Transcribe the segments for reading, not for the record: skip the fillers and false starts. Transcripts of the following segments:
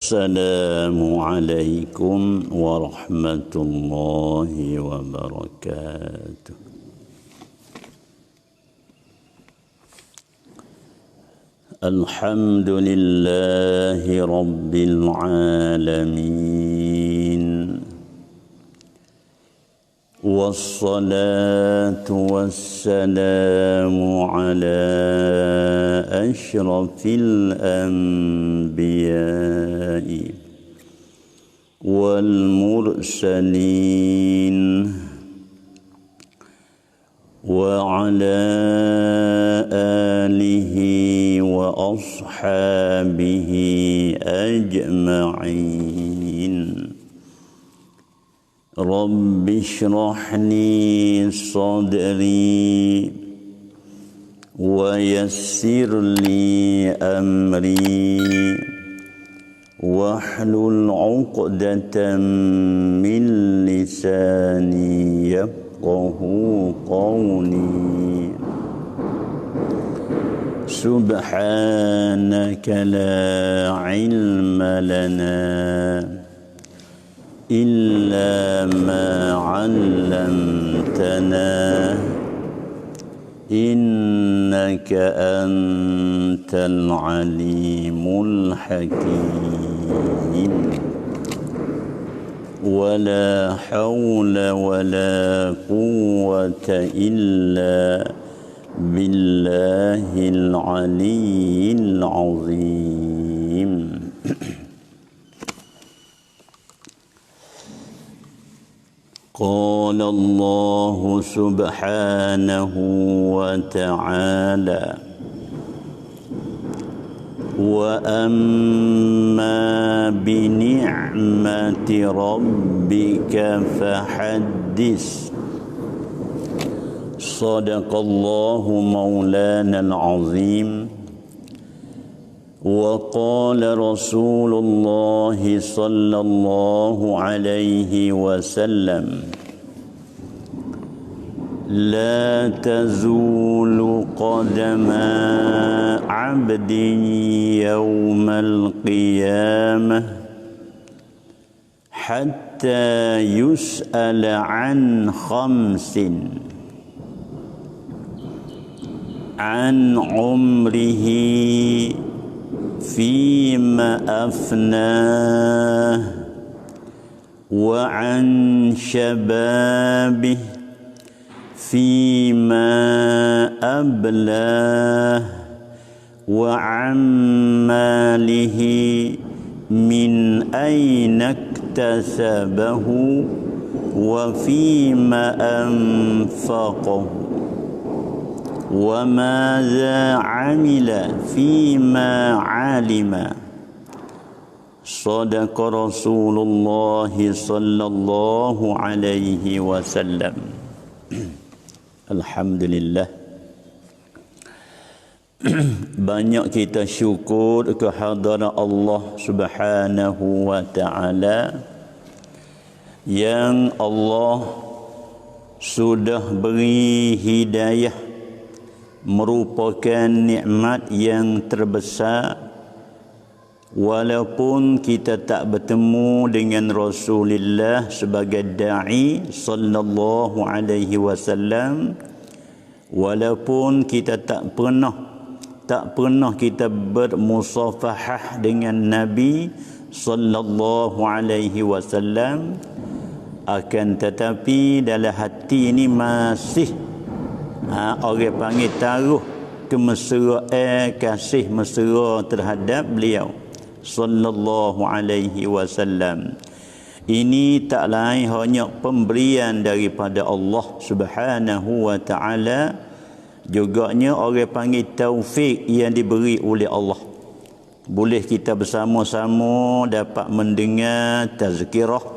السلام عليكم ورحمة الله وبركاته. الحمد لله رب العالمين، والصلاة والسلام على أشرف الأنبياء والمرسلين وعلى آله وأصحابه أجمعين. رب اشرح لي صدري ويسر لي أمري واحلل عقدة من لساني يفقه قولي. سبحانك لا علم لنا إلا ما علمتنا إنك أنت العليم الحكيم. ولا حول ولا قوة إلا بالله العلي العظيم. قال الله سبحانه وتعالى: وأما بنعمة ربك فحدث. صدق الله مولانا العظيم. وقال رسول الله صلى الله عليه وسلم: لا تزول قدم عبد يوم القيامة حتى يسأل عن خمس: عن عمره فيما أفناه، وعن شبابه فيما أبلاه، وعن ماله من أين اكتسبه وفيما أنفقه، وماذا عمل فيما علم. صدق رسول الله صلى الله عليه وسلم. Alhamdulillah. Banyak kita syukur kehadiran Allah Subhanahu wa taala yang Allah sudah beri hidayah, merupakan nikmat yang terbesar. Walaupun kita tak bertemu dengan Rasulullah sebagai da'i sallallahu alaihi wasallam, walaupun kita tak pernah kita bermusafahah dengan Nabi sallallahu alaihi wasallam, akan tetapi dalam hati ini masih orang panggil taruh kemesraan, kasih mesra terhadap beliau sallallahu alaihi wasallam. Ini tak lain hanya pemberian daripada Allah Subhanahu wa taala, juganya orang panggil taufik yang diberi oleh Allah. Boleh kita bersama-sama dapat mendengar tazkirah,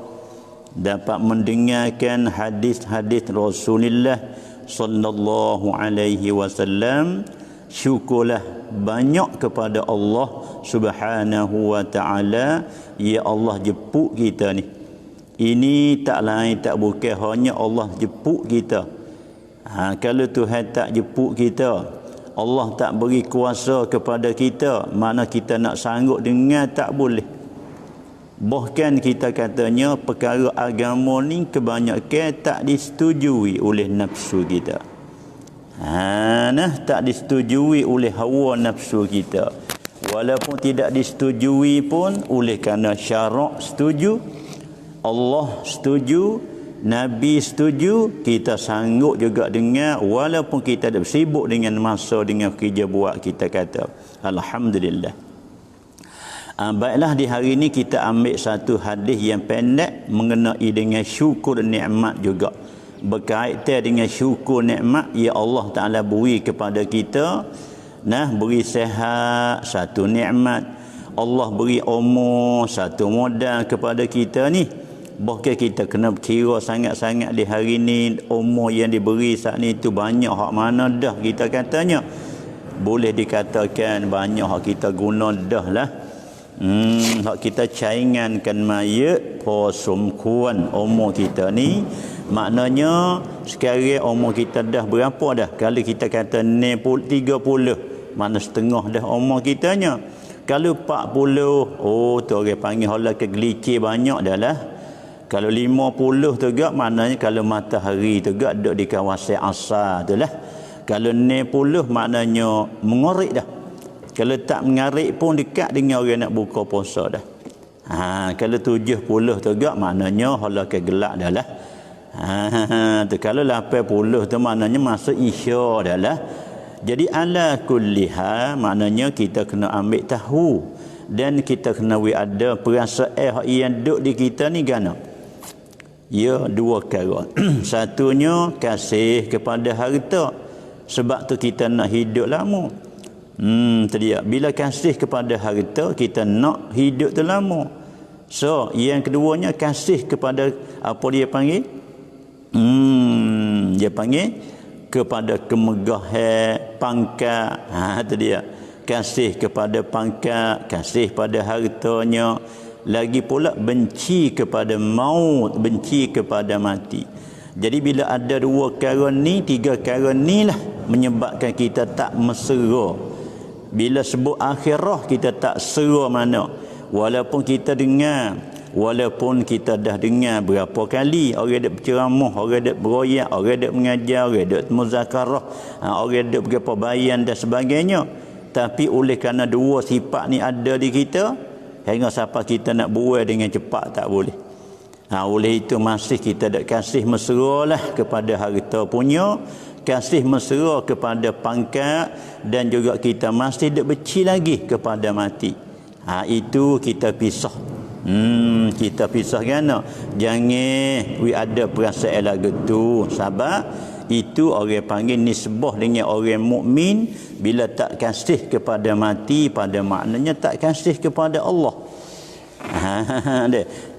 dapat mendengarkan hadis-hadis Rasulullah sallallahu alaihi wasallam. Syukurlah banyak kepada Allah Subhanahu wa taala, ya Allah jemput kita ni. Ini tak lain tak bukan hanya Allah jemput kita. Kalau Tuhan tak jemput kita, Allah tak beri kuasa kepada kita, mana kita nak sanggup dengar tak boleh. Bahkan kita katanya perkara agama ni kebanyakan tak disetujui oleh nafsu kita. Tak disetujui oleh hawa nafsu kita. Walaupun tidak disetujui pun oleh kerana syarak setuju, Allah setuju, Nabi setuju, kita sanggup juga dengar walaupun kita ada sibuk dengan masa, dengan kerja buat, kita kata alhamdulillah. Baiklah, di hari ini kita ambil satu hadis yang pendek mengenai dengan syukur nikmat juga. Berkaitan dengan syukur nikmat ya Allah Ta'ala beri kepada kita. Beri sihat, satu nikmat. Allah beri umur, satu modal kepada kita ni. Bahkan kita kena kira sangat-sangat di hari ni umur yang diberi saat ni tu banyak hak mana dah kita katanya. Boleh dikatakan banyak hak kita guna dah lah. Hak kita caingankan mayat posumkuan umur kita ni. Maknanya sekarang umur kita dah berapa dah? Kalau kita kata 30, mana setengah dah umur kitanya. Kalau 40, tu orang panggil hala kegelicir banyak dah lah. Kalau 50 tu gak maknanya kalau matahari tu gak duduk di kawasan asar tu lah. Kalau 60 maknanya mengorik dah. Kalau tak mengarik pun dekat dengan orang nak buka puasa dah. Kalau 70 tu gak maknanya hala ke gelak dah lah. Kalau 80 tu maknanya masa isya dah lah. Jadi ala kulli hal maknanya kita kena ambil tahu dan kita kena ada perasaan yang duduk di kita ni gana. Ya, dua perkara. Satunya kasih kepada harta. Sebab tu kita nak hidup lama. Tadi bila kasih kepada harta kita nak hidup tu lama. So yang keduanya kasih kepada apa dia panggil? Dia panggil kepada kemegahan pangkat. Itu dia. Kasih kepada pangkat, kasih pada hartanya, lagi pula benci kepada maut, benci kepada mati. Jadi bila ada dua perkara ni, tiga perkara ni lah menyebabkan kita tak mesra. Bila sebut akhirah kita tak sera mana. Walaupun kita dengar, walaupun kita dah dengar berapa kali orang duk berceramah, orang duk beroyak, orang duk mengajar, orang duk muzakarah, orang duk berapa bayan dan sebagainya. Tapi oleh kerana dua sifat ni ada di kita, hingga siapa kita nak buai dengan cepat tak boleh. Oleh itu masih kita dak kasih mesra lah kepada harta punya, kasih mesra kepada pangkat, dan juga kita masih dak benci lagi kepada mati. Itu kita pisah. Kita pisah kan. Jangan ada perasaan lagu tu. Sebab itu orang panggil nisbah dengan orang mukmin. Bila tak kasih kepada mati, pada maknanya tak kasih kepada Allah.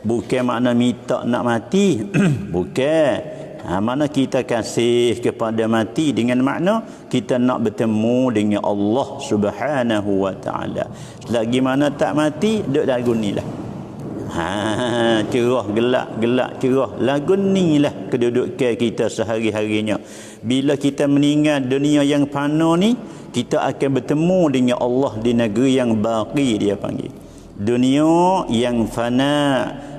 Bukan makna minta nak mati. Bukan. Mana kita kasih kepada mati dengan makna kita nak bertemu dengan Allah Subhanahu wa taala. Selagi mana tak mati, duk lagu ni lah. Cerah gelak cerah. Lagu ni lah kedudukan kita sehari-harinya. Bila kita meninggal dunia yang fana ni, kita akan bertemu dengan Allah di negeri yang baqi, dia panggil. Dunia yang fana,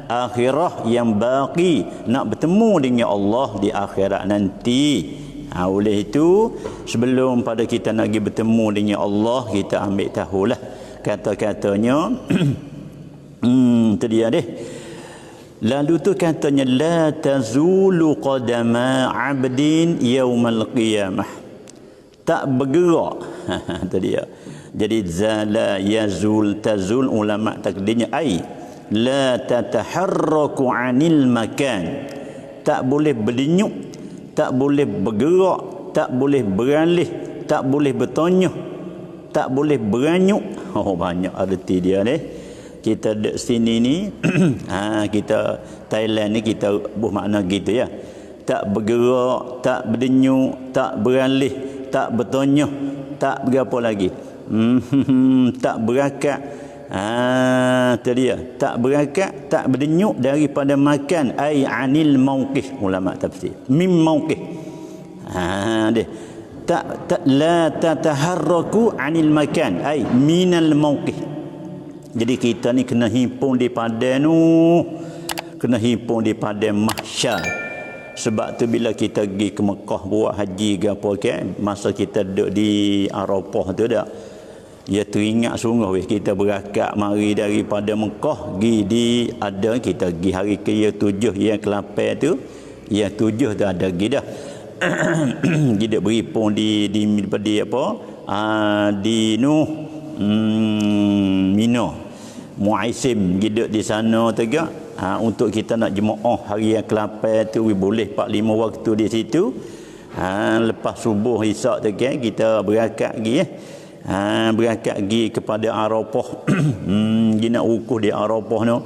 akhirah yang baqi, nak bertemu dengan Allah di akhirat nanti. Oleh itu sebelum pada kita nak pergi bertemu dengan Allah, kita ambil tahulah kata-katanya. Itu dia deh. Lalu tu katanya la tazulu qadama 'abdin yaumal qiyamah. Tak bergerak. Itu dia. Jadi zala yazul tazul, ulama takdirnya ai la tataharraku 'anil makan. Tak boleh berdenyuk, tak boleh bergerak, tak boleh beralih, tak boleh bertonyuh, tak boleh beranyuk. Banyak arti dia ni. Kita dek sini ni kita Thailand ni kita buh makna gitu ya. Tak bergerak, tak berdenyuk, tak beralih, tak bertonyuh, tak berapa lagi. Tak berakak. Itu dia. Tak berakak, tak berdenyuk daripada makan. Ai anil mauqif, ulama tafsir. Mim mauqif. Dia. Tak la tataharraku anil makan. Ai minal mauqif. Jadi kita ni kena himpun di padang nu, kena himpun di padang mahsyar. Sebab tu bila kita pergi ke Mekah buat haji ke apa ke, masa kita duduk di Arafah tu dak, ya teringat sungguh weh, kita berangkat mari daripada Mekah pergi di ada kita pergi hari ke 7 yang ke-8 tu, yang 7 tu ada pergi dah. Kita berhimpun di apa? Di Mina, Muaisim kita di sana tegak. Untuk kita nak jemaah hari yang ke-8 tu boleh 4-5 waktu di situ. Lepas subuh Isyak tu kan kita berangkat pergi berangkat pergi kepada Arafah. Kita nak wukuf di Arafah tu.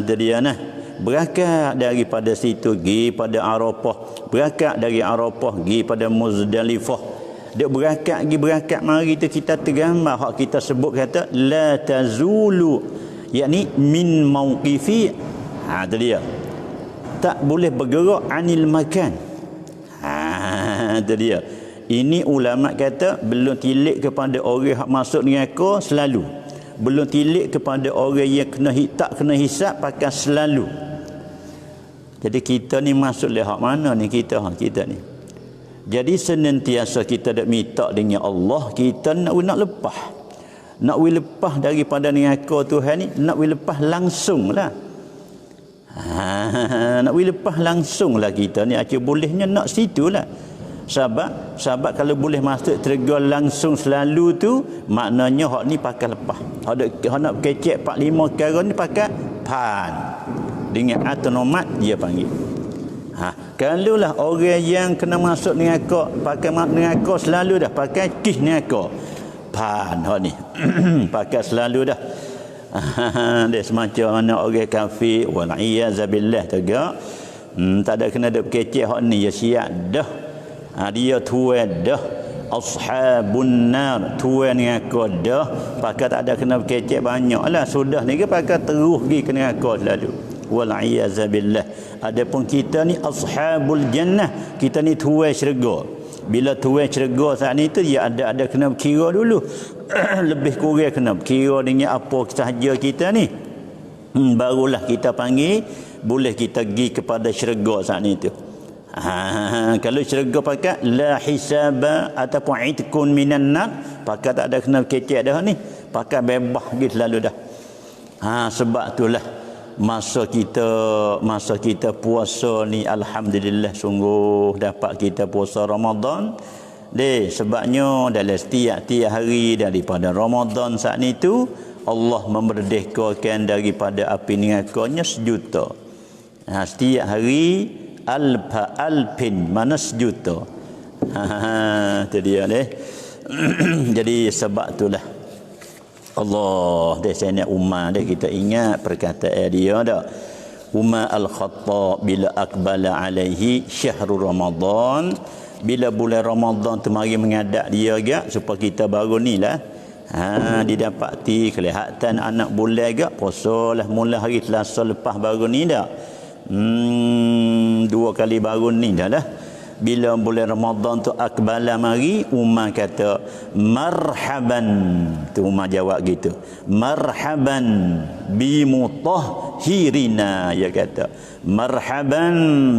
Jadi nah, berangkat daripada situ pergi pada Arafah, berangkat dari Arafah pergi pada Muzdalifah. Dia berangkat mari tu kita tergambar hak kita sebut kata la tazulu, yakni min mauqifi. Tu dia, tak boleh bergerak anil makan. Tu dia. Ini ulama kata belum tilik kepada orang hak masuk neraka selalu, belum tilik kepada orang yang tak kena hisap pakai selalu. Jadi kita ni masuk hak mana ni kita ni. Jadi senantiasa kita dak minta dengan Allah, kita nak lepas. Nak lepas daripada neraka Tuhan ni, nak lepas langsung lah. Nak lepas langsung lah kita ni. Aja bolehnya nak situ lah. Sebab kalau boleh masuk tergol langsung selalu tu, maknanya hak ni pakai lepas. Hak nak kecek 4-5 perkara ni pakai pan. Dengan autonomat dia panggil. Kalulah orang yang kena masuk neraka pakai neraka selalu dah, pakai kis neraka. Pan hak ni. Pakai selalu dah. Dia semacam mana orang kafir wal iyazabillah tegak. Tak ada kena ada kecek hak ni, ya siap dah. Dia tuan dah. Ashabun nar, tuan neraka dah. Pakai tak ada kena kecek banyaklah. Sudah ni ke pakai terus pergi ke neraka selalu. Wal iyazabillah. Adapun kita ni ashabul jannah, kita ni tuai syurga. Bila tuai syurga saat ni tu dia ada kena kira dulu. Lebih kurang kena kira dengan apa sahaja kita ni. Barulah kita panggil boleh kita pergi kepada syurga saat ni tu. Kalau syurga pakai la hisaba ataupun itkun minan nar, pakai tak ada kena kecek dah ni. Pakai bebas gitu lalu dah. Sebab itulah masa kita puasa ni alhamdulillah sungguh dapat kita puasa Ramadan. Sebabnya dalam setiap hari daripada Ramadan saat ni tu Allah memerdekakan daripada api nerakanya 1 juta. Setiap hari alpin mana 1 juta. Itu dia deh. Jadi sebab itulah Allah dia saya Umar dia, kita ingat perkataan dia dak. Umar al-Khattab bila aqbala alaihi syahrul Ramadan, bila bulan Ramadan tu mari mengadap dia agak supaya kita baru ni lah didapati kelihatan anak bulan agak puasalah mula hari Selasa lepas baru ni dak. 2 kali baru ni dah lah. Bila bulan Ramadan tu akbala mari, Umar kata marhaban. Tu Umar jawab gitu, marhaban bi mutahhirina. Dia kata marhaban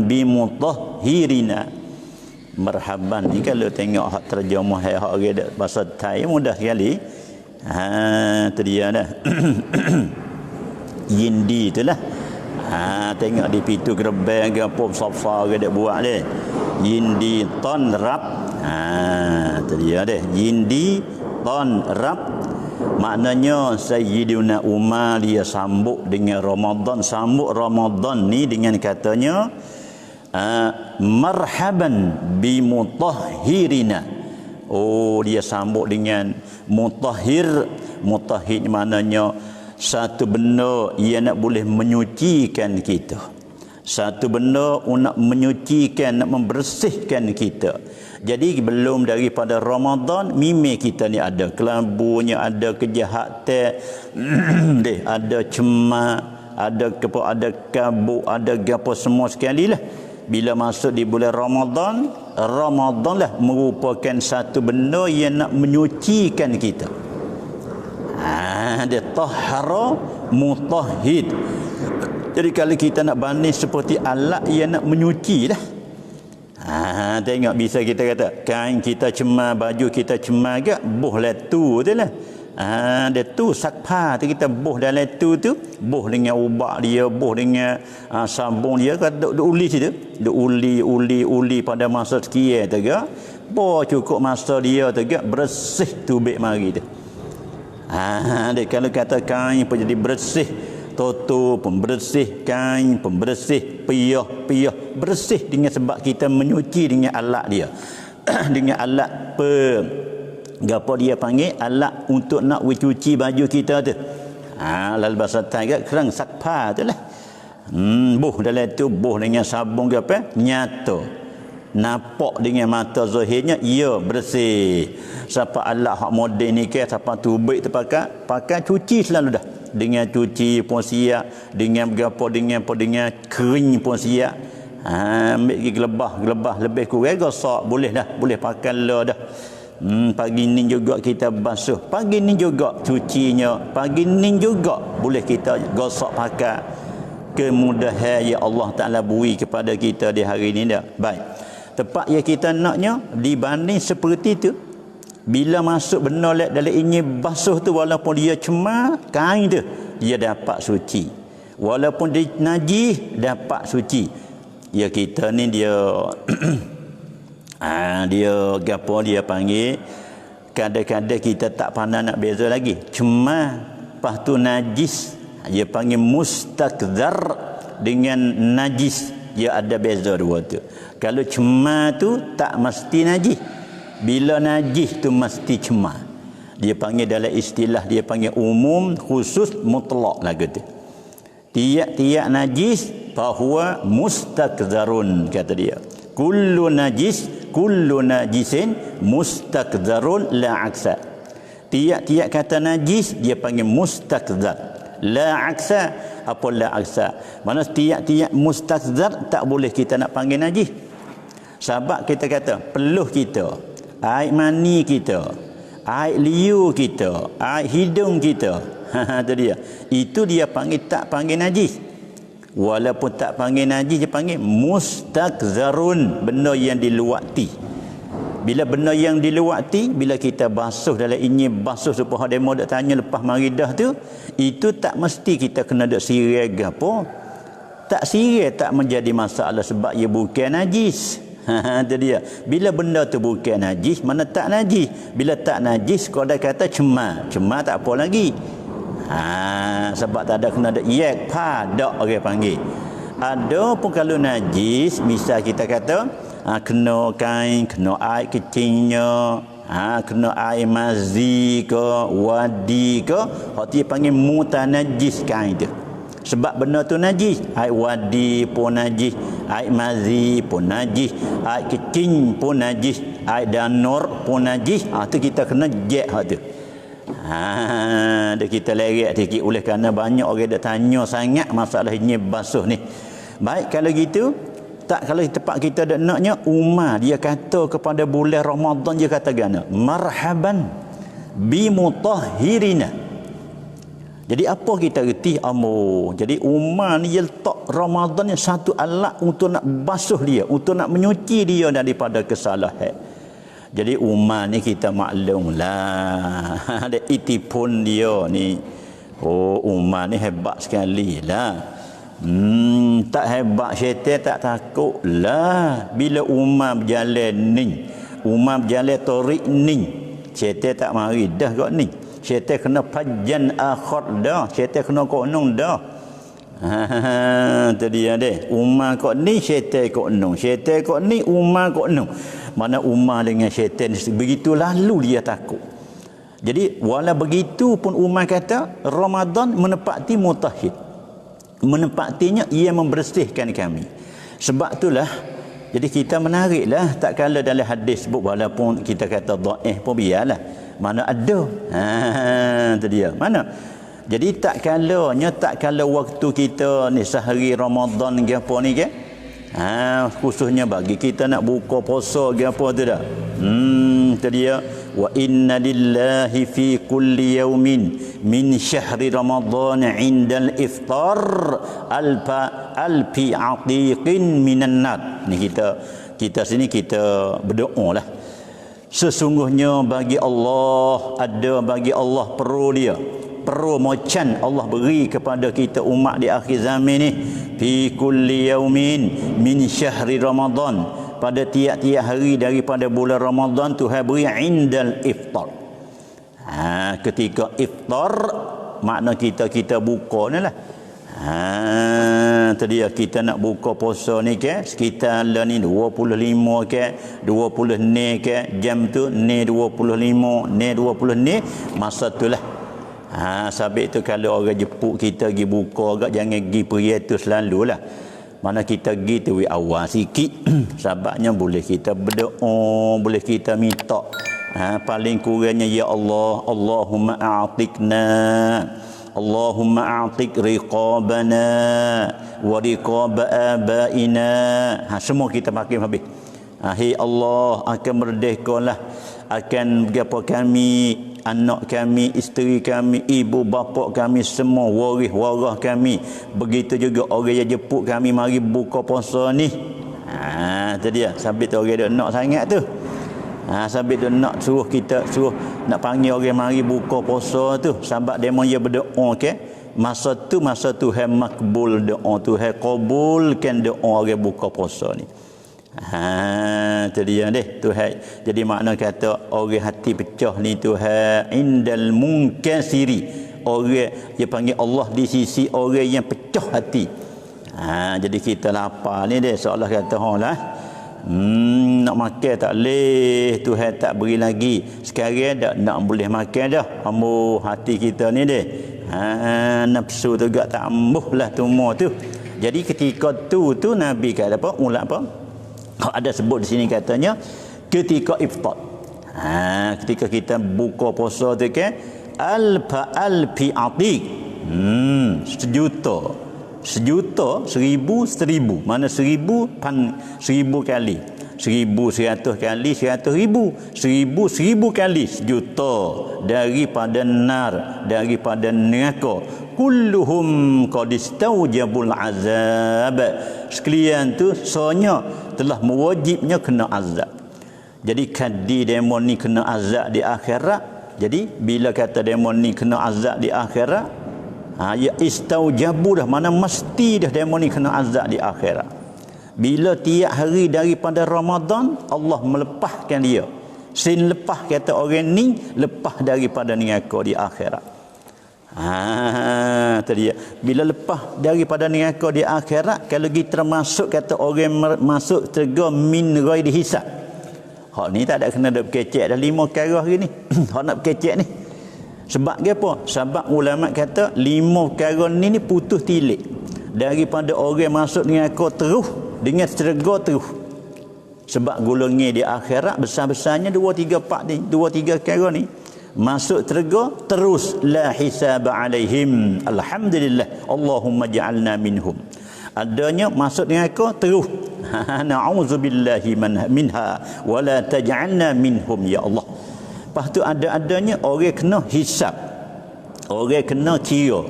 bi mutahhirina. Marhaban ni kalau tengok hak terjemah hak orang bahasa Thai mudah sekali. Tu dia dah. Yindi itulah. Tengok di pintu gerbang ke apa sofa ke dia buat dia. Yindi ton rap. Tu dia deh. Yindi ton rap. Maknanya Sayyidina Umar dia sambut dengan Ramadan. Sambut Ramadan ni dengan katanya marhaban bi mutahhirina. Dia sambut dengan mutahhir. Mutahhir maknanya satu benda yang nak boleh menyucikan kita. Satu benda nak menyucikan, nak membersihkan kita. Jadi belum daripada Ramadan, mimik kita ni ada kelabunya, ada kejahatan, ada cemas, ada kabut, ada gapo semua sekali lah. Bila masuk di bulan Ramadan, Ramadan lah merupakan satu benda yang nak menyucikan kita. Dia tahara mutahhid. Jadi kalau kita nak banding seperti alat yang nak menyuci lah. Tengok bisa kita kata kain kita cemar, baju kita cemar ke boh letu tu lah. Dia tu sakpa tu kita boh dalam letu tu, boh dengan ubak dia, boh dengan sabun dia kan duk uli situ, duk uli pada masa sekian tu ke. Boh cukup masa dia tu ke bersih tubik mari tu. Dia kalau kata kain pun jadi bersih, toto pun bersih, kain pun bersih, piyah bersih dengan sebab kita menyuci dengan alat dia. Dengan alat gapo dia panggil alat untuk nak cuci baju kita tu. Lalu bahasa Thai ke kerang sakpa tu lah. Boh dalam tu boh dengan sabun ke apa nyata. Nampak dengan mata zahirnya ia bersih. Siapa alat hak moden ni ke siapa tubik tu pakai cuci selalu dah. Dengan cuci pun siap, dengan gapo dengan kering pun siap. Ambil pergi gelabah lebih kurang gosok boleh dah, boleh pakai lah dah. Pagi ni juga kita basuh, pagi ni juga cucinya, pagi ni juga boleh kita gosok pakai. Kemudahan yang Allah Ta'ala beri kepada kita di hari ini dah. Baik. Tepat yang kita naknya dibanding seperti itu. Bila masuk benda dalam ini basuh tu walaupun dia cemar kain tu dia dapat suci. Walaupun dia najis dapat suci. Ya kita ni dia dia gapo dia panggil kadang-kadang kita tak pandai nak beza lagi. Cemar lepas tu najis dia panggil mustakzar dengan najis dia ada beza dua tu. Kalau cemar tu tak mesti najis. Bila najis tu mesti cemar. Dia panggil dalam istilah dia panggil umum khusus mutlak lagu tu. Tiap-tiap najis bahwa mustakzarun kata dia. Kullu najisin mustakzarun la aksa. Tiap-tiap kata najis dia panggil mustakzar. La aksa apa la aksa? Mana tiap-tiap mustakzar tak boleh kita nak panggil najis. Sebab kita kata peluh kita, air mani kita, air liur kita, air hidung kita. Itu dia. Itu dia panggil tak panggil najis. Walaupun tak panggil najis dia panggil mustakzarun, benda yang diluati. Bila benda yang diluati, bila kita basuh dalam ini basuh supaya demo dak tanya lepas mari dah tu, itu tak mesti kita kena dak sirai gapo. Tak sirai tak menjadi masalah sebab ia bukan najis. Itu dia. Bila benda tu bukan najis, mana tak najis. Bila tak najis, kau dah kata cemar. Cemar tak apa lagi. Sebab tak ada kena ada yak padak orang panggil. Ada pun kalau najis, bisa kita kata kena kain, kena air kecilnya, kena air mazi ke, wadi ke, hak dia panggil mutanajis kain tu. Sebab benda tu najis. Air wadi pun najis, air mazi pun najis, air kecing pun najis, air danur pun najis. Tu kita kena jek hak tu. Dia kita lerek sikit oleh kerana banyak orang dah tanya sangat masalah ini basuh ni. Baik kalau gitu, tak kalau tempat kita dak naknya Umar dia kata kepada bulan Ramadan dia kata gana, marhaban bi mutahhirina. Jadi apa kita reti amor. Jadi Umar ni dia letak Ramadan ni satu alat untuk nak basuh dia, untuk nak menyuci dia daripada kesalahan. Jadi Umar ni kita maklum lah. Ada itipun dia ni. Oh Umar ni hebat sekali lah. Tak hebat syaitan tak takut lah. Bila Umar berjalan ni, Umar berjalan torik ni, syaitan tak mari dah kat ni. Syaitan kena pajan akhir dah. Syaitan kena konong dah. Itu dia deh. Umar kok ni, syaitan kok nong. Syaitan kok ni, Umar kok nong. Mana Umar dengan syaitan begitu lalu dia takut. Jadi walau begitu pun Umar kata Ramadan menepati mutahhid. Menepatinya ia membersihkan kami. Sebab itulah jadi kita menariklah tak kala dalam hadis sebut walaupun kita kata dhaif pun biarlah. Mana ada. Itu dia. Mana? Jadi tak kala waktu kita ni sehari Ramadan ke apa ni ke? Khususnya bagi kita nak buka puasa ke apa tu dah. Itu dia. Wa inna lillahi fi kulli yawmin min syahri ramadhan 'indal iftar alfi atiqin minan nar. Ni kita sini kita berdoa lah. Sesungguhnya bagi Allah perlu dia. Promotion Allah beri kepada kita umat di akhir zaman ni, fi kulli yaumin min syahri Ramadan, pada tiap-tiap hari daripada bulan Ramadan Tuhan beri indal iftar. Ketika iftar makna kita buka ni lah. Tadi kita nak buka puasa ni ke sekitar lah ni 25 ke 20 ni ke jam tu ni 25 ni 20 ni masa tu lah. Sabit tu kalau orang jemput kita pergi buka agak jangan pergi pria tu selalulah. Mana kita pergi tu awal sikit. Sebabnya boleh kita berdoa, boleh kita minta. Paling kurangnya ya Allah, Allahumma a'tiqna, Allahumma a'tiq riqabana wa riqaba abaina. Semua kita pakai habis. Hai Allah, akan merdekalah akan beberapa kami, anak kami, isteri kami, ibu bapa kami, semua waris kami. Begitu juga orang yang jemput kami mari buka puasa ni. Itu dia. Sabit tu orang dia nak sangat tu. Sabit tu nak suruh nak panggil orang mari buka puasa tu. Sebab demo dia berdoa ke. Masa tu Tuhan makbul doa, Tuhan kabulkan doa orang buka puasa ni. Itu dia deh Tuhan. Jadi makna kata orang hati pecah ni Tuhan indal munkasiri, orang dia panggil Allah di sisi orang yang pecah hati. Jadi kita lapar ni deh seolah kata lah nak makan tak leh, Tuhan tak beri lagi. Sekarang dah nak boleh makan dah. Hati kita ni deh. Nafsu tu gak tak ambuh lah semua tu. Jadi ketika tu Nabi kata apa? Ulat apa? Ada sebut di sini katanya ketika iftar. Ketika kita buka puasa tu kan alfi atiq. Seribu. Mana 1000 kali. 1100 kali 100,000. 1000 kali sejuta daripada nar, daripada neraka. Kulluhum qad istawjabul azab. Sekalian tu soalnya telah mewajibnya kena azab. Jadi kadi demon ni kena azab di akhirat. Jadi bila kata demon ni kena azab di akhirat, ya istaujabu dah, mana mesti dah demon ni kena azab di akhirat. Bila tiap hari daripada Ramadan Allah melepaskan dia. Sin lepas kata orang ni lepas daripada neraka di akhirat. Tadi bila lepas daripada neraka di akhirat, kalau kita termasuk kata orang masuk syurga min ghairi hisab. Hak ni tak ada kena dak berkecek dah 5 perkara hari ni. Hak nak berkecek ni. Sebab apa? Sebab ulama kata 5 perkara ni putus tilik. Daripada orang masuk neraka terus dengan syurga terus. Sebab golongan di akhirat besar-besarnya 2 3 4 ni, 2 3 perkara ni. Masuk syurga terus la hisab alaihim. Alhamdulillah, Allahumma ja'alna minhum. Adanya masuk neraka terus na'udzubillahi minha wa la taj'alna minhum ya Allah. Lepas tu adanya orang kena hisab, orang kena kira.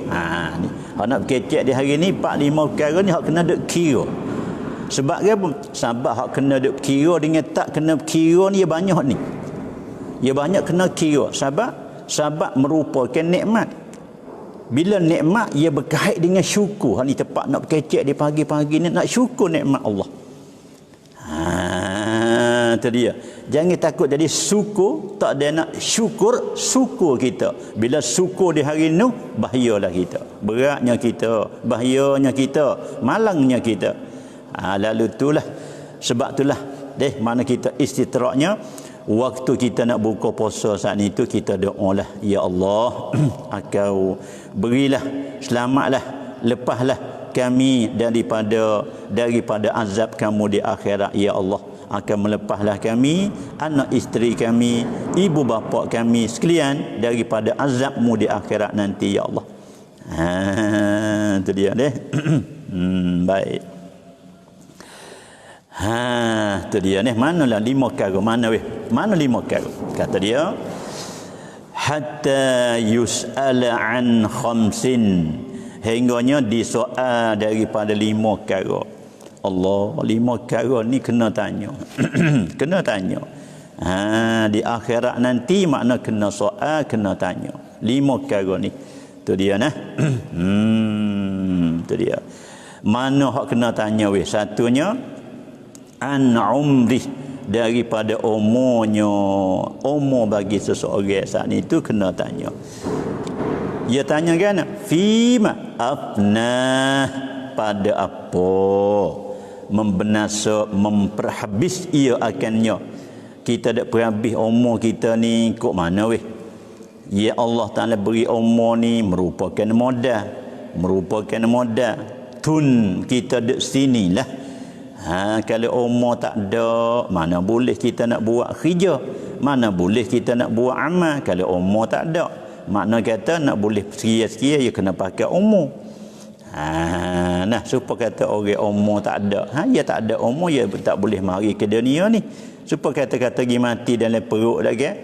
Ni hak nak kecek di hari ni 4-5 perkara ni hak kena duk kira. Sebab apa? Sebab hak kena duk kira dengan tak kena kira ni banyak ni. Ya banyak kena kira. Sebab merupakan nikmat. Bila nikmat ia berkait dengan syukur. Hal ni tepat nak kecek di pagi-pagi ni nak syukur nikmat Allah. Itu dia. Jangan takut jadi syukur, tak ada nak syukur kita. Bila syukur di hari ni bahayalah kita. Beratnya kita, bahayanya kita, malangnya kita. Lalu itulah sebab itulah mana kita istitraknya waktu kita nak buka puasa saat itu kita doalah ya Allah Engkau berilah selamatlah lepaslah kami daripada azab kamu di akhirat ya Allah. Akan melepaslah kami, anak isteri kami, ibu bapa kami sekalian daripada azabmu di akhirat nanti ya Allah. Itu dia deh. Baik. Tu dia ni. Manalah 5 perkara? Mana weh? Mana 5 perkara? Kata dia, hatta yus'ala an khamsin, hingganya disoal daripada 5 perkara. Allah, 5 perkara ni kena tanya. Kena tanya. Di akhirat nanti makna kena soal, kena tanya. 5 perkara ni. Tu dia nah. Tu dia. Mana hak kena tanya weh? Satunya an umri, daripada umurnya. Umur bagi seseorang saat itu kena tanya. Dia tanya kan, fima afnah, pada apa membinasa, memperhabis ia akannya. Kita dak berhabis umur kita ni kok mana weh? Ya Allah Ta'ala beri umur ni merupakan modal. Tun kita dek sinilah. Kalau umur tak ada, mana boleh kita nak buat kerja, mana boleh kita nak buat amal. Kalau umur tak ada, makna kata nak boleh sekia-sekia ya kena pakai umur. Nah, supaya kata orang umur tak ada, ya tak ada umur, ya tak boleh mari ke dunia ni. Supaya kata-kata pergi mati dalam perut dah kan.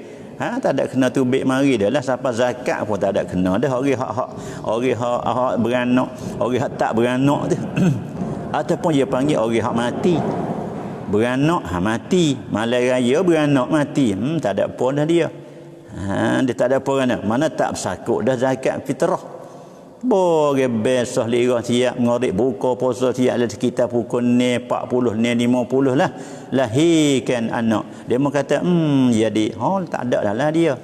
Tak ada kena tubik mari dah lah. Sampai zakat pun tak ada kena dah. Orang hak beranak, orang hak tak beranak tu. Ataupun dia panggil orang hak mati. Beranak mati, malam raya beranak mati. Tak ada apa dah dia. Dia tak ada apa kan. Mana tak bersakut dah zakat fitrah. Boleh besok lirah siap ngorek buka puasa siap ada sekitar pukul ni 40 ni 50 lah lahirkan anak. Dia mau kata jadi tak ada dah lah dia.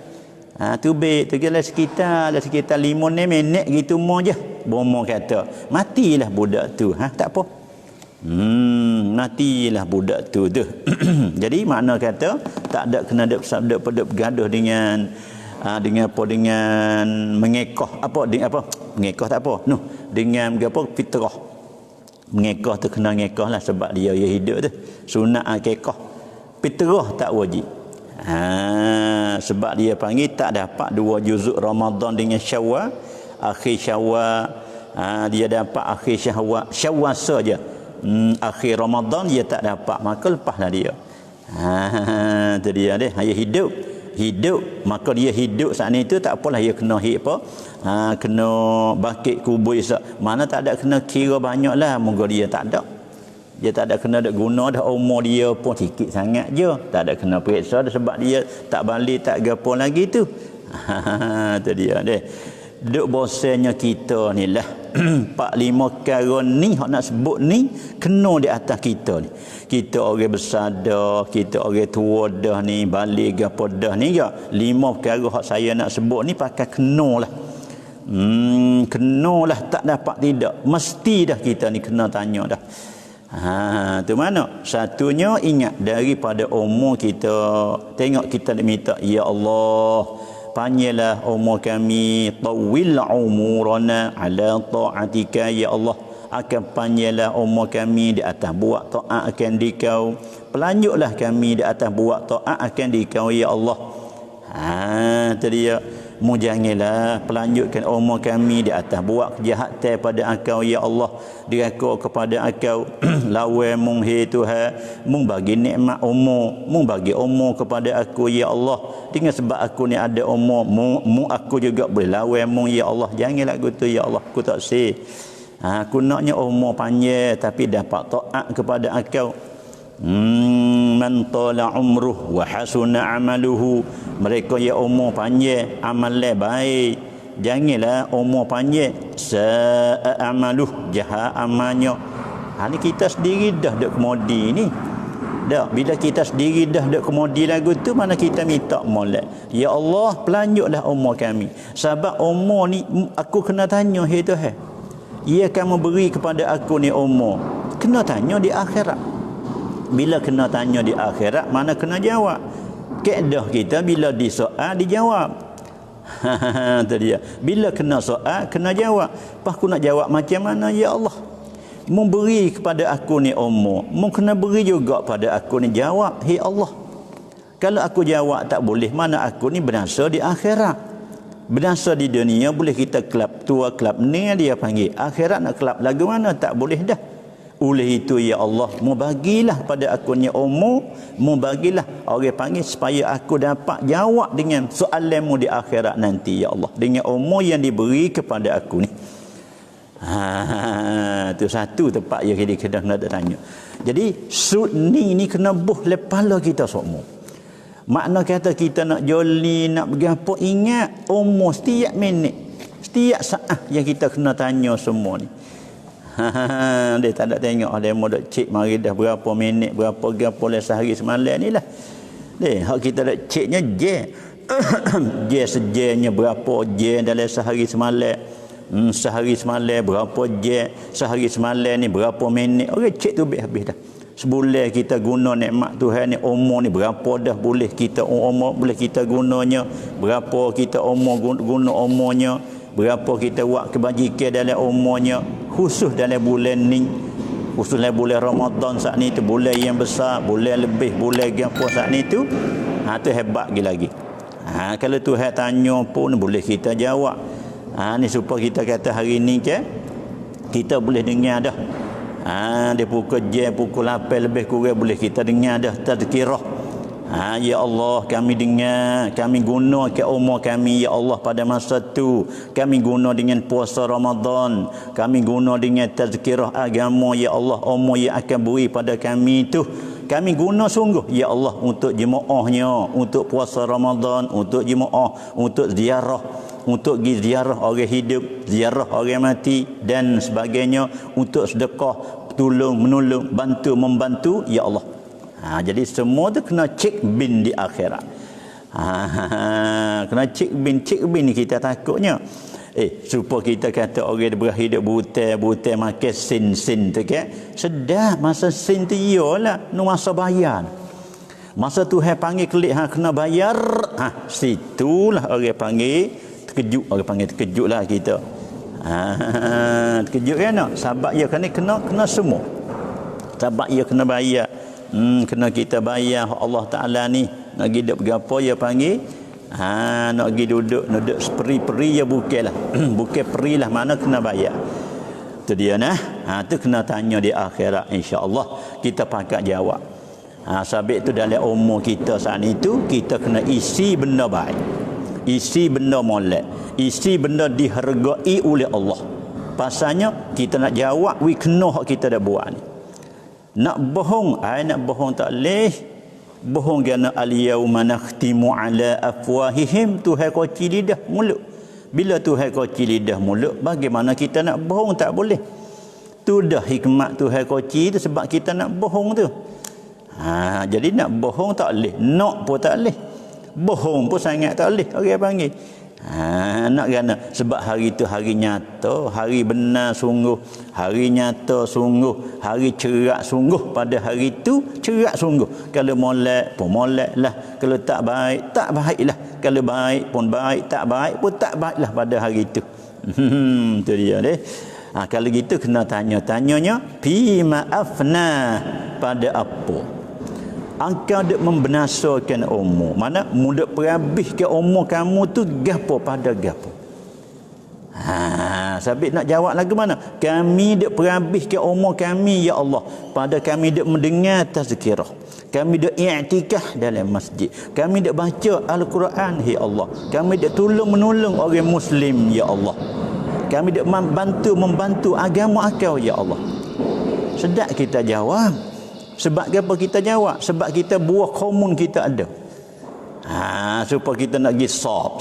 Tubik tu kira sekitar 5 minit gitu mo je. Bomo kata matilah budak tu. Tak apa. Matilah budak tu. Jadi makna kata tak ada kena ada bergaduh dengan mengekoh mengekoh tak apa dengan fitrah. Mengekoh tu kena ngekoh lah sebab dia hidup tu sunat akikah. Fitrah tak wajib. Sebab dia panggil tak dapat 2 juzuk Ramadan dengan Syawal, akhir Syawal. Dia dapat akhir Syawal saja. Akhir Ramadan dia tak dapat, maka lepaslah dia. Tu dia deh, dia hidup, maka dia hidup saat ni tu tak apalah dia kena kena bakit kubur Isa. Mana tak ada kena kira banyaklah, moga dia tak ada. Dia tak ada kena ada guna dah, umur dia pun sikit sangat je. Tak ada kena periksa dah sebab dia tak balik tak gapo lagi tu. Tu dia deh. Duk bosannya kita ni lah 4-5 perkara ni hak nak sebut ni kena di atas kita ni. Kita orang besar dah, kita orang tua dah ni, balik gapo dah ni ya. 5 perkara hak saya nak sebut ni pakai kena lah. Kena lah, tak dapat tidak. Mesti dah kita ni kena tanya dah. Tu mana? Satunya ingat daripada umur kita. Tengok kita minta, ya Allah, panjanglah umur kami, tawil umurana ala ta'atika, ya Allah, akan panjanglah umur kami di atas buat taat akan dikau. Pelanjutlah kami di atas buat taat akan dikau, ya Allah. Tu dia. Janganlah pelanjutkan umur kami di atas buat kejahatan pada Engkau, ya Allah. Diraka kepada Engkau. Lawan mung hai Tuhan, mung bagi nikmat umur, mung bagi umur kepada aku, ya Allah. Dengan sebab aku ni ada umur, mung aku juga boleh lawan mung, ya Allah. Janganlah gitu, ya Allah. Aku tak sih. Aku naknya umur panjang tapi dapat taat kepada Engkau. Man tala umruh wa hasuna amaluhu, mereka ya umur panjang amalnya baik. Janganlah umur panjang sa'a amaluh, jahat amalnya. Ni kita sendiri dah duk kemudi ni dah. Bila kita sendiri dah duk kemudi lagu tu, mana kita minta molek, ya Allah pelanjutlah umur kami. Sebab umur ni aku kena tanya, hai Tuhan, ia akan memberi kepada aku ni umur, kena tanya di akhirat. Bila kena tanya di akhirat, mana kena jawab. Kaedah kita bila disoal dijawab. Tu dia. Bila kena soal kena jawab. Pas aku nak jawab macam mana, ya Allah? Memberi kepada aku ni umur, mu kena beri juga pada aku ni jawab, hey Allah. Kalau aku jawab tak boleh, mana aku ni binasa di akhirat. Binasa di dunia boleh kita kelab tua kelab ni dia panggil. Akhirat nak kelab lagu mana tak boleh dah. Oleh itu ya Allah, mu bagilah pada aku ni umur, mu bagilah orang panggil supaya aku dapat jawab dengan soalanmu di akhirat nanti ya Allah, dengan umur yang diberi kepada aku ni. Tu satu tempat yang kita kena tanya. Jadi ni kena buh lepala kita semua. Makna kata kita nak joli, nak bergapo, ingat umur setiap minit, setiap saat yang kita kena tanya semua ni. Dia tak ada tengok ada mau dak cek mari dah berapa minit, berapa gapo le sehari semalam ni lah. Dia hak kita dak ceknya je. Je sejenya berapa je dalam sehari semalam. Sehari semalam berapa je, sehari semalam ni berapa minit. Orang cek tu habis dah. Sebulan kita guna nikmat Tuhan ni, umur ni berapa dah boleh kita umur boleh kita gunanya, berapa kita umur guna umurnya, berapa kita buat kebajikan dalam umurnya, khusus dalam bulan ni, khusus dalam bulan Ramadan saat ni tu, bulan yang besar, bulan lebih, bulan gapo saat ni tu. Tu hebat lagi. Kalau Tuhan tanya pun boleh kita jawab. Ni supaya kita kata hari ni ke kita boleh dengar dah. Dia pukul jam pukul 8 lebih kurang boleh kita dengar dah tazkirah. Ya Allah, kami dengar, kami guna ke umur kami ya Allah pada masa tu. Kami guna dengan puasa Ramadan, kami guna dengan tazkirah agama ya Allah, umur yang akan beri pada kami tu. Kami guna sungguh ya Allah untuk jemaahnya, untuk puasa Ramadan, untuk jemaah, untuk ziarah, untuk pergi ziarah orang hidup, ziarah orang mati dan sebagainya, untuk sedekah, tolong menolong, bantu membantu ya Allah. Jadi semua tu kena cek bin di akhirat. Kena cek bin ni kita takutnya. Supaya kita kata orang berhidup butai makan sin tu kan. Sedap masa sin tu iyalah nu masa bayar. Masa Tuhan panggil kelik kena bayar, situlah orang panggil terkejut, orang panggil terkejut lah kita. Terkejut kan tak? Sebab ia kena semua. Sebab ia kena bayar. Kena kita bayar Allah Ta'ala ni. Nak pergi duduk berapa ia panggil? Nak pergi duduk seperi-peri ya bukan lah. Bukan peri lah, mana kena bayar. Tu dia nah. Tu kena tanya di akhirat, insya-Allah kita pakat jawab. Sebab itu dalam umur kita saat itu kita kena isi benda baik, isi benda molek, isi benda dihargai oleh Allah. Pasalnya kita nak jawab kena hak kita dah buat ni. Nak bohong, nak bohong tak leh. Bohong kerana al-yauma nakhtimu ala afwahihim, Tuhan kunci lidah mulut. Bila Tuhan kunci lidah mulut, bagaimana kita nak bohong? Tak boleh. Tu dah hikmat Tuhan kunci tu sebab kita nak bohong tu. Jadi nak bohong tak boleh, nak pun tak boleh. Bohong pun sangat tak boleh, orang panggil. Nak kerana sebab hari tu hari nyata, hari benar sungguh, hari nyata sungguh, hari cerak sungguh. Pada hari tu cerak sungguh. Kalau molek pun molek lah, kalau tak baik lah, kalau baik pun baik, tak baik pun tak baik lah pada hari tu. Tu dia deh. Kalau gitu kena tanyanya fima afna, pada apa engkau duk membinasakan umur. Mana mudah perhabis ke umur kamu tu gapo pada gapo. Sabit nak jawab lagu mana? Kami duk perhabis ke umur kami ya Allah pada kami duk mendengar tazkirah, kami duk i'tikaf dalam masjid, kami duk baca al-Quran ya Allah, kami duk tolong menolong orang muslim ya Allah, kami duk membantu agama Engkau ya Allah. Sedap kita jawab. Sebab apa kita jawab? Sebab kita buah komun kita ada. Supaya kita nak pergi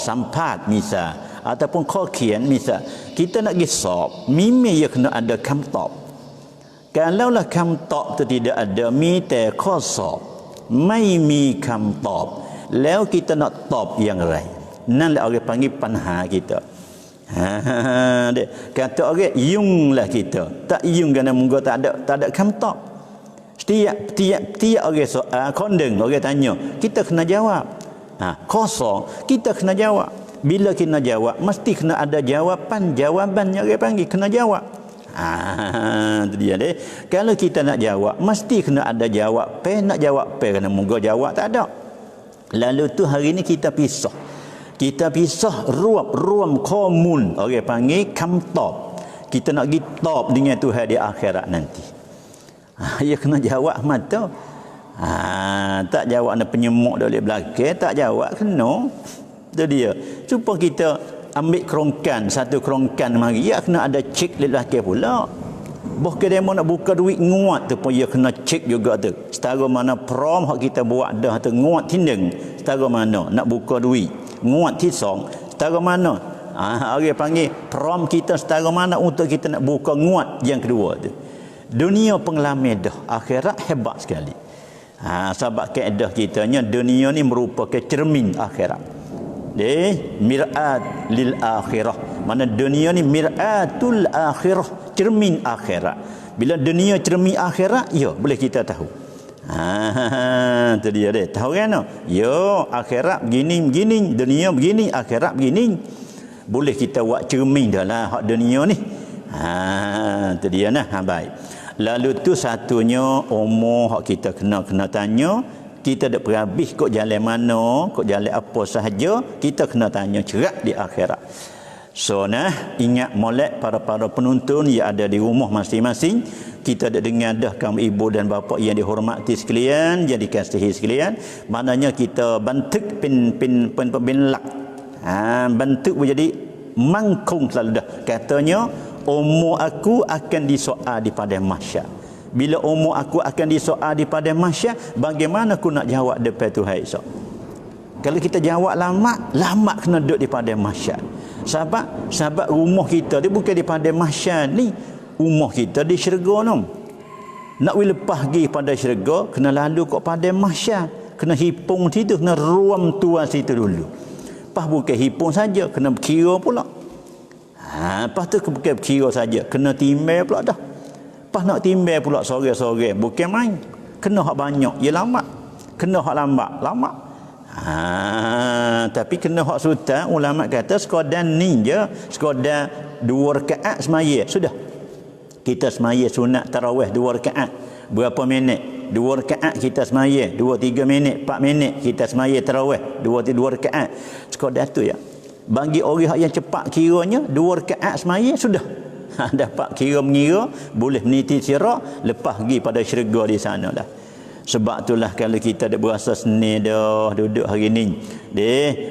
sampat misal, ataupun kokian misal, kita nak pergi mimi ya kena ada kamtop. Kalaulah kamtop tu tidak ada, mi te kosop, mai mi kamtop. Lalu kita nak top yang lain. Nan lah orang panggil panha kita. Kata orang yung lah kita. Tak yung kerana munggu tak ada kamtop. Tiap orang soal kondeng orang tanya, kita kena jawab. Kosong kita kena jawab. Bila kena jawab mesti kena ada jawabannya orang panggil kena jawab. Itu dia deh. Kalau kita nak jawab mesti kena ada jawab. Nak jawab kerana munggu jawab tak ada. Lalu tu hari ni kita pisah. Kita pisah ruam komun, orang panggil kamtop. Kita nak pergi top dengan Tuhan di akhirat nanti. Ya kena jawab mata. Tak jawab nak penyemuk dah oleh belakang, tak jawab kena. Itu dia. Supaya kita ambil kerongkan, satu kerongkan mari, ya kena ada cek di belakang pula. Boh ke demo nak buka duit nguat tu pun ya kena cek juga tu. Setara mana prom hak kita buat dah tu nguat tindeng. Setara mana nak buka duit nguat tisong. Setara mana orang panggil prom kita setara mana untuk kita nak buka nguat yang kedua tu. Dunia pengalaman dah, akhirat hebat sekali. Sebab kaedah kitanya dunia ni merupakan cermin akhirat. Mir'at lil akhirah. Mana dunia ni mir'atul akhirah, cermin akhirat. Bila dunia cermin akhirat, ya boleh kita tahu. Tu dia deh. Tahu kan? Ya, akhirat begini, dunia begini, akhirat begini. Boleh kita buat cermin dah lah hak dunia ni. Tu dia nah. Baik. Lalu tu satunya umur hak kita kena tanya. Kita dak berhabis kok jalan mana, kok jalan apa sahaja, kita kena tanya cerak di akhirat. So ingat molek para penonton yang ada di rumah masing-masing, kita dak dengar dah kaum ibu dan bapa yang dihormati sekalian, yang dikasihi sekalian, maknanya kita bantuk pin lak. Bantuk menjadi mangkung selalu dah. Katanya umur aku akan disoal di padang mahsyar. Bila umur aku akan disoal di padang mahsyar, bagaimana aku nak jawab depan Tuhan esok? Kalau kita jawab lama kena duduk di padang mahsyar. Sebab rumah kita dia bukan di padang mahsyar ni. Rumah kita di syurga nom. Nak lepas pergi pada syurga, kena lalu kat padang mahsyar. Kena hipung situ, kena ruam tua situ dulu. Lepas bukan hipung saja, kena berkira pula. Lepas tu bukan berkira saja, kena timbang pula dah. Lepas nak timbang pula sore-sore, bukan main. Kena hak banyak, ya lama. Kena hak lambat, lama. Tapi kena hak sultan, ulama kata sekadar ni je, sekadar 2 rakaat semaya, sudah. Kita semaya sunat tarawih 2 rakaat. Berapa minit? 2 rakaat kita semaya, 2-3 minit, 4 minit kita semaya tarawih, 2 rakaat. Sekadar tu ya. Bagi orang yang cepat kiranya 2 rakaat semaya sudah. Dapat kira mengira, boleh meniti sirak, lepas pergi pada syurga di sana lah. Sebab itulah kalau kita ada berasa senang dah duduk hari ni,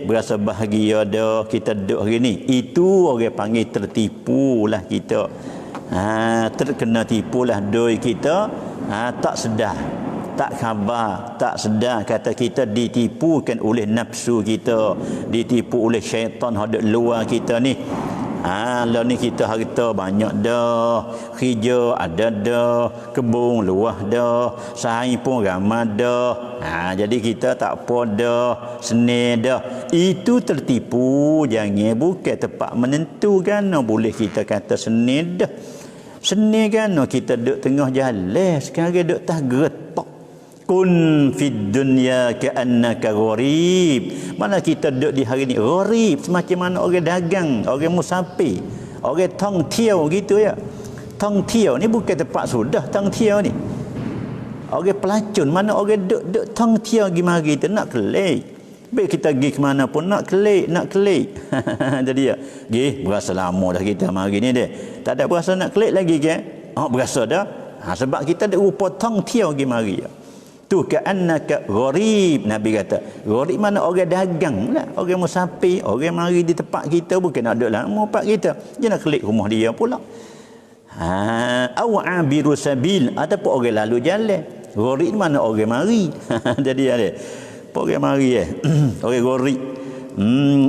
berasa bahagia dah kita duduk hari ni, itu orang panggil tertipulah kita. Terkena tipulah doi kita, tak sedar, tak khabar, tak sedar, kata kita ditipukan oleh nafsu kita, ditipu oleh syaitan hadap luar kita ni. Lah ni kita harta banyak dah, kerja ada dah, kebun luah dah, saing pun ramai dah. Jadi kita tak apa dah, senang dah. Itu tertipu, jangan bukan tepat menentukan. Boleh kita kata senang dah. Senang kan kita duduk tengah jalan, sekarang duduk tas geretak. Kun fid dunya ka'annaka gharib. Mana kita duduk di hari ni gharib, semacam mana orang dagang, orang musafir, orang tong tiao gitu ya. Tong tiao ni bukan tempat sudah, tong tiao ni orang pelacun, mana orang duduk tong tiao pergi mari tu nak kelik. Baik kita pergi ke mana pun nak kelik. Jadi ya, pergi berasa lama dah kita mari ni dia. Tak ada berasa nak kelik lagi ke? Berasa dah. Sebab kita ada rupa tong tiao pergi mari ya. Tu ka'annaka gharib, Nabi kata. Gharib mana orang dagang lah, orang musafir, orang mari di tempat kita, bukan nak duduk lama tempat kita. Dia nak kelik rumah dia pula. Aw abiru sabil, ataupun orang lalu jalan. Gharib mana orang mari. Jadi ada orang mari orang gharib.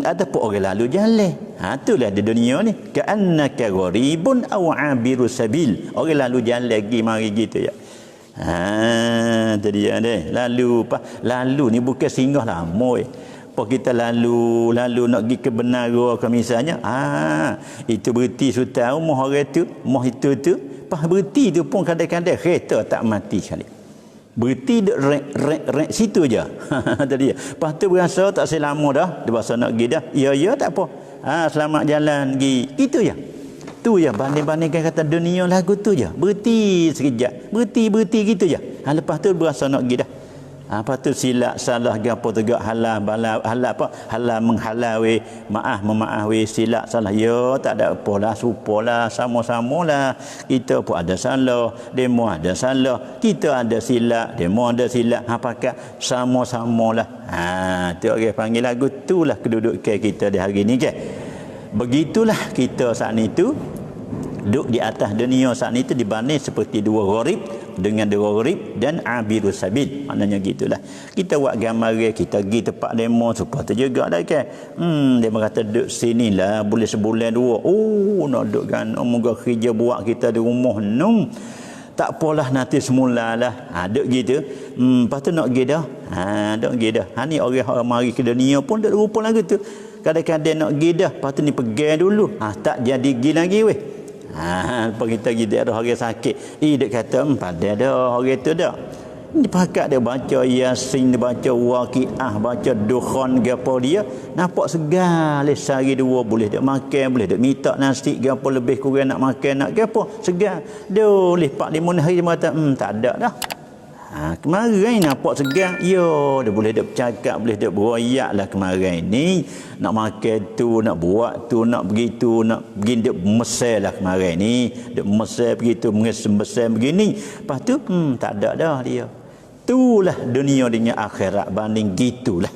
Ataupun orang lalu jalan. Itulah di dunia ni. Ka'annaka gharibun aw abiru sabil. Orang lalu jalan lagi mari gitu ya. Tadi ada lalu ni bukan singgah lama kita lalu nak pergi ke Benara ke misalnya, itu berhenti sultan rumah orang tu, rumah itu pas berhenti tu pun kadang-kadang kereta tak mati sekali, berhenti duk rek situ je. Tadi lepas tu berasa tak selama dah, dia berasa nak pergi dah, ya tak apa, selamat jalan pergi, itu je. Tu ya, banding-bandingkan kata dunia lagu tu je, berhenti sekejap, berhenti gitu je. Lepas tu berasa nak pergi dah. Apa tu silap salah gapo tegak halal bala halal apa halal menghalawi memaafwi silap salah ya tak ada apalah supalah sama-samalah kita pun ada salah demo ada salah kita ada silap demo ada silap pakat sama-samalah tu orang panggil lagu itulah kedudukan kita di hari ni kan. Begitulah kita saat itu duduk di atas dunia saat itu dibanding seperti dua gharib dengan dua gharib dan abirus sabil. Maknanya gitulah. Kita buat gambar kita pergi tempat demo supaya terjaga dah kan. Dia kata duduk sinilah boleh sebulan dua. Nak duduk kan moga kerja buat kita di rumah tak apalah nanti semulalah. Duduk gitu. Lepas tu nak pergi dah. Duduk pergi dah. Ni orang mari ke dunia pun duduk rupa lagu tu. Kadang-kadang nak pergi dah. Lepas tu ni pegang dulu. Tak jadi pergi lagi weh. Lepas kita pergi daerah orang sakit. Dia kata pada dah orang tu dah. Ni pakat dia baca Yasin, dia baca Waqiah, baca Dukhan gapo dia. Nampak segar le sehari dua boleh dak makan, boleh dak minta nasi gapo lebih kurang nak makan nak gapo segar. Boleh 4-5 hari dia kata tak ada dah. Kemarin nampak segar. Dia boleh dak bercakap, boleh dak beroyak lah kemarin ni. Nak makan tu, nak buat tu, nak begitu, nak begini dak mesel lah kemarin ni. Dak mesel begitu, mesel begini. Lepas tu tak ada dah dia. Itulah dunia dengan akhirat banding gitulah.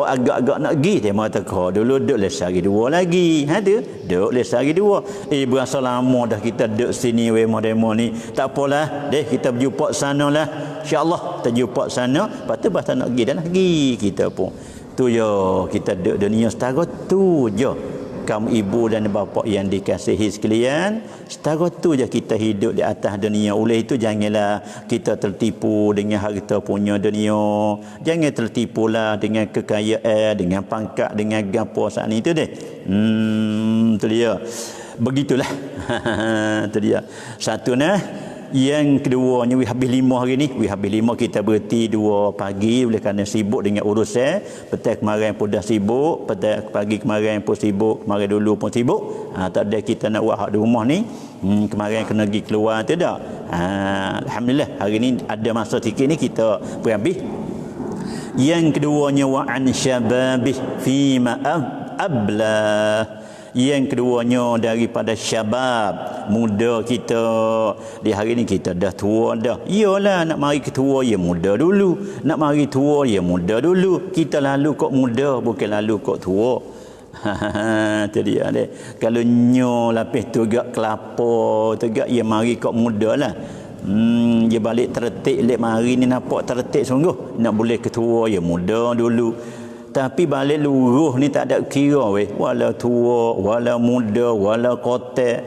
Agak-agak nak pergi dia kata kau dulu duduk les hari dua lagi. Duduk les hari dua. Berasa lama dah kita duduk sini demo ni. Tak apalah, kita berjumpa sana lah. InsyaAllah kita jumpa sana. Lepas tu bahasa nak pergi dah nak pergi kita pun. Tu je kita duduk dunia setara tu je. Kamu ibu dan bapa yang dikasihi sekalian, setara tu je kita hidup di atas dunia. Oleh itu janganlah kita tertipu dengan harta punya dunia. Jangan tertipulah dengan kekayaan, dengan pangkat, dengan gapo saat ni tu deh. Tu dia. Begitulah. Tu dia. Satu nah. Yang keduanya habis 5 hari ni. Habis 5 kita berhenti 2 pagi oleh kerana sibuk dengan urusan. Petang kemarin pun dah sibuk, petang pagi kemarin pun sibuk, kemarin dulu pun sibuk. Tak ada kita nak buat hak di rumah ni. Kemarin kena pergi keluar tu dah. Alhamdulillah hari ni ada masa sikit ni kita berhabis. Yang keduanya wa an syababih fima abla. Yang keduanya daripada syabab, muda kita. Di hari ni kita dah tua dah. Iyalah nak mari ke tua ya muda dulu. Nak mari tua ya muda dulu. Kita lalu kok muda bukan lalu kok tua. Tu dia deh. Kalau nyo lapis tu gak kelapa tu gak ya mari kok muda lah. Dia balik tertik lek mari ni nampak tertik sungguh. Nak boleh ke tua ya muda dulu. Tapi balik luruh ni tak ada kira weh. Wala tua, wala muda, wala kotak.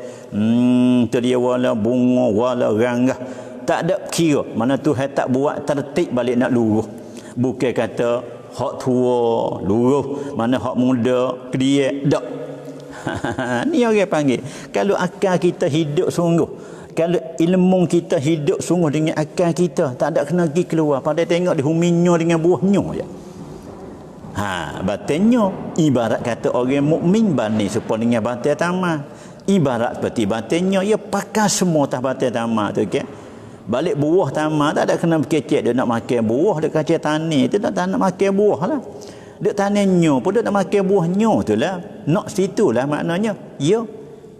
Tu dia wala bunga, wala ranggah. Tak ada kira. Mana Tuhan tak buat tertib balik nak luruh. Bukan kata hak tua luruh, mana hak muda kediak. Tak. Ni orang panggil. Kalau akal kita hidup sungguh. Kalau ilmu kita hidup sungguh dengan akal kita, tak ada kena pergi keluar. Pada tengok di huminya dengan buahnya je. Batinnya ibarat kata orang mukmin bani supaya dengan batin tamat. Ibarat seperti batinnya ia pakai semua tah batin tamat tu kan. Balik buah tamat tak ada kena kecek dia nak makan buah dekat kacang tani tu tak nak makan buah lah. Dek taninya pun dia nak makan buahnya tu lah. Nak situlah maknanya. Ya.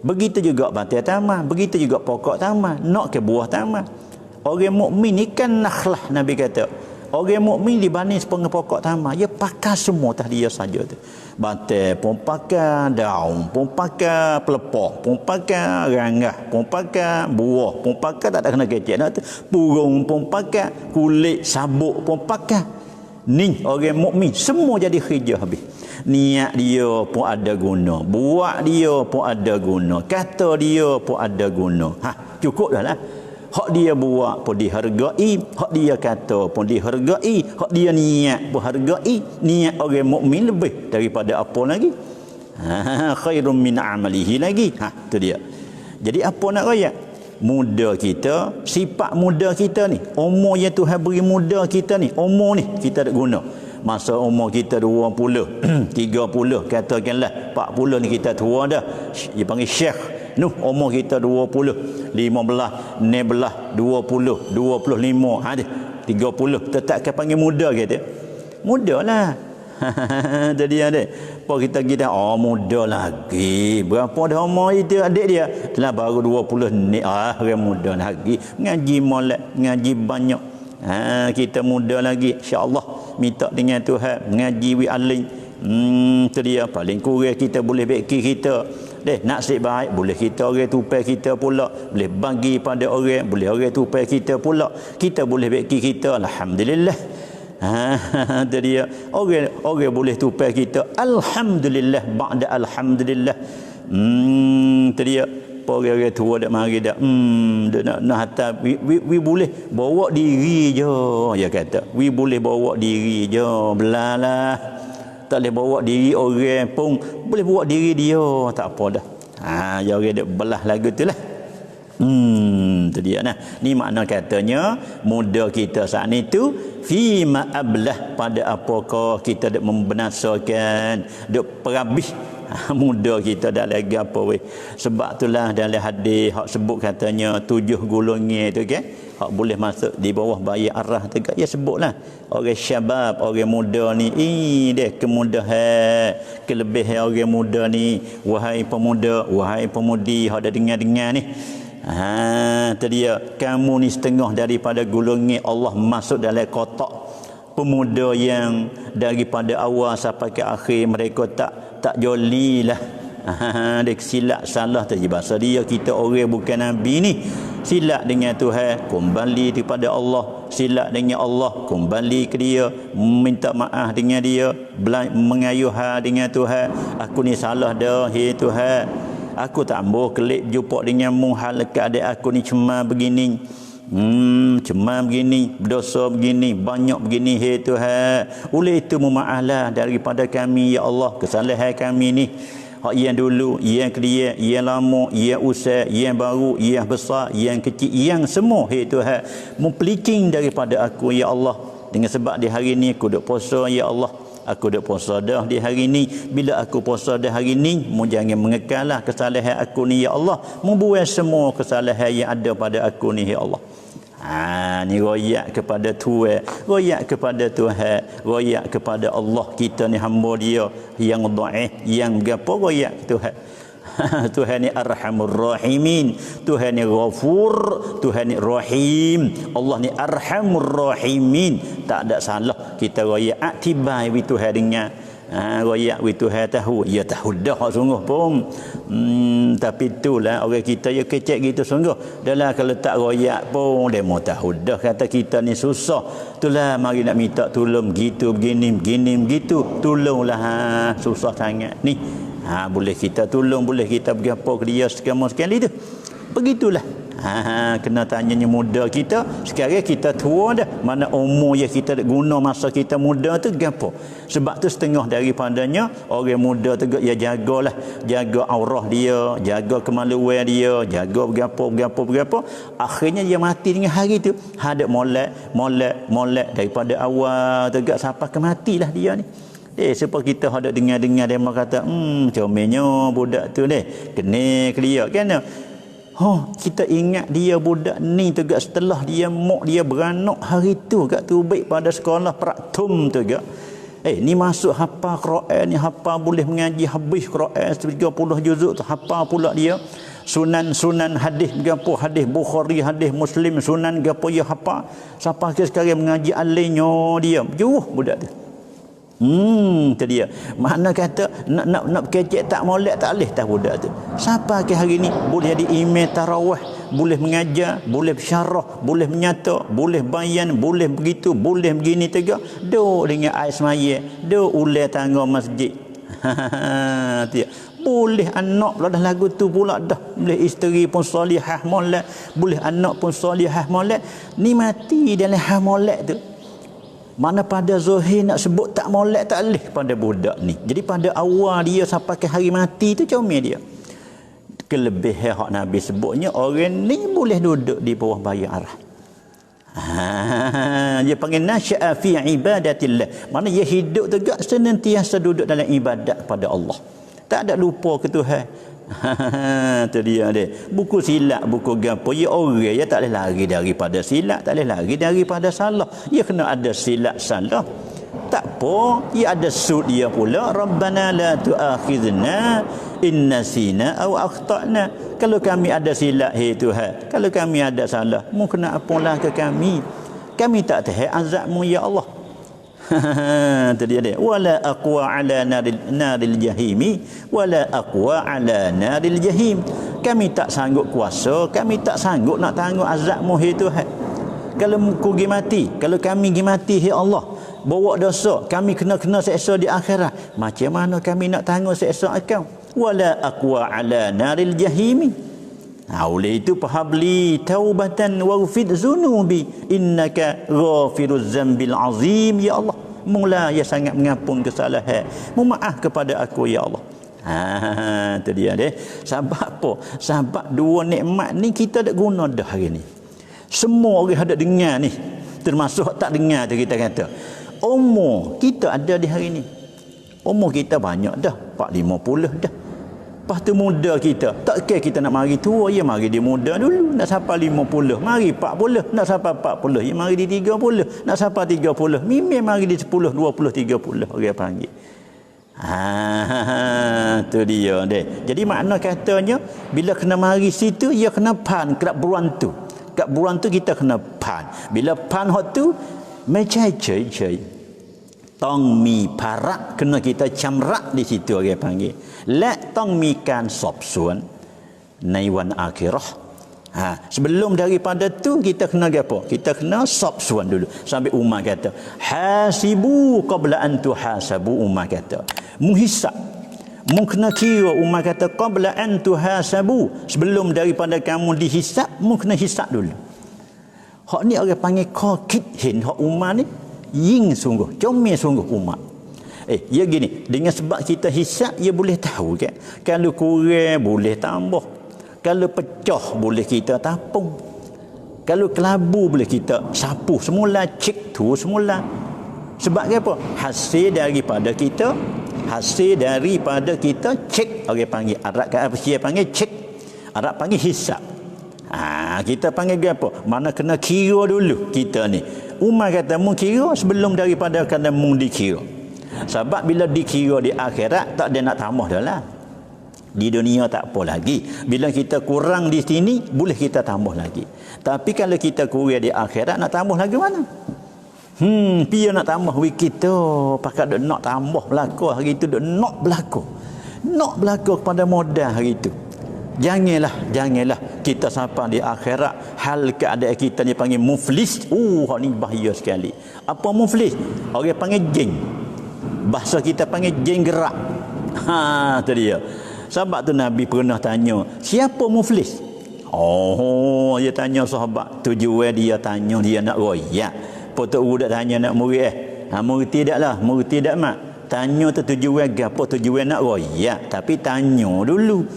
Begitu juga batin tamat, begitu juga pokok tamat, nak ke buah tamat. Orang mukmin ni kan nakhlah Nabi kata. Orang mukmin dibanding sepengah pokok tamat, dia pakai semua tah dia saja tu. Batai pun pakai, daun pun pakai, pelepah pun pakai, ranggah pun pakai, buah pun pakai, tak ada kena kecek nak tu. Burung pun pakai, kulit sabuk pun pakai. Ni orang mukmin semua jadi kerja habis. Niat dia pun ada guna, buat dia pun ada guna, kata dia pun ada guna. Cukup dah lah. Hak dia buat pun dihargai, hak dia kata pun dihargai, hak dia niat pun hargai. Niat orang mukmin lebih daripada apa lagi? Khairum min amalihi lagi. Tu dia. Jadi apa nak raya? Muda kita, sifat muda kita ni, umur yang Tuhan beri muda kita ni, umur ni kita ada guna. Masa umur kita 20, 30, katakanlah 40 ni kita tua dah. Dia panggil syekh. Nuh umur kita 20, 15, 16, 20, 25. 30 tetap ke panggil muda kata. Muda lah. Jadi ada apa kita muda lagi. Berapa dah umur itu adik dia? Telah baru 20 ni. Orang muda lagi. Ngaji molek, ngaji banyak. Kita muda lagi. Insya-Allah minta dengan Tuhan ngaji wi alim. Tu dia paling kurang kita boleh beki kita. Nasib baik boleh kita orang tupai kita pula, boleh bagi pada orang, boleh orang tupai kita pula, kita boleh beki kita, alhamdulillah. Tu dia orang boleh tupai kita, alhamdulillah, ba'da alhamdulillah. Tu dia orang tua dak mari dak nak hantar we boleh bawa diri je, dia kata we boleh bawa diri je, belalah. Tak boleh bawa diri orang pun boleh bawa diri dia, tak apa dah. Ya orang dek belah lagu tu lah. Tu dia nah. Ni makna katanya muda kita saat ni tu fi ma ablah, pada apakah kita dek membenasakan, dek perabih muda kita dah lagi apa weh. Sebab itulah dalam hadis hak sebut katanya 7 golongan tu kan, hak boleh masuk di bawah bayar arah tu kan. Ya sebutlah orang syabab, orang muda ni dia kemudahan, kelebihan orang muda ni. Wahai pemuda, wahai pemudi hak dah dengar-dengar ni. Tu dia, kamu ni setengah daripada golongan Allah masuk dalam kotak pemuda yang daripada awal sampai ke akhir mereka tak jolilah. Dia silap salah tadi bahasa dia. Kita orang bukan nabi ni, silap dengan Tuhan kembali kepada Allah, silap dengan Allah kembali ke dia, minta maaf dengan dia, mengayuh dengan Tuhan. Aku ni salah dah, hei Tuhan, aku tak mau kelip jumpa dengan mu, hal adik aku ni cuma begini, cuma begini, berdosa begini, banyak begini, hei Tuhan. Oleh itu memaaflah daripada kami ya Allah, kesalahan kami ni, hak yang dulu, yang kedua, yang lama, yang usai, yang baru, yang besar, yang kecil, yang semua, hei Tuhan, mempeliking daripada aku ya Allah. Dengan sebab di hari ni aku duk puasa ya Allah, aku duk puasa dah di hari ni. Bila aku puasa dah hari ni, mu jangan mengekallah kesalahan aku ni ya Allah, membuat semua kesalahan yang ada pada aku ni ya Allah. Ni royak kepada Tuhan, royak kepada Tuhan, royak kepada Allah. Kita ni hamba dia yang dhaif, yang gapo, royak Tuhan. Tuhan ni Arhamur Rahimin, Tuhan ni Ghafur, Tuhan ni Rahim, Allah ni Arhamur Rahimin. Tak ada salah kita royak atibai wi Tuhan dengar. Royak wi Tuhan tahu, ya tahu dah sungguh pun. Tapi itulah orang kita ya kecek gitu sungguh. Dalam kalau tak royak pun dia mau tahu dah kata kita ni susah. Itulah mari nak minta tolong gitu begini begitu. Tolonglah, susah sangat ni. Boleh kita tolong, boleh kita berapa ke dia sekali tu. Begitulah. Kena tanyanya muda kita. Sekarang kita tua dah. Mana umur yang kita guna masa kita muda tu gapo? Sebab tu setengah daripadanya orang muda tu ya jagalah, jaga aurah dia, jaga kemaluan dia, jaga berapa. Akhirnya dia mati dengan hari tu. Ada molek daripada awal tu sampai ke matilah dia ni. Supaya kita hendak dengar-dengar dia kata, comelnya budak tu kena clear kan. Kita ingat dia budak ni tu gak setelah dia mak dia beranak hari tu gak tu baik pada sekolah praktum tu gak. Ni masuk hafal Quran, ni hafal boleh mengaji habis Quran 30 juzuk tu hafal pula dia. Sunan hadis gapo, hadis Bukhari, hadis Muslim, sunan gapo ya hafal. Sampai sekarang mengaji alinyo dia. Jauh budak tu. Tu dia. Mana kata nak kecek tak molek tak leh tak budak tu. Siapa ke hari ni boleh jadi imam tarawih, boleh mengajar, boleh syarah, boleh menyata, boleh bayan, boleh begitu, boleh begini tegak. Do dengan air semaya, do ulai tangga masjid. Dia boleh anak pula dah lagu tu pula dah. Boleh isteri pun solihah molek, boleh anak pun solihah molek. Ni mati dalam hal molek tu. Mana pada Zuhir nak sebut tak molek tak leh pada budak ni. Jadi pada awal dia sampai ke hari mati tu comel dia. Kelebihan hak Nabi sebutnya orang ni boleh duduk di bawah bayar arah. Dia panggil nasya'a fi ibadatillah. Mana dia hidup tegak senantiasa duduk dalam ibadat pada Allah. Tak ada lupa ke Tuhan. Tu dia dia. Buku silat, buku gapo, ya orang ya tak boleh lari daripada silat, tak boleh lari daripada salah. Ya kena ada silat salah. Tak apa, ya ada sud dia pula. Rabbana la tu'akhidna in nasina aw akhtana. Kalau kami ada silap, hai Tuhan, kalau kami ada salah, mu kena apalah ke kami. Kami tak tahan azabmu ya Allah. Itu dia. Wala aqwa ala naril jahimi, wala aqwa ala naril jahim. Kami tak sanggup kuasa, kami tak sanggup nak tanggung azabmu hai Tuhan. Kalau ku pergi mati, kalau kami pergi mati hai Allah, bawa dosa, kami kena seksa di akhirat. Macam mana kami nak tanggung seksa engkau? Wala aqwa ala naril jahimi. Oleh itu fahabli taubatan waghfir zunubi innaka ghafiruz zambil azim ya Allah. Mula ya sangat mengampun kesalahan. Memaaf kepada aku ya Allah. Itu dia deh. Sebab apa? Sebab dua nikmat ni kita dak guna dah hari ni. Semua orang ada dengar ni. Termasuk tak dengar tu kita kata. Umur kita ada di hari ni. Umur kita banyak dah. 40 dah. Lepas tu muda kita. Tak kira kita nak mari tua. Ya mari dia muda dulu. Nak sampai 50. Mari 40. Nak sampai 40. Ya mari di 30. Nak sampai 30. Mimpi mari di 10, 20, 30. Orang panggil. Tu dia deh. Jadi makna katanya bila kena mari situ ia kena pan kat buruan tu. Kat buruan tu kita kena pan. Bila pan hot tu mencai-cai. Tong mi parak kena kita camrak di situ orang panggil. La tong mi kan sop suan naiwan akhirah. Sebelum daripada tu kita kena apa? Kita kena sop suan dulu. Sampai Umar kata, hasibu qabla an tuhasabu. Umar kata, muhisab. Mu kena kira. Umar kata qabla an tuhasabu. Sebelum daripada kamu dihisab, mu kena hisab dulu. Hak ni orang panggil qaqid hin. Hak Umar ni ying sungguh, comel sungguh umat. Ya gini, dengan sebab kita hisap, ia boleh tahu kan. Kalau kurang boleh tambah. Kalau pecah boleh kita tapung. Kalau kelabu boleh kita sapu. Semula cek tu semula. Sebab apa? Hasil daripada kita cek. Orang panggil Arab apa dia panggil cek. Arab panggil hisap. Kita panggil apa? Mana kena kira dulu kita ni. Umar kata mu kira sebelum daripada kena mu dikira. Sebab bila dikira di akhirat tak ada nak tambah dah lah. Di dunia tak apa lagi. Bila kita kurang di sini boleh kita tambah lagi. Tapi kalau kita kurang di akhirat nak tambah lagi mana? Pia nak tambah week kita pakat nak tambah belaka hari tu nak belaka. Nak belaka kepada modal hari tu. Janganlah kita sampai di akhirat hal keadaan kita ni panggil muflis. Ni bahaya sekali. Apa muflis? Orang panggil jeng. Bahasa kita panggil jeng gerak. Tu dia. Sahabat tu Nabi pernah tanya, siapa muflis? Dia tanya sahabat. Tujuan dia tanya dia nak royak. Potok budak tanya nak murid murid tidaklah, murid tidak mak. Tanya tu tujuan gapo? Tujuan nak royak, tapi tanya dulu.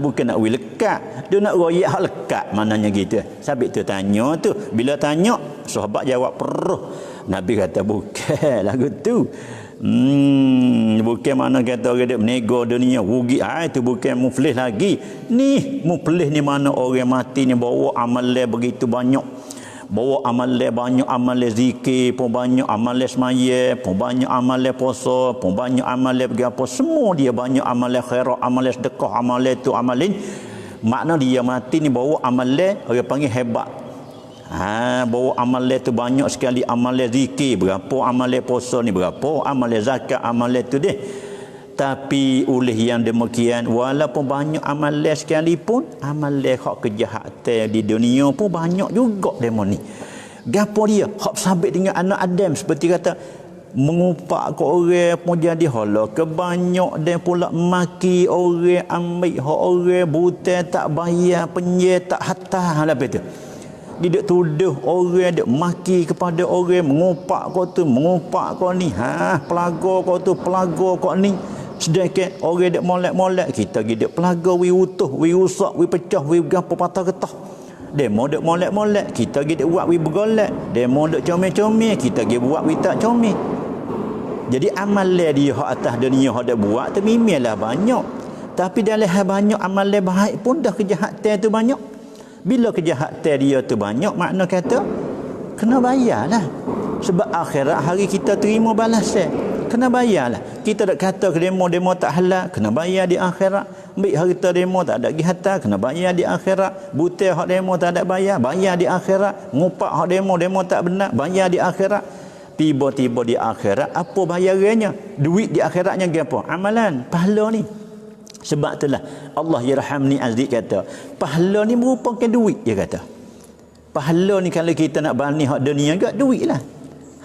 Bukan nak lekat. Dia nak royak hak lekat. Maknanya gitu. Sabit tu tanya tu. Bila tanya, sahabat jawab perih. Nabi kata bukan lagu tu. Bukan mana kata orang dia menego dunia rugi. Itu bukan muflis lagi. Ni muflis ni mana orang mati ni bawa amalan begitu banyak. Bawa amalan banyak, amalan zikir pun banyak, amalan semaya pun banyak, amalan puasa pun banyak, amalan berapa semua dia banyak, amalan khairat, amalan sedekah, amalan tu amalin. Makna dia mati ni bawa amalan orang panggil hebat. Bawa amalan tu banyak sekali, amalan zikir berapa, amalan puasa ni berapa, amalan zakat, amalan tu deh. Tapi oleh yang demikian, walaupun banyak amalan sekalipun, amalan hak kejahatan di dunia pun banyak juga demo ni. Gapo dia? Hak sabit dengan anak Adam seperti kata mengupak ke orang pun jadi hala kebanyak dan pula maki orang, ambil hak orang buta tak bayar, penyet tak hatta lah betul. Dia duk tuduh orang, duk maki kepada orang, mengupak kau tu, mengupak kau ni, pelaga kau tu, pelaga kau ni. Sedangkan orang duk molek-molek, kita pergi duk pelaga, wi utuh, wi rusak, wi pecah, wi gapo patah getah. Demo duk molek-molek, kita pergi duk buat wi bergolek. Demo duk comel-comel, kita pergi buat wi tak comel. Jadi amalan dia hak atas dunia hak dak buat tu memanglah banyak. Tapi dalam hal banyak amalan baik pun dah kejahatan tu banyak. Bila kejahatan dia tu banyak, makna kata kena bayarlah. Sebab akhirat hari kita terima balasan. Kena bayarlah. Kita tak kata ke demo tak halal, kena bayar di akhirat. Ambil harta demo tak ada gihata, kena bayar di akhirat. Butai hak demo tak ada bayar di akhirat. Ngupak hak demo tak benar, bayar di akhirat. Tiba-tiba di akhirat apa bayarannya? Duit di akhiratnya apa? Amalan, pahala ni. Sebab itulah Allah yarhamni azzi kata, pahala ni merupakan duit, dia kata. Pahala ni kalau kita nak bani hak dunia gak duit lah.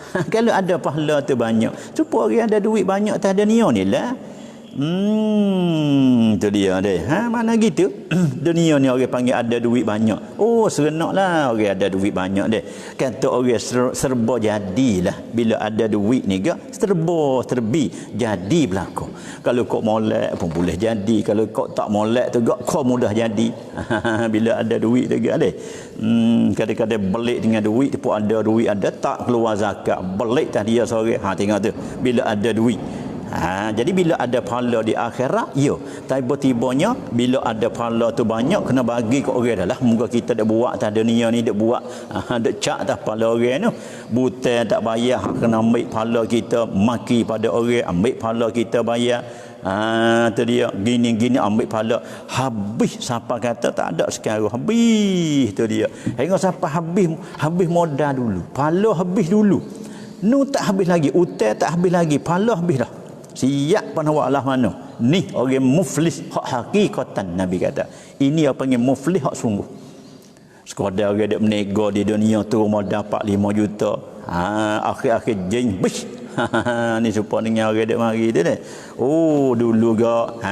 Kalau ada pahala tu banyak, supaya orang ada duit banyak atas dunia ni lah. Tu dia deh. Mana gitu? Dunia ni orang panggil ada duit banyak. Oh, serenaklah orang ada duit banyak deh. Kata orang serba jadilah. Bila ada duit ni gak serbi jadi berlaku. Kalau kau molek pun boleh jadi. Kalau kau tak molek tu gak kau mudah jadi. Bila ada duit tu gak deh. Kadang-kadang belik dengan duit pun ada duit ada tak keluar zakat. Belik tah dia sore. Tengok tu. Bila ada duit. Jadi bila ada pahala di akhirat, tiba-tibanya bila ada pahala tu banyak, kena bagi kat orang dah lah. Moga kita dak buat atas dunia ni, dak buat dak cak atas pahala orang tu. Butai tak bayar, kena ambil pahala kita, maki pada orang, ambil pahala kita bayar. Tu dia, gini-gini ambil pahala. Habis siapa kata tak ada sekarang, habis tu dia. Hingga siapa habis modal dulu, pahala habis dulu. Nu tak habis lagi, utai tak habis lagi, pahala habis dah. Siap panah Allah mana? Ni orang muflis hak hakikatan, Nabi kata. Ini apa panggil muflis hak sungguh. Sekadar orang dak menego di dunia tu modal dapat 5 juta. Akhir-akhir jeng bes. Ni supaya dengan orang dak mari tu deh. Oh, dulu gak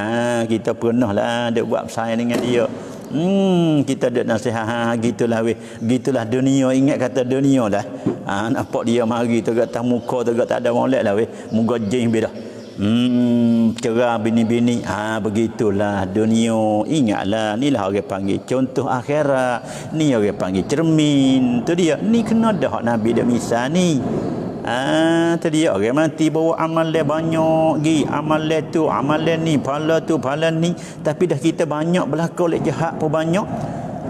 kita pernah lah dak buat bersaing dengan dia. Kita dak nasihat gitulah weh. Gitulah dunia, ingat kata dunia dah. Nampak dia mari tu kat muka tu tak ada molek lah weh. Moga jeng be dah. Cerah bini-bini. Begitulah dunia. Ingatlah, inilah orang panggil contoh akhirat. Ni orang panggil cermin. Tu dia. Ni kena dah hak Nabi dah misal ni. Tu dia, orang mati bawa amalan banyak gi, amalan tu, amalan ni, pahala tu, pahala ni. Tapi dah kita banyak berlaku oleh jahat pun banyak.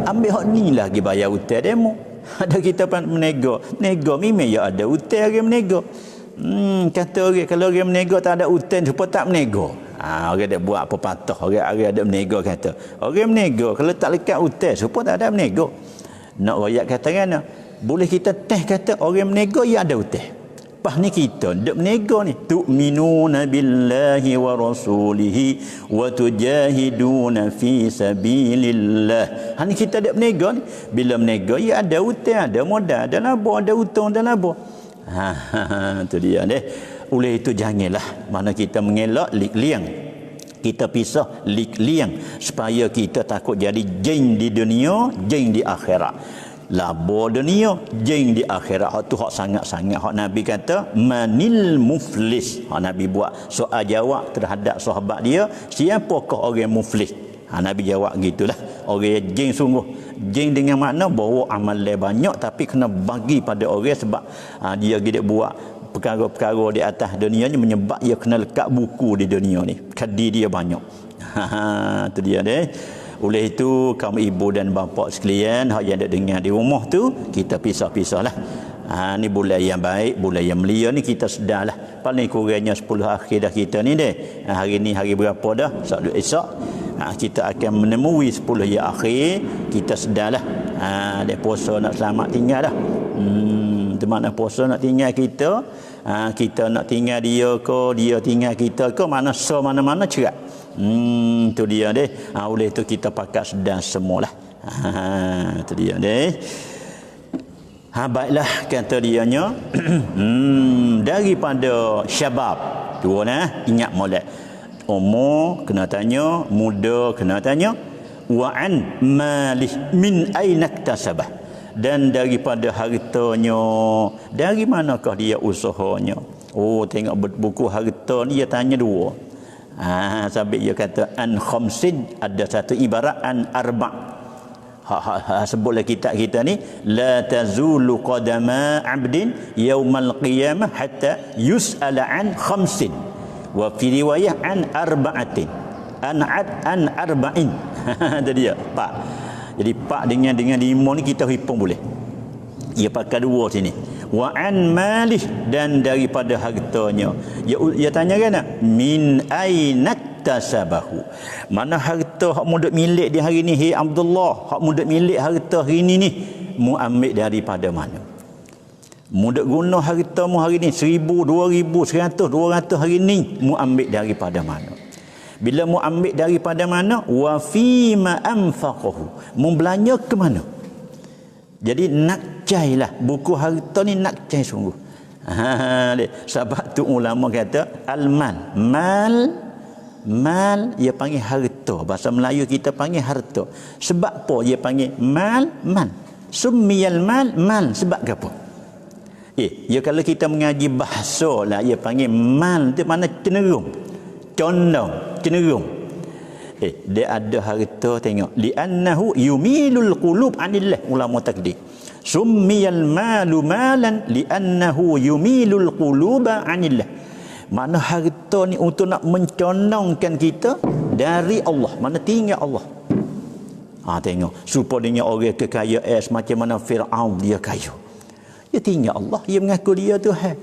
Ambil hak ni lagi bayar hutang demo. Ada kita menego. Nego memang ya ada hutang orang menego. Kata orang kalau orang menego tak ada hutang supaya tak menego. Orang dak buat apa patah, orang ada menego kata. Orang menego kalau tak lekat hutang supaya tak ada menego. Nak royak kata kan? Boleh kita teh kata orang menego ya ada hutang. Pas ni kita dak menego ni. Tu'minuna billahi wa rasulihi wa tujahiduna fi sabilillah. Ni kita dak menego ni. Bila menego ya ada hutang, ada modal, ada laba, ada hutang, ada laba. Tu dia deh. Oleh itu janganlah mana kita mengelak lik liang. Kita pisah lik liang supaya kita takut jadi jeng di dunia, jeng di akhirat. Labo dunia, jeng di akhirat. Hak tu hak sangat-sangat hak Nabi kata manil muflis. Hak Nabi buat soal jawab terhadap sahabat dia, siapakah orang muflis? Nabi jawab gitulah. Orang jeng sungguh. Jeng dengan makna bawa amalan banyak tapi kena bagi pada orang sebab dia gidak buat perkara-perkara di atas dunia ni menyebab dia kena lekat buku di dunia ni. Kadi dia banyak. Tu dia deh. Oleh itu kaum ibu dan bapa sekalian hak yang ada dengar di rumah tu, kita pisah-pisahlah. Ni bulan yang baik, bulan yang mulia ni kita sedarlah. Paling kurangnya 10 akhir dah kita ni deh. Hari ni hari berapa dah? Sabtu esok. Kita akan menemui 10 yang akhir. Kita sedarlah. Dia puasa nak selamat tinggal dah. Di mana puasa nak tinggal kita, kita nak tinggal dia ke, dia tinggal kita ke, mana mana-mana cerak. Tu dia deh. Oleh tu kita pakat sedar semualah. Tu dia deh. Baiklah kata dianya. Daripada syabab tu ingat molek. Umur kena tanya, muda kena tanya. Wa an malih min aina iktasabah. Dan daripada hartanya, dari manakah dia usahanya? Oh, tengok buku harta ni dia tanya dua. Sampai dia kata an khamsin, ada satu ibarat an arba'. Sebutlah kitab kita ni, la tazulu qadama 'abdin yaumal qiyamah hatta yus'ala an khamsin wa fi riwayah an arba'atin. an arba'in. Itu dia pak. Jadi pak dengan 5 ni kita hitung boleh. Ia pakai 2 sini. Wa an malih, dan daripada hartanya. Ia tanya kan, min aina tasabahu. Mana harta hak mu duk milik di hari ni, hey Abdullah, hak mu duk milik harta hari ni mu ambil daripada mana? Mu duk guna harta mu hari ni 1000, 2000, 100, 200 hari ni mu ambil daripada mana? Bila mu ambil daripada mana? Wa fima anfaqahu. Mu belanja ke mana? Jadi nak cailah buku harta ni, nak cai sungguh. Sebab tu ulama kata al-mal. Mal dia panggil harta. Bahasa Melayu kita panggil harta. Sebab apa dia panggil mal? Summiyal mal sebab apa? Ya kalau kita mengaji bahasa lah, dia panggil mal tu mana cenderung. Condong, cenderung. Dia ada harta, tengok. Li'annahu yumilul qulub anillah. Ulama takdir. Summiyal malu malan li'annahu yumilul quluba anillah. Mana harta ni untuk nak mencondongkan kita dari Allah. Mana tinggal Allah. Tengok. Supaya dengan orang kekayaan macam mana Fir'aun dia kaya. Dia tinggal Allah. Dia mengaku dia Tuhan.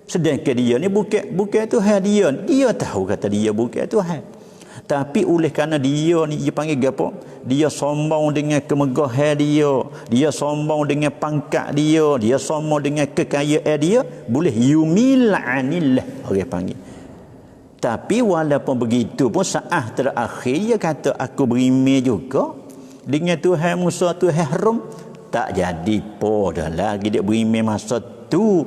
Sedangkan dia ni bukan Tuhan dia. Dia tahu kata dia bukan Tuhan. Tapi oleh kerana dia ni, dia panggil apa? Dia sombong dengan kemegahan dia. Dia sombong dengan pangkat dia. Dia sombong dengan kekayaan dia. Boleh yumil anillah, orang panggil. Tapi walaupun begitu pun saat terakhir dia kata aku berimej juga dengan Tuhan Musa, Tuhan Harun. Tak jadi po dah lagi dia berimej masa tu.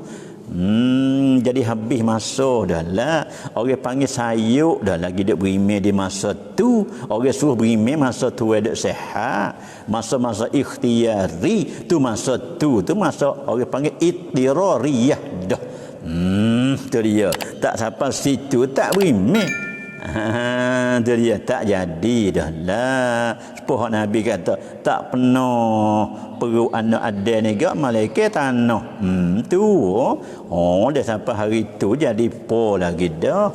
Jadi habis masa dah lah. Orang panggil sayuk dah lagi dia berimej di masa tu. Orang suruh berimej masa tu ada sehat. Masa-masa ikhtiari tu, masa tu masa orang panggil ittirariyah dah. Tu dia. Tak sampai situ tak berimej. Tu dia, tak jadi dah lah. Sepuluh Nabi kata tak pernah perlu anak ada ni gak malaikat tanah. Tu dia sampai hari tu jadi po lagi dah.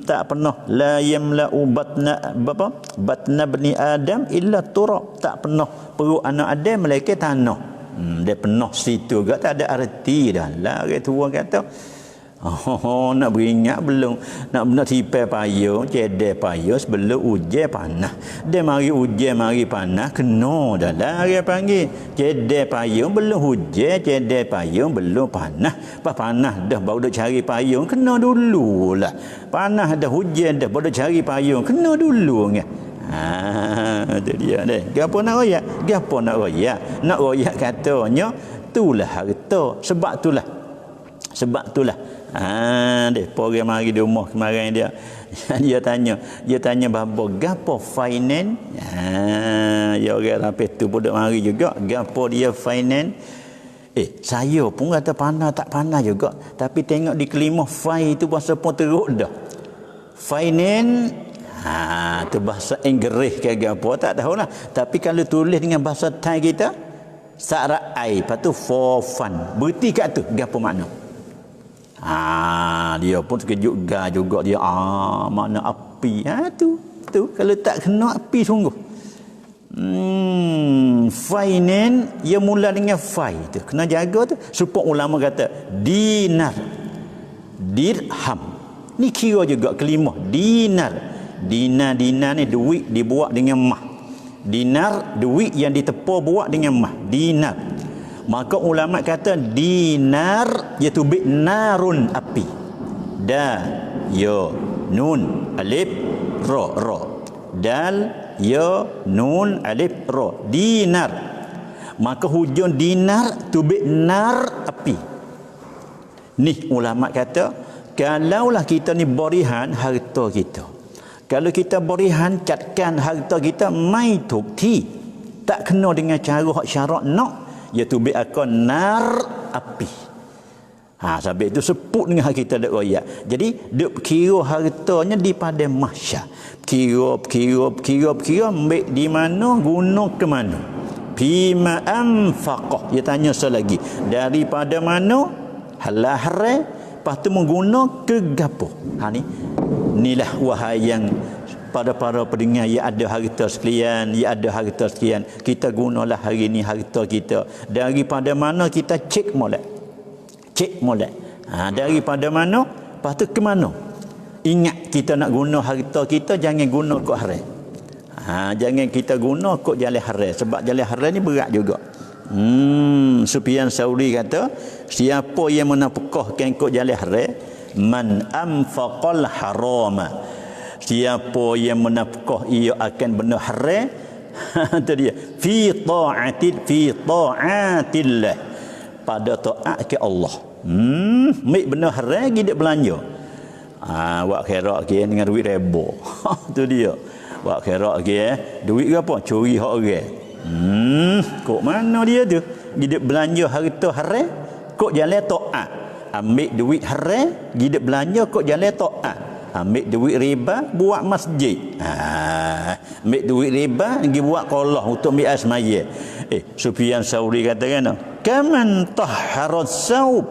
Tak pernah la yamla'u batna bani adam illa turab. Tak pernah perlu anak ada malaikat tanah. Dia penuh situ gak, tak ada arti dah lah. Orang tua kata nak beringat belum, nak tipai payung, cedek payung sebelum ujian panas. Dia mari ujian mari panas kena dah lah dia panggil. Cedek payung belum hujan, cedek payung belum panas. Pas panas dah baru dak cari payung, kena dululah. Panas dah hujan dah baru dak cari payung, kena dulu ngah. Tu dia deh. Gapo nak royak? Gapo nak royak? Nak royak katanya itulah harta. Sebab itulah dia pergi mari di rumah kemarin dia tanya bapa gapo finance. Ya orang lapis tu pun duk mari juga gapo dia finance. Saya pun kata panah tak panah juga, tapi tengok di kelimah fai tu bahasa pun teruk dah. Finance tu bahasa Inggeris ke gapo tak tahulah, tapi kalau tulis dengan bahasa Thai kita sarai, lepas tu for fun. Berarti kat tu gapo makna? Dia pun terkejut juga dia. Makna api. Tu kalau tak kena api sungguh. Finance dia mula dengan fai tu. Kena jaga tu. Supaya ulama kata dinar, dirham. Ni kira juga kelimah dinar. Dinar ni duit dibuat dengan mah. Dinar duit yang ditepa buat dengan mah. Dinar. Maka ulama kata dinar iaitu narun api. Dal ya nun alif ra. Dal ya nun alif ra. Dinar. Maka hujung dinar tu nar api. Ni ulama kata kalaulah kita ni berihan harta kita. Kalau kita berihan catkan harta kita mai tukti tak kena dengan cara hak syarak nak, iaitu akan nar api. Sebab itu seput dengan kita dak royak. Jadi duk kira hartanya di pada mahsyar. Kira ambil di mana, guna ke mana. Bima anfaqah. Dia tanya selagi daripada mana halal, lepas tu mengguna ke gapo. Inilah wahai yang pada para pendengar yang ada harta sekalian, kita gunalah hari ni harta kita daripada mana, kita cek molek. Daripada mana, lepas tu ke mana. Ingat, kita nak guna harta kita, jangan guna kok haram. Jangan kita guna kok jalan haram, sebab jalan haram ni berat juga. Sufyan Tsauri kata, siapa yang menafkahkan kok jalan haram, man anfaqal harama, siapa yang menafkah ia akan benda haram, itu dia, fi ta'atillah, pada taat ke Allah. Mik benda haram dia belanja. Buat khairat ke dengan duit rebo. Tu dia. Buat khairat ke duit ke apa? Curi hak orang. Kok mana dia tu? Dia belanja harta haram, kok jalan taat. Ambil duit haram, dia belanja kok jalan taat. Ambil duit riba, buat masjid. Ambil duit riba, pergi buat kolah untuk ambil asmaya. Sufyan Tsauri kata kan, kaman tahharat saub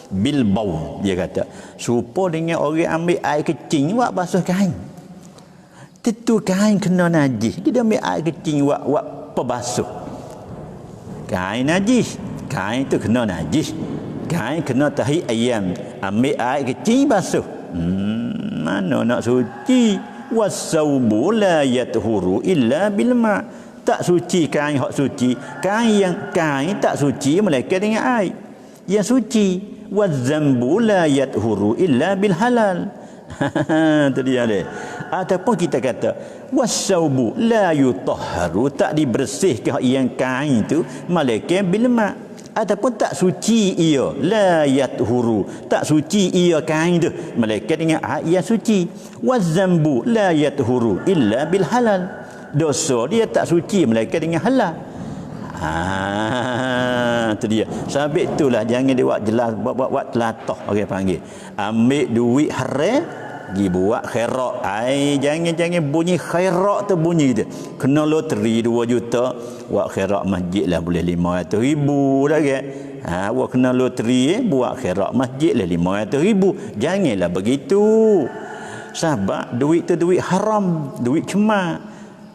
bil baul, dia kata serupa dengan orang ambil air kecing buat basuh kain. Tentu kain kena najis, dia ambil air kecing buat pebasuh kain najis. Kain tu kena najis, kain kena tahi ayam, ambil air kecing basuh. Mana nak suci? Wasaubu la yathuru illa bil ma, tak suci kain hak suci. Kain tak suci melainkan dengan air yang suci. Wazambu la yathuru illa bil halal. Itu dia dia. Ataupun kita kata wasaubu la yutahharu, tak dibersihkan yang kain itu melainkan bil ma, ataupun tak suci ia, la yathuru, tak suci ia kain itu melainkan dengan air yang suci. Wazambu la yathuru illa bil halal, dosa dia tak suci melainkan dengan halal. Itu dia. Sabit itulah jangan dia buat jelas, buat telatah orang panggil. Ambil duit haram, pergi buat khairat. Jangan bunyi khairat tu bunyi dia. Kena loteri 2 juta, buat khairat masjid lah boleh 500,000 dah kan. Buat kena loteri, buat khairat masjid lah 500,000. Janganlah begitu. Sebab duit tu duit haram, duit cemar.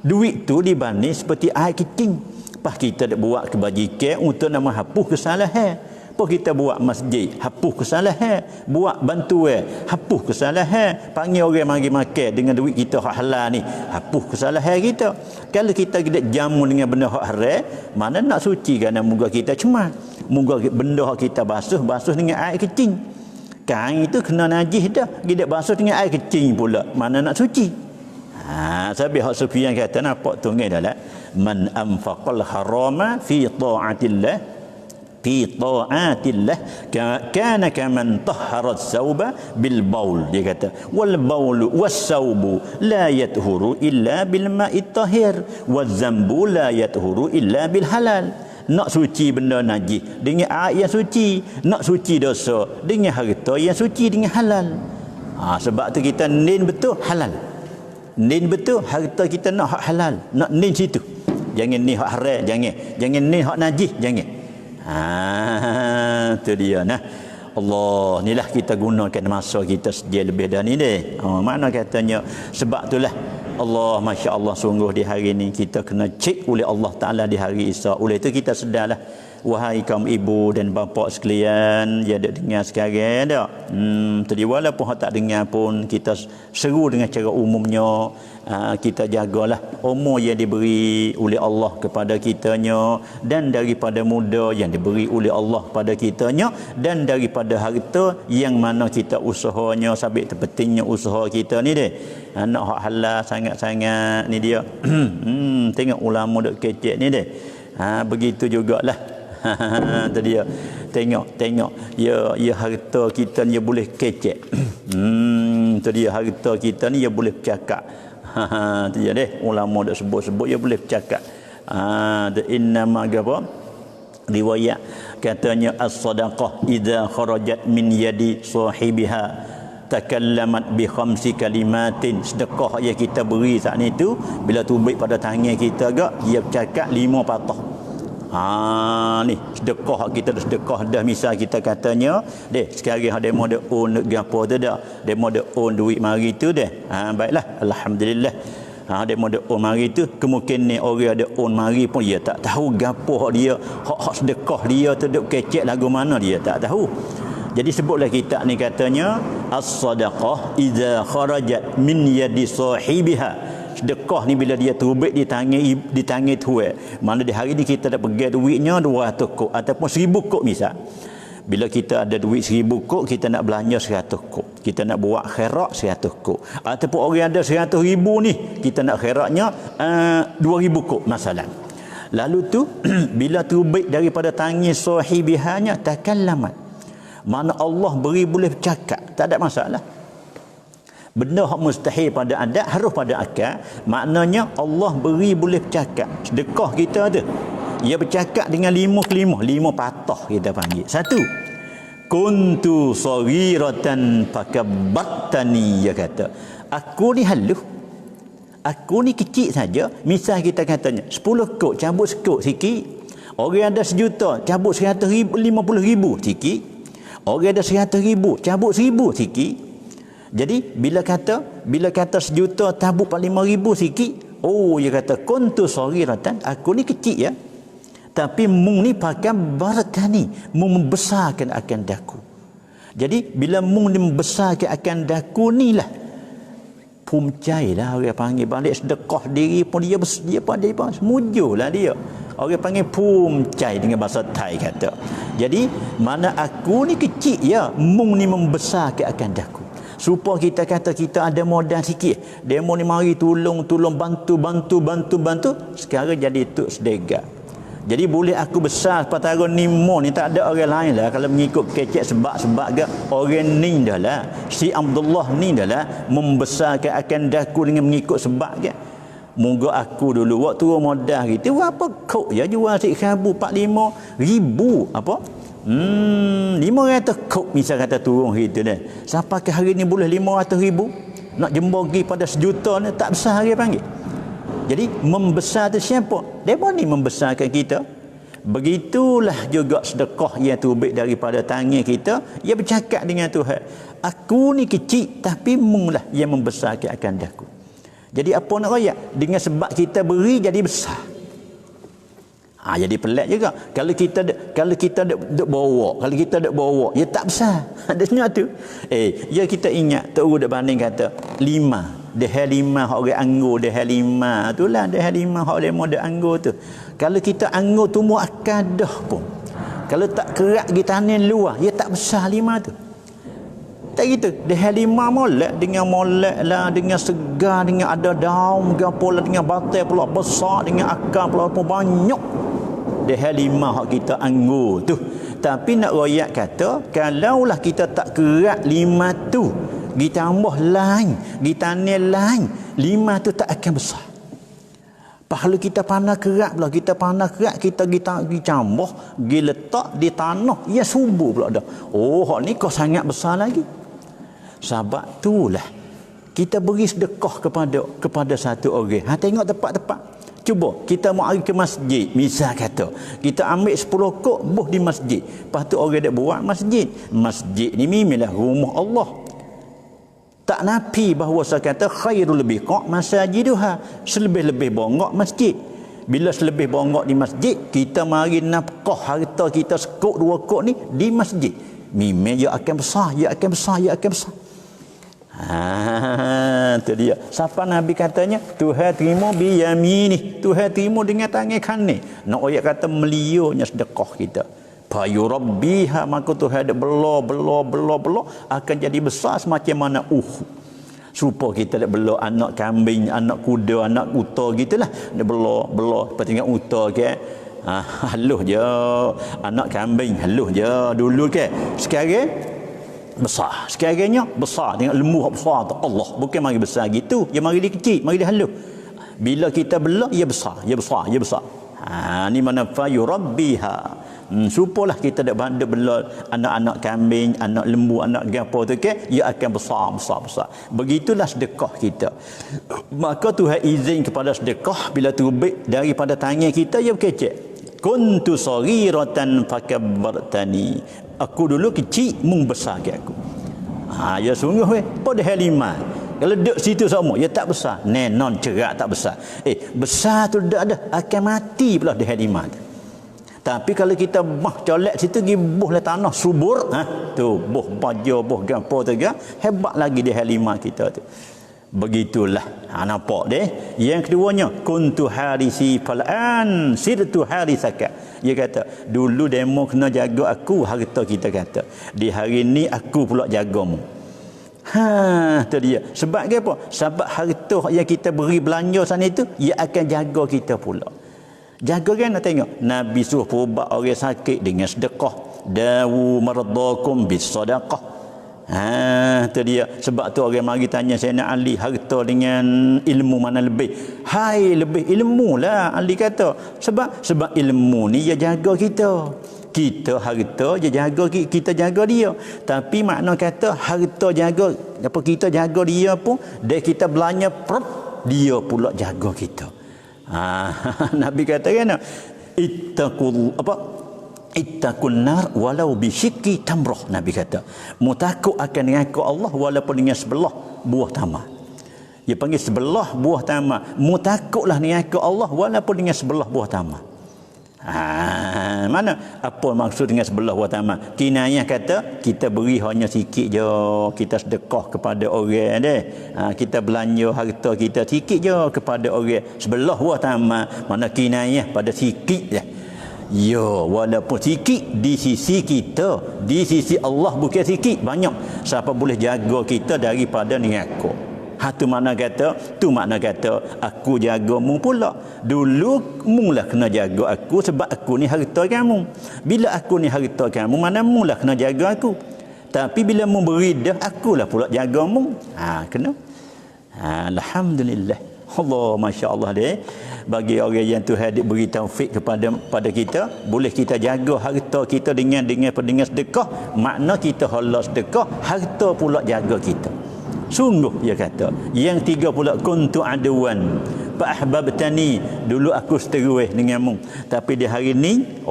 Duit tu dibanding seperti air kecing. Pas kita nak buat kebajikan untuk nak menghapus kesalahan. Pas kita buat masjid, hapus kesalahan. Buat bantuan, hapus kesalahan. Panggil orang mari makan dengan duit kita hak halal ni, hapus kesalahan kita. Kalau kita tidak jamu dengan benda hak haram, mana nak suci kerana moga kita cemar. Moga benda hak kita basuh dengan air kecing. Kain itu kena najis dah, tidak basuh dengan air kecing pula, mana nak suci. Sabih hak Sufyan kata nampak tu adalah man anfaqal harama fi ta'atillah kana kaman tahharat sauba bil baul, dia kata wal baulu was saubu la yathuru illa bil ma'it tahir waz zambu la yathuru illa bil halal. Nak suci benda najis dengan air yang suci, nak suci dosa dengan harta yang suci dengan halal. Sebab tu kita nin betul halal, nin betul harta kita nak hak halal, nak nin situ. Jangan nin hak haram, jangan nin hak najis, jangan. Tu dia nah. Allah, inilah kita gunakan masa kita sedia lebih dah ni deh. Mana katanya, sebab itulah Allah, Masya Allah, sungguh di hari ini kita kena cek oleh Allah Ta'ala di hari Isra. Oleh itu kita sedarlah, wahai kaum ibu dan bapa sekalian yang ada dengar sekarang dah. Tadi walaupun tak dengar pun, kita seru dengan cara umumnya. Kita jagalah umur yang diberi oleh Allah kepada kitanya, dan daripada muda yang diberi oleh Allah pada kitanya, dan daripada harta yang mana kita usahanya sampai terpentingnya usaha kita ni deh. Nak hak halal sangat-sangat ni dia. Tengok ulama duk kecek ni deh. Begitu jugalah. Tu dia. Tengok ya harta kita ni boleh kecek. Tu dia, harta kita ni ya boleh bercakap. Tu dia deh, ulama dak sebut-sebut ya boleh bercakap. Inna ma apa? Riwayat katanya as-sadaqah idza kharajat min yadi sahibiha takallamat bi khamsi kalimatin. Sedekah yang kita beri saat ni tu, bila tubik pada tangan kita gak, dia bercakap 5 patah. Ni sedekah kita dah sedekah dah, misal kita katanya deh sekarang demo ada own gapo tu dah, demo ada own duit mari tu deh. Baiklah, alhamdulillah. Demo ada own mari tu, kemungkinan ni orang ada own mari pun dia tak tahu gapo dia, hak sedekah dia tu duk kecek lagu mana dia tak tahu. Jadi sebutlah kita ni katanya as-sadaqah idza kharajat min yadi sahibiha. Sedekah ni bila dia terbit di tangan tuan. Mana di hari ni kita dah pegang duitnya 200 kok ataupun 1000 kok misal. Bila kita ada duit 1000 kok, kita nak belanja 100 kok. Kita nak buat khairat 100 kok. Ataupun orang ada 100,000 ni, kita nak khairatnya 2000 kok masalah. Lalu tu bila terbit daripada tangan sahibihanya takallamat. Mana Allah beri boleh bercakap, tak ada masalah. Benda hak mustahil pada adat harus pada akal. Maknanya Allah beri boleh bercakap. Sedekah kita tu ia bercakap dengan 5 kelimah, 5 patah kita panggil. Satu, kuntu saghiratan fakabbatani, dia kata aku ni halus, aku ni kecil saja. Misal kita katanya 10 kok cabut sekok sikit. Orang ada 1 juta cabut 100,000, 50,000 sikit. Orang ada 100,000 cabut 1,000 sikit. Jadi bila kata 1 juta tabuk 5,000 sikit, dia kata kuntu saghiratan, aku ni kecil ya, tapi mung ni pakai barakani, mung membesarkan akan daku. Jadi bila mung ni membesarkan akan daku ni lah pumcai lah orang panggil, balik sedekah diri pun dia semujur lah dia. Orang panggil pumcai dengan bahasa Thai kata. Jadi mana aku ni kecil ya, mung ni membesarkan akan daku. Supaya kita kata kita ada modal sikit, demo ni mari tolong bantu. Sekarang jadi tuk sedega. Jadi boleh aku besar patara Nimo ni, tak ada orang lain lah kalau mengikut kecek sebab ke orang ni dah lah, si Abdullah ni dah lah membesarkan akan daku dengan mengikut sebab ke. Moga aku dulu waktu modal kita apa kok ya jual sik khabu 45,000 apa 500 kok misal kata turun gitu dah. Siapa ke hari ni boleh 500,000 nak jembogi pada 1 juta ni tak besar dia panggil. Jadi membesar tu siapa? Dia ni membesarkan kita. Begitulah juga sedekah yang terbit daripada tangan kita, ia bercakap dengan Tuhan. Aku ni kecil tapi munglah yang membesarkan akan daku. Jadi apa nak royak? Dengan sebab kita beri jadi besar. Jadi pelik juga. Kalau kita duk bawa, ya tak besar. Ada senyap tu. Ya kita ingat Tok Guru dak banding kata 5. Dah 5 hak orang anggur, dah 5 itulah dah 5 hak demo dak anggur tu. Kalau kita anggur tumbuh akadah pun, kalau tak kerak di tanah luar, ya tak besar 5 tu. Tak gitu. Dah 5 molek lah, dengan segar, dengan ada daun gapo lah, dengan batai pula besar, dengan akar pula pun banyak. Dah 5 hak kita anggur tu. Tapi nak royak kata, kalaulah kita tak kerak 5 tu, ditambah lain, ditanah lain, 5 tu tak akan besar. Pahala kita panah kerak pula, kita dicambah, letak di tanah, ia subur pula dah. Hak ni kau sangat besar lagi. Sebab itulah kita beri sedekah kepada satu orang. Tengok tepat-tepat. Cuba kita mau pergi ke masjid, misal kata kita ambil 10 kok buh di masjid. Lepas tu orang dak buat masjid. Masjid ni memanglah rumah Allah. Tak nafi bahawa saya kata khairul biqa' masajiduha, selebih-lebih bongok masjid. Bila selebih bongok di masjid, kita mari nafkah harta kita sekok 2 kok ni di masjid. Memang ia akan besar. Tu dia. Siapa Nabi katanya Tuhan terima bi yamini, Tuhan terima dengan tangan kanan. Nak ayat kata meliunya sedekah kita. Payu rabbiha, maka Tuhan ada bela akan jadi besar semacam mana supaya kita nak bela anak kambing, anak kuda, anak unta gitulah. Dia bela seperti dengan unta ke. Halus je anak kambing, halus je dulu ke. Sekarang besar. Sekarangnya besar dengan lembu besar tu. Allah bukan mari besar gitu, dia mari dia kecil, mari dia halus. Bila kita bela ia besar. Ni mana fayu rabbiha. Supalah kita dak bandar bela anak-anak kambing, anak lembu, anak gapo tu ke, ia akan besar. Begitulah sedekah kita. Maka Tuhan izin kepada sedekah bila terbit daripada tangan kita ia berkecek. kuntu saghiratan fakabbartani. Aku dulu kecil, mung besar ke aku. Ya sungguh pada halimah. Kalau duduk situ sama, ya tak besar. Non cerak tak besar. Besar tu dah ada, akan mati pula di halimah tu. Tapi kalau kita colek situ pergi buhlah tanah subur, tu buh baja, buh gapo tu kan, hebat lagi di halimah kita tu. Begitulah. Nampak deh. Yang keduanya, kuntu harisi fal'an sirtu harisaka. Dia kata, dulu demo kena jaga aku, harta kita kata. Di hari ni aku pula jagamu. Tu dia. Sebab apa? Sebab harta yang kita beri belanja sana itu, ia akan jaga kita pula. Jaga kan, nak tengok. Nabi suruh perubat orang sakit dengan sedekah. Dawu maradakum bis sadaqah. Tu dia. Sebab tu orang mari tanya Sayyidina Ali, harta dengan ilmu mana lebih? Hai, lebih ilmu lah, Ali kata. Sebab ilmu ni dia jaga kita. Kita harta dia jaga, kita jaga dia. Tapi makna kata harta jaga, apa kita jaga dia pun, dia kita belanja dia pula jaga kita. Nabi kata kan, ittaqun nar walau bisyikki tamrah. Nabi kata, mu takut akan dengan Allah walaupun dengan sebelah buah tamar. Dia panggil sebelah buah tamar. Mu takutlah dengan Allah walaupun dengan sebelah buah tamar. Mana apa maksud dengan sebelah buah tamar? Kinayah kata kita beri hanya sikit je, kita sedekah kepada orang deh. Kita belanja harta kita sikit je kepada orang. Sebelah buah tamar mana kinayah pada sikit je. Walaupun sikit di sisi kita, di sisi Allah bukan sikit, banyak. Siapa boleh jaga kita daripada neraka? Tu makna kata aku jagamu pula. Dulu mula kena jaga aku sebab aku ni harta kamu. Bila aku ni harta kamu, mana mula kena jaga aku. Tapi bila mu beri dah, akulah pula jagamu. Kena. Alhamdulillah. Allah, Masya Allah deh. Bagi orang yang Tuhan beri taufik kepada kita, boleh kita jaga harta kita dengan sedekah. Makna kita halal sedekah, harta pula jaga kita. Sungguh dia kata. Yang tiga pula, kuntu aduan fa ahbabtani. Dulu aku seteruih denganmu, tapi di hari ni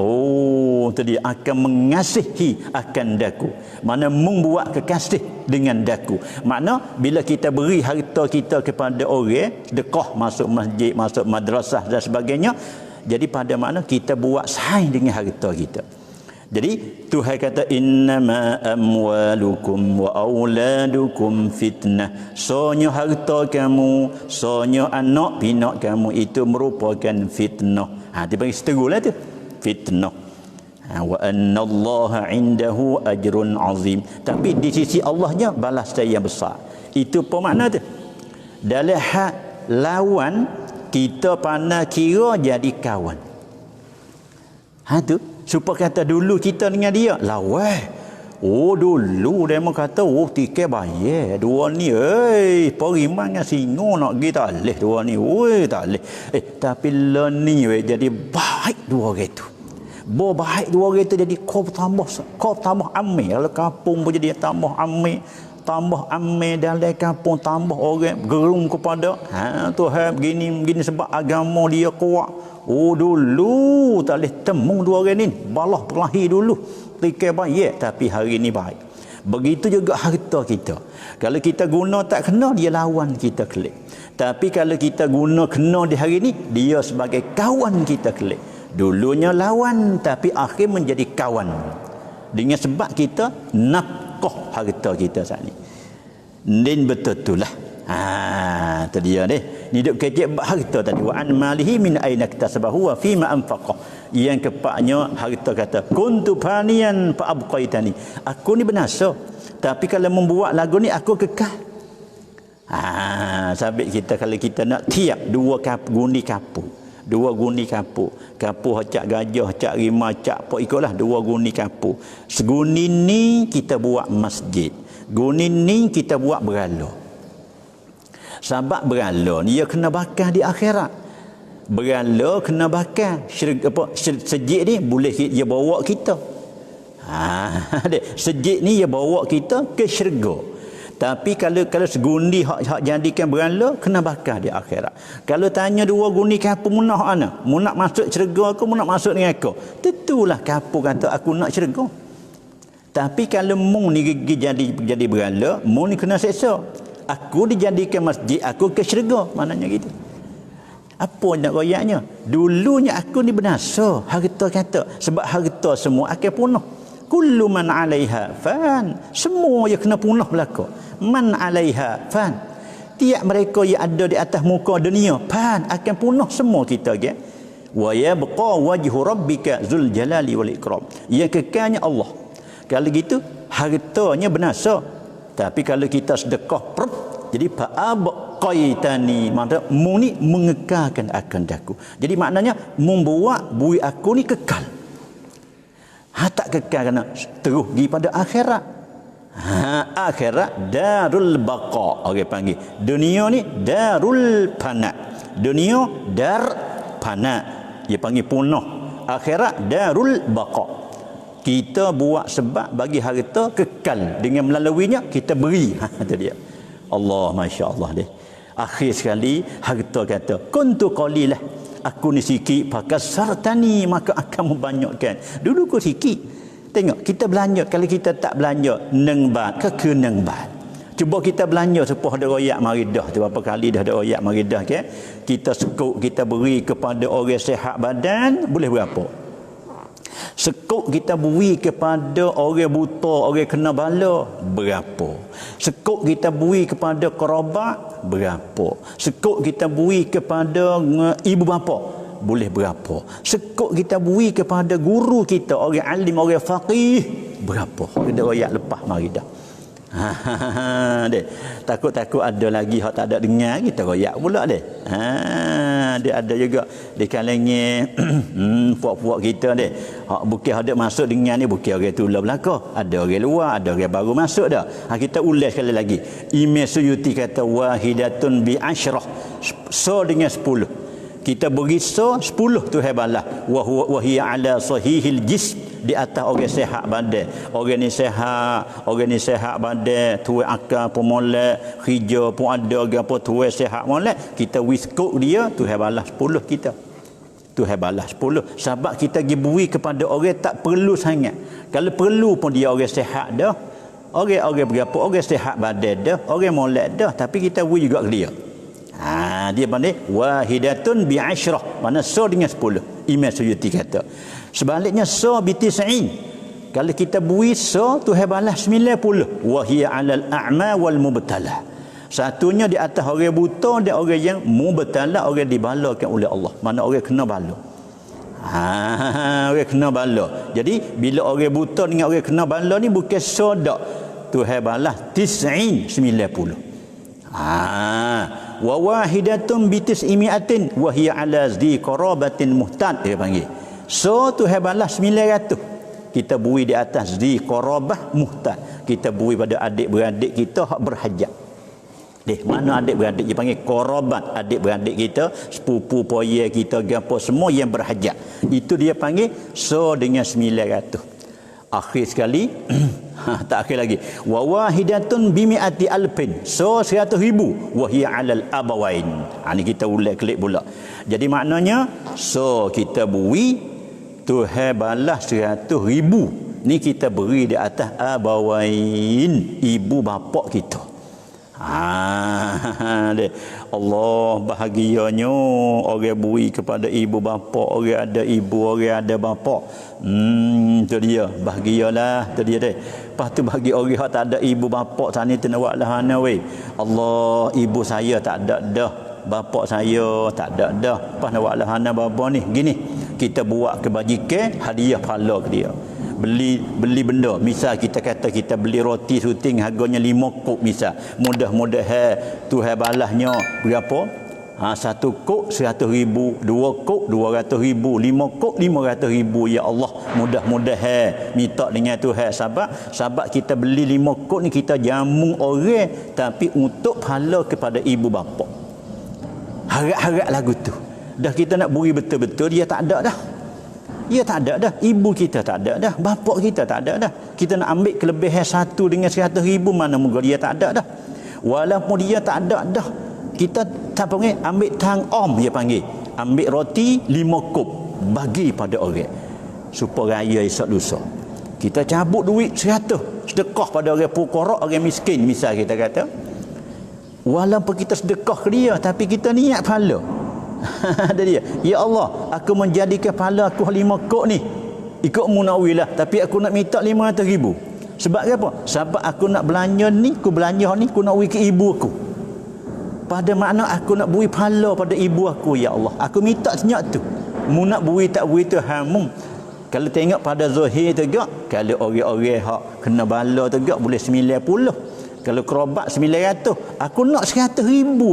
tu dia akan mengasihi akan daku. Mana mung buat kekasih dengan daku. Makna bila kita beri harta kita kepada orang, sedekah, masuk masjid, masuk madrasah dan sebagainya, jadi pada makna kita buat saing dengan harta kita. Jadi Tuhan kata, innama amwalukum wa auladukum fitnah. Sonya harta kamu, sonya anak pinak kamu itu merupakan fitnah. Dia bagi seterulah tu, fitnah. Wa annallaha indahu ajrun azim. Tapi di sisi Allahnya balas yang besar. Itu apa makna tu? Dalam hak lawan, kita pandai kira jadi kawan. Tu supaya kata dulu kita dengan dia lawan. Dulu dia kata tiket bayar dua ni, periman dengan singo nak pergi tak boleh dua ni, tak boleh. Tapi lah ni jadi baik dua orang tu. Baik dua orang tu jadi kau tambah amai. Kalau kampung pun jadi tambah amai dalam kampung, tambah orang gerung kepada Tuhan begini sebab agama dia kuat. Dulu tak boleh temu dua orang ni, balah perlahi dulu tikai baik, tapi hari ni baik. Begitu juga harta kita. Kalau kita guna tak kena, dia lawan kita kelik. Tapi kalau kita guna kena di hari ni, dia sebagai kawan kita kelik. Dulunya lawan, tapi akhir menjadi kawan. Dengan sebab kita nafkah harta kita saat ni. Dan betul-betul lah. Tu dia deh. Ni duk kecek harta tadi. Wa an malihi min aina iktasabahu wa fima anfaqah. Yang kepaknya harta kata, kuntu faniyan fa abqaitani. Aku ni binasa, tapi kalau membuat lagu ni aku kekal. Sabit kita kalau kita nak tiap dua guni kapu. Kapu hacak gajah, hacak rimah, hacak apa ikutlah, dua guni kapu. Seguni ni kita buat masjid. Guni ni kita buat berhala. Sebab berhala ni dia kena bakar di akhirat. Berhala kena bakar. Sejid ni boleh dia bawa kita. Sejid ni dia bawa kita ke syurga. Tapi kalau segundi hak jadikan berhala, kena bakar di akhirat. Kalau tanya dua gundi kapu mu nak ana? Mu nak masuk syurga aku, mu nak masuk dengan aku? Tentulah kapu kata aku nak syurga. Tapi kalau mu ni jadi berhala, mu ni kena seksa. Aku dijadikan masjid, aku ke syurga. Maknanya gitu. Apa nak royaknya? Dulunya aku ni binasa. Harta kata. Sebab harta semua akan punah. Kullu man 'alaiha fan. Semua yang kena punah belaka. Man 'alaiha fan. Tiap mereka yang ada di atas muka dunia, fan akan punah semua kita ke. Wa yabqa wajhu rabbika dzul jalali wal ikram. Yang kekalnya Allah. Kalau gitu hartanya binasa. Tapi kalau kita sedekah jadi fa'abqaitani, maknanya mu ni mengekalkan akan daku. Jadi maknanya membuat bui aku ni kekal. Tak kekal kerana terus pergi pada akhirat. Akhirat darul baqa. Orang panggil. Dunia ni darul fana. Dunia dar fana. Dia panggil punah. Akhirat darul baqa. Kita buat sebab bagi harta kekal. Dengan melaluinya kita beri. Itu dia. Allah, Masya Allah deh. Akhir sekali harta kata, kuntu qalilah. Aku ni sikit, fakasartani, maka akan membanyakkan. Dulu aku sikit. Tengok, kita belanja. Kalau kita tak belanja, neng bat ke neng bat. Cuba kita belanja sepuh ada royak maridah. Berapa kali dah ada royak maridah ke? Kita sekuk, kita beri kepada orang sihat badan, boleh berapa? Sekuk kita beri kepada orang buta, orang kena bala, berapa? Sekuk kita beri kepada kerabat, berapa? Sekuk kita beri kepada ibu bapa, boleh berapa? Sekuk kita beri kepada guru kita, orang alim, orang faqih, berapa? Kita royak lepas mari dah. Deh. Takut-takut ada lagi hak tak ada dengar, kita royak pula deh. Dia ada juga di kalangan puak-puak kita deh. Hak bukan ada masuk dengan ni, bukan orang tulah belaka. Ada orang luar, ada orang baru masuk dah. Kita ulas sekali lagi. Imam Suyuti kata wahidatun bi asyrah. So dengan 10. Kita beri so 10 tu hebalah. Wa hiya ala sahihil jism, di atas orang sehat badan. Orang ni sehat badan, tuai akal pun molek, hijau pun ada, apa tuai sehat molek, kita wiskuk dia, tu hebalah 10 kita. Tu hebalah 10. Sebab kita pergi beri kepada orang tak perlu sangat. Kalau perlu pun dia orang sehat dah. Orang berapa, orang sehat badan dah, orang molek dah, tapi kita beri juga ke dia. Dia pandai wahidatun bi asyrah, mana so dengan 10. Imam Suyuti kata. Sebaliknya so bi tis'in. Kalau kita beri so tu hebalah 90. Wa hiya 'alal a'ma wal mubtala. Satunya di atas orang buta dan orang yang mubtala, orang dibalakan oleh Allah. Mana orang kena bala. Orang kena bala. Jadi bila orang buta dengan orang kena bala ni bukan sodak. Tu hebalah tis'in, 90. Wa wahidatun bi tis'imiatin wa hiya 'ala zi qarabatin muhtad, dia panggil. So tu hebalah 900. Kita beri di atas zi qarabah muhtad. Kita beri pada adik-beradik kita hak berhajat. Mana adik-beradik dia panggil qarabat, adik-beradik kita, sepupu poye kita, gapo semua yang berhajat. Itu dia panggil so dengan 900. Akhir sekali tak akhir lagi. Wa wahidatun bi mi'ati alfin. So 100,000 wa hiya 'alal abawain. Ni kita ulang klik pula. Jadi maknanya so kita beri Tuhan balas 100,000. Ni kita beri di atas abawain, ibu bapa kita. Allah bahagianya orang beri kepada ibu bapa, orang ada ibu, orang ada bapa. Tu dia, bahagialah, tu dia deh. Lepas tu bagi orang yang tak ada ibu bapa sana tenawak lah ana we. Allah, ibu saya tak ada dah, bapa saya tak ada dah. Lepas nak buat lah ana bapa ni gini. Kita buat kebajikan, hadiah pahala ke dia. Beli benda, misal kita kata kita beli roti suting harganya 5 kop misal, mudah-mudahan Tuhan balasnya berapa? Satu kop 100,000, 2 kop 200,000, 5 kop 500,000. Ya Allah, mudah-mudahan minta dengan Tuhan. Sebab kita beli 5 kop ni kita jamu orang, tapi untuk pahala kepada ibu bapa. Harap-harap lagu tu. Dah kita nak beri betul-betul, dia tak ada dah. Ya tak ada dah. Ibu kita tak ada dah. Bapak kita tak ada dah. Kita nak ambil kelebihan 1 dengan 100,000, mana mungkin dia tak ada dah. Walaupun dia tak ada dah, kita tak panggil ambil tang om, dia panggil. Ambil roti 5 kop, bagi pada orang supaya raya esok lusa. Kita cabut duit 100, sedekah pada orang fuqara, orang miskin, misal kita kata. Walaupun kita sedekah ke dia, tapi kita niat pahala. Ada dia, ya Allah, aku menjadikan pahala aku 5 kok ni ikut munawilah, tapi aku nak minta 500,000. Sebab apa? Sebab aku nak belanja ni, aku belanja ni, aku nak beri ke ibu aku. Pada makna aku nak beri pahala pada ibu aku, ya Allah. Aku minta senyap tu. Mu nak beri tak beri tu hamum. Kalau tengok pada zahir tu gak, kalau orang-orang hak kena bala tu gak boleh 90. Kalau kerobat 900, aku nak 100,000,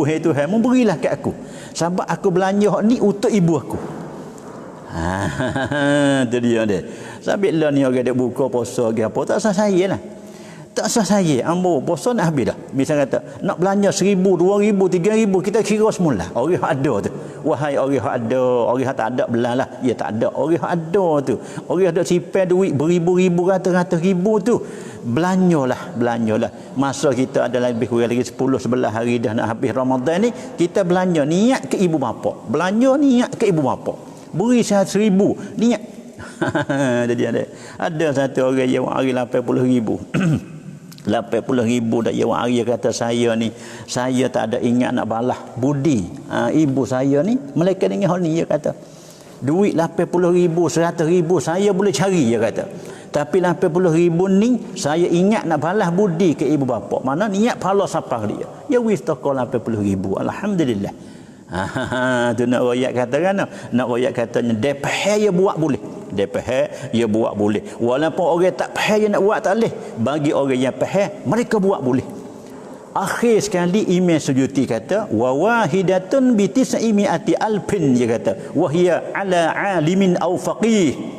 hai Tuhan, mu berilah kat aku. Sebab aku belanja hak ni untuk ibu aku. Tu dia dia. Sabit lah ni orang dek buka puasa ke apa, tak sah saya lah. Tak sah saya. Ambo puasa nak habis dah. Misal kata nak belanja 1,000, 2,000, 3,000, kita kira semula. Orang hak ada tu. Wahai orang hak ada, orang hak tak ada belalah. Ya tak ada. Orang hak ada tu. Orang ada simpan duit beribu-ribu, ratus-ratus ribu tu. Belanjalah. Masa kita ada lebih kurang lagi 10-11 hari dah nak habis Ramadan ni, kita belanja niat ke ibu bapa. Belanja niat ke ibu bapa. Beri 100,000 niat. Jadi ada satu orang yang hari 80,000. 80,000 dah yang hari kata saya ni, saya tak ada ingat nak balas budi ibu saya ni. Mereka dengan hal ni, dia kata duit 80,000, 100,000 saya boleh cari, dia kata. Tapi 80,000 ni saya ingat nak balas budi ke ibu bapa. Mana niat pahala sapah dia. Ya wis toko 80,000. Alhamdulillah. Tu nak royak kata kan? Nak royak katanya DPH ya buat boleh. DPH ya buat boleh. Walaupun orang tak faham nak buat tak boleh. Bagi orang yang faham, mereka buat boleh. Akhir sekali Imam Suyuti kata wa wahidatun bi 900,000, dia kata wa hiya ala alimin aw faqih.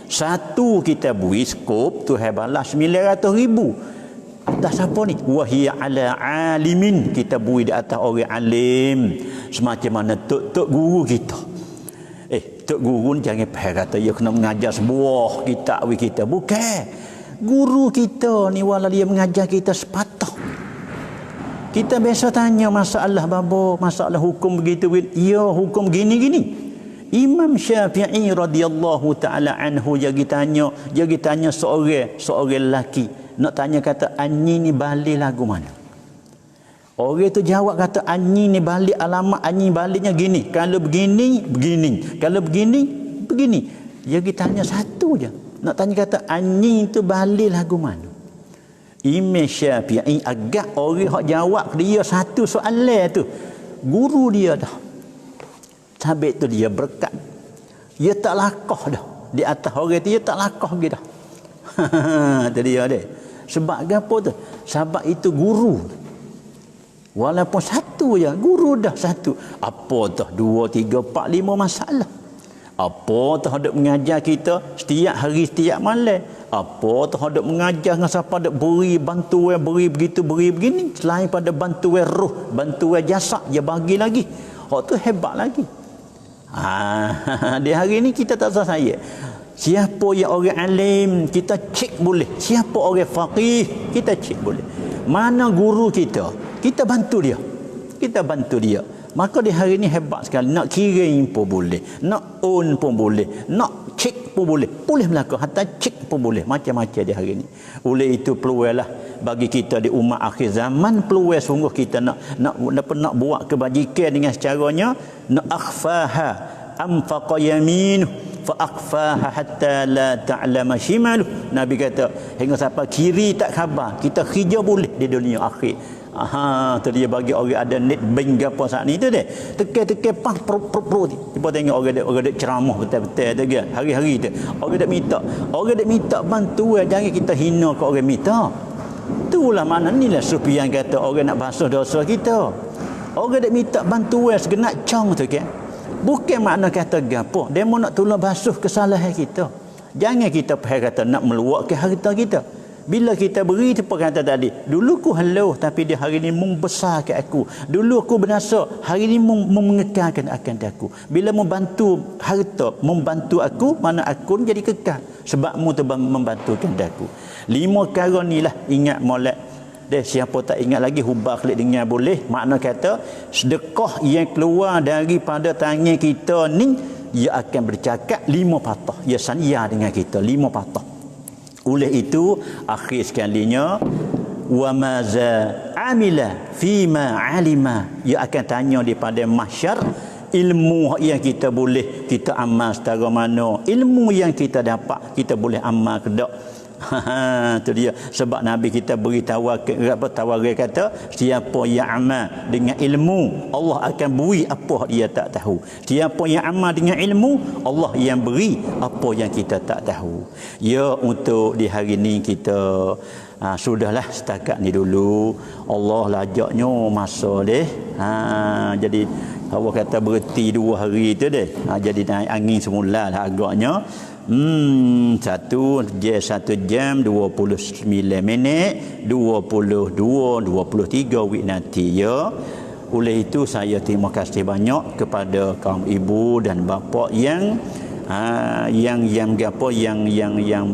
Satu kita beri skop tu balas 900,000. Atas apa ni? Wa hiya ala alimin, kita beri di atas orang alim. Semacam mana tok guru kita. Tok guru ni jangan faham kata dia kena mengajar sebuah kitab kita. Bukan. Guru kita ni wala dia mengajar kita sepatah. Kita biasa tanya masalah babo, masalah hukum begitu. Ya hukum gini-gini. Imam Syafi'i radhiyallahu taala anhu jadi tanya seorang lelaki, nak tanya kata anyi ni balik lagu mana? Orang tu jawab kata anyi ni balik alamat, anyi baliknya gini. Kalau begini, begini. Kalau begini, begini. Dia tanya satu je. Nak tanya kata anyi tu balik lagu mana? Imam Syafi'i agak orang hak jawab dia satu soalan tu. Guru dia dah. Sampai tu dia berkat. Dia tak lakah dah. Di atas orang tu dia tak lakah lagi dah. Tu dia dia. Sebab apa tu? Sebab itu guru. Walaupun satu je, guru dah satu. Apa dah 2, 3, 4, 5 masalah. Apa dah hendak mengajar kita setiap hari, setiap malam. Apa dah hendak mengajar dengan siapa dak beri bantuan, beri begitu, beri begini. Selain pada bantuan roh, bantuan jasad, dia bagi lagi. Hak tu hebat lagi. Di hari ni kita tak saya. Siapa yang orang alim, kita cek boleh. Siapa orang faqih, kita cek boleh. Mana guru kita, kita bantu dia. Kita bantu dia. Maka di hari ni hebat sekali. Nak kirim pun boleh. Nak on pun boleh. Nak cek pun boleh. Boleh melakukan. Hatta cek pun boleh. Macam-macam di hari ni. Oleh itu peluang lah bagi kita di umat akhir zaman. Peluang sungguh kita nak buat kebajikan dengan secaranya. Nak akhfaha anfaqa yaminu fa akhfaha hatta la ta'lama shimalu. Nabi kata hingga sampai kiri tak khabar, kita hijau boleh di dunia akhir. Tu dia bagi orang ada net bank apa saat ni tu deh. Tekan pas pro. Tiba tengok orang dek ceramah betul-betul tu kan. Hari-hari tu orang dek minta bantuan, jangan kita hina ke orang minta. Itulah mana inilah Sufyan kata orang nak basuh dosa kita. Orang dek minta bantuan segenap cong tu kan. Bukan makna kata gapo, dia mau nak tolong basuh kesalahan kita. Jangan kita faham kata nak meluapkan harta kita. Bila kita beri tu kata tadi, dulu aku halau tapi dia hari ni mung besar ke aku. Dulu aku berasa, hari ni mung mengekalkan akan aku. Bila membantu harta, membantu aku, mana aku jadi kekal. Sebab mu tu membantukan aku. 5 perkara ni lah ingat molek. Siapa tak ingat lagi hubah klik dengar boleh. Makna kata sedekah yang keluar daripada tangan kita ni, ia akan bercakap 5 patah. Ia sania dengan kita 5 patah. Oleh itu akhir sekalinya wa maza amila fima alima, ia akan tanya daripada mahsyar ilmu yang kita boleh kita amal setara mana, ilmu yang kita dapat kita boleh amal ke tak. Tu dia sebab Nabi kita beri tawaran kata siapa yang amal dengan ilmu Allah akan beri apa dia tak tahu. Siapa yang amal dengan ilmu Allah yang beri apa yang kita tak tahu. Ya, untuk di hari ni kita sudahlah setakat ni dulu. Allah lajaknya masa deh. Jadi Allah kata berhenti 2 hari tu deh. Jadi naik angin semula lah agaknya. 1 jam 29 minit 22 23 winati ya. Oleh itu saya terima kasih banyak kepada kaum ibu dan bapa yang gapo yang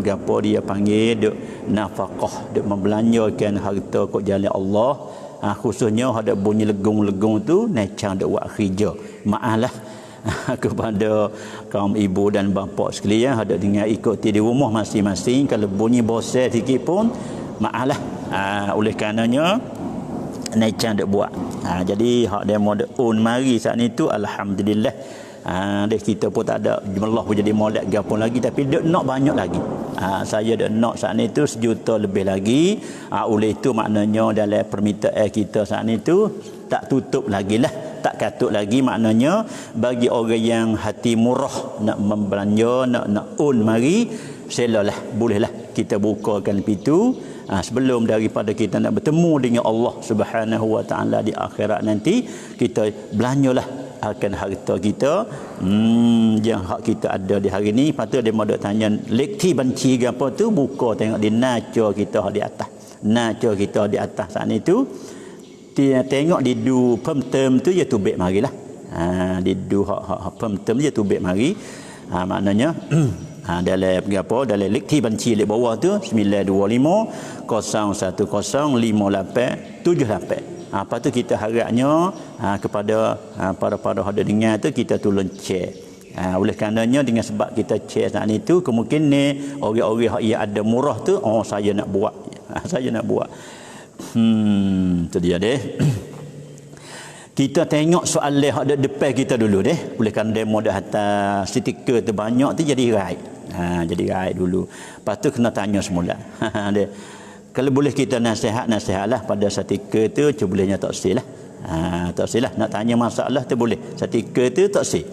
gapo dia panggil duk nafkah, duk membelanjakan harta kok jalan Allah. Khususnya ada bunyi legung-legung tu necang duk buat kerja. Maaflah kepada kaum ibu dan bapa sekalian, ada dengar ikuti di rumah masing-masing. Kalau bunyi bosan sikit pun maaflah. Oleh karenanya necang duk buat. Jadi hak demo duk on mari saat ni tu alhamdulillah. Dia kita pun tak ada Allah pun jadi molek gapo lagi, tapi duk nak banyak lagi. Saya duk nak saat ni tu 1 juta lebih lagi. Oleh itu maknanya dalam permintaan kita saat ni tu tak tutup lagi lah, tak katuk lagi. Maknanya bagi orang yang hati murah nak membelanja, nak on mari, selalah bolehlah kita bukakan pintu sebelum daripada kita nak bertemu dengan Allah Subhanahu wa taala di akhirat nanti. Kita belanjalah akan harta kita yang hak kita ada di hari ni. Patut dia mau tanya lekti banci ke apa tu, buka tengok di naca kita di atas, naca kita di atas saat ni tu. Dia tengok di du pemtem tu ya tubik marilah. Di du hak pemtem je tubik mari. Maknanya dalam apa, dalam lekti banci di bawah tu 925 010 5878. Apa tu kita harapnya kepada para hada dengar tu kita tolong cek. Oleh karenanya dengan sebab kita cek saat ni tu, kemungkinan ni orang-orang yang ada murah tu saya nak buat. Saya nak buat. Tu dia deh. Kita tengok soalan yang ada depan kita dulu deh. Oleh kerana demo dah hantar stiker tu banyak tu jadi right. Jadi right dulu. Lepas tu kena tanya semula. Deh. Kalau boleh kita nasihatlah pada stiker tu, bolehnya tak sih lah. Tak sih lah. Nak tanya masalah tu boleh. Stiker tu tak sih.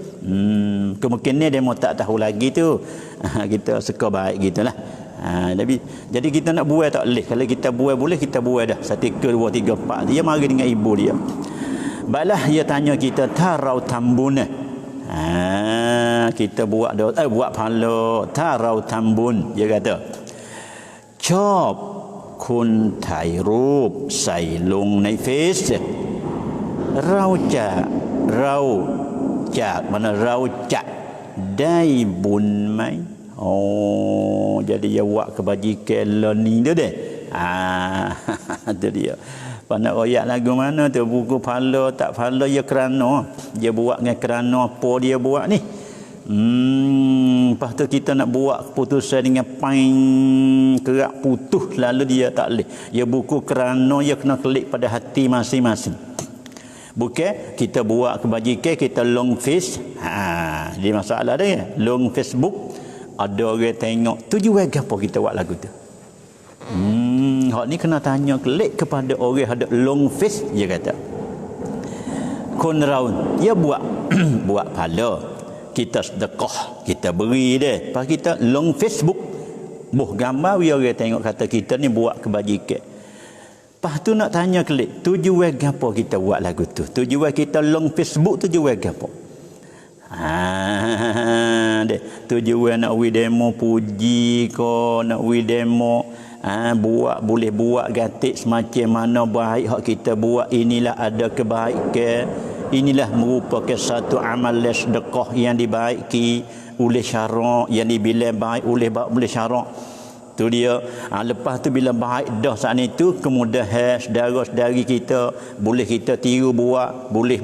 Kemungkinan dia mau tak tahu lagi tu. Kita suka baik gitulah. Jadi kita nak buat tak boleh. Kalau kita buat boleh, kita buat dah. Stiker 2, 3, 4. Dia mari dengan ibu dia. Baiklah, dia tanya kita tarau tambun. Kita buat pahala tarau tambun. Dia kata chop คุณถ่ายรูปใส่ลงในเฟซเราจะได้บุญไหมjadi dia buat kebajikan learning tu deh. Tu dia. Pandai royak lagu mana tu, buku pahala tak pahala ya kerana dia buat dengan kerana apa dia buat ni. Lepas tu kita nak buat keputusan dengan pain kerak putus, lalu dia tak boleh. Ya buku kerana dia kena klik pada hati masing-masing. Bukan kita buat kebajikan kita long face. Dia masalah dia. Long Facebook ada orang tengok tujuan apa kita buat lagu tu. Hak ni kena tanya klik kepada orang ada long face, dia kata. Kun raun dia buat buat pahala. Kita sedekah, kita beri dia. Lepas kita long Facebook, gambar dia orang tengok kata kita ni buat kebajikan. Lepas tu nak tanya klik, tujuan apa kita buat lagu tu? Tujuan kita long Facebook tujuan apa? Tujuan nak we demo puji ko, nak we demo Boleh buat gatik semacam mana baik hak kita buat, inilah ada kebaikan, inilah merupakan satu amal sedekah yang dibaiki oleh syarak, yang dibilang baik oleh syarak. Tu dia. Lepas tu bila baik dah saat itu, kemudahan saudara-saudari kita boleh kita tiru buat, boleh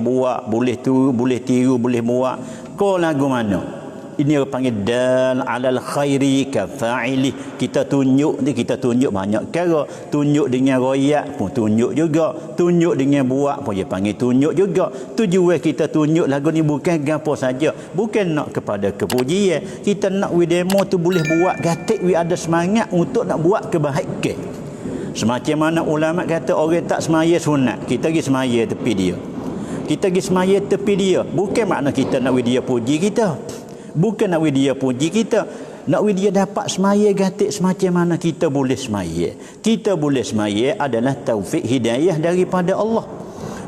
tiru, boleh buat. Kau lagu mana? Ini orang panggil dal alal khairi ka fa'ili. Kita tunjuk banyak cara. Tunjuk dengan royak pun tunjuk juga, tunjuk dengan buat pun dia panggil tunjuk juga. Tujuan kita tunjuk lagu ni bukan gapo saja, bukan nak kepada kepujian. Kita nak we demo tu boleh buat gatik, we ada semangat untuk nak buat kebaikan. Semacam mana ulama kata orang tak semaya sunat, kita pergi semaya tepi dia. Kita pergi semaya tepi dia, bukan makna kita nak we dia puji kita. Bukan nak dia puji kita, nak dia dapat semaya gatik semacam mana kita boleh semaya. Kita boleh semaya adalah taufik hidayah daripada Allah.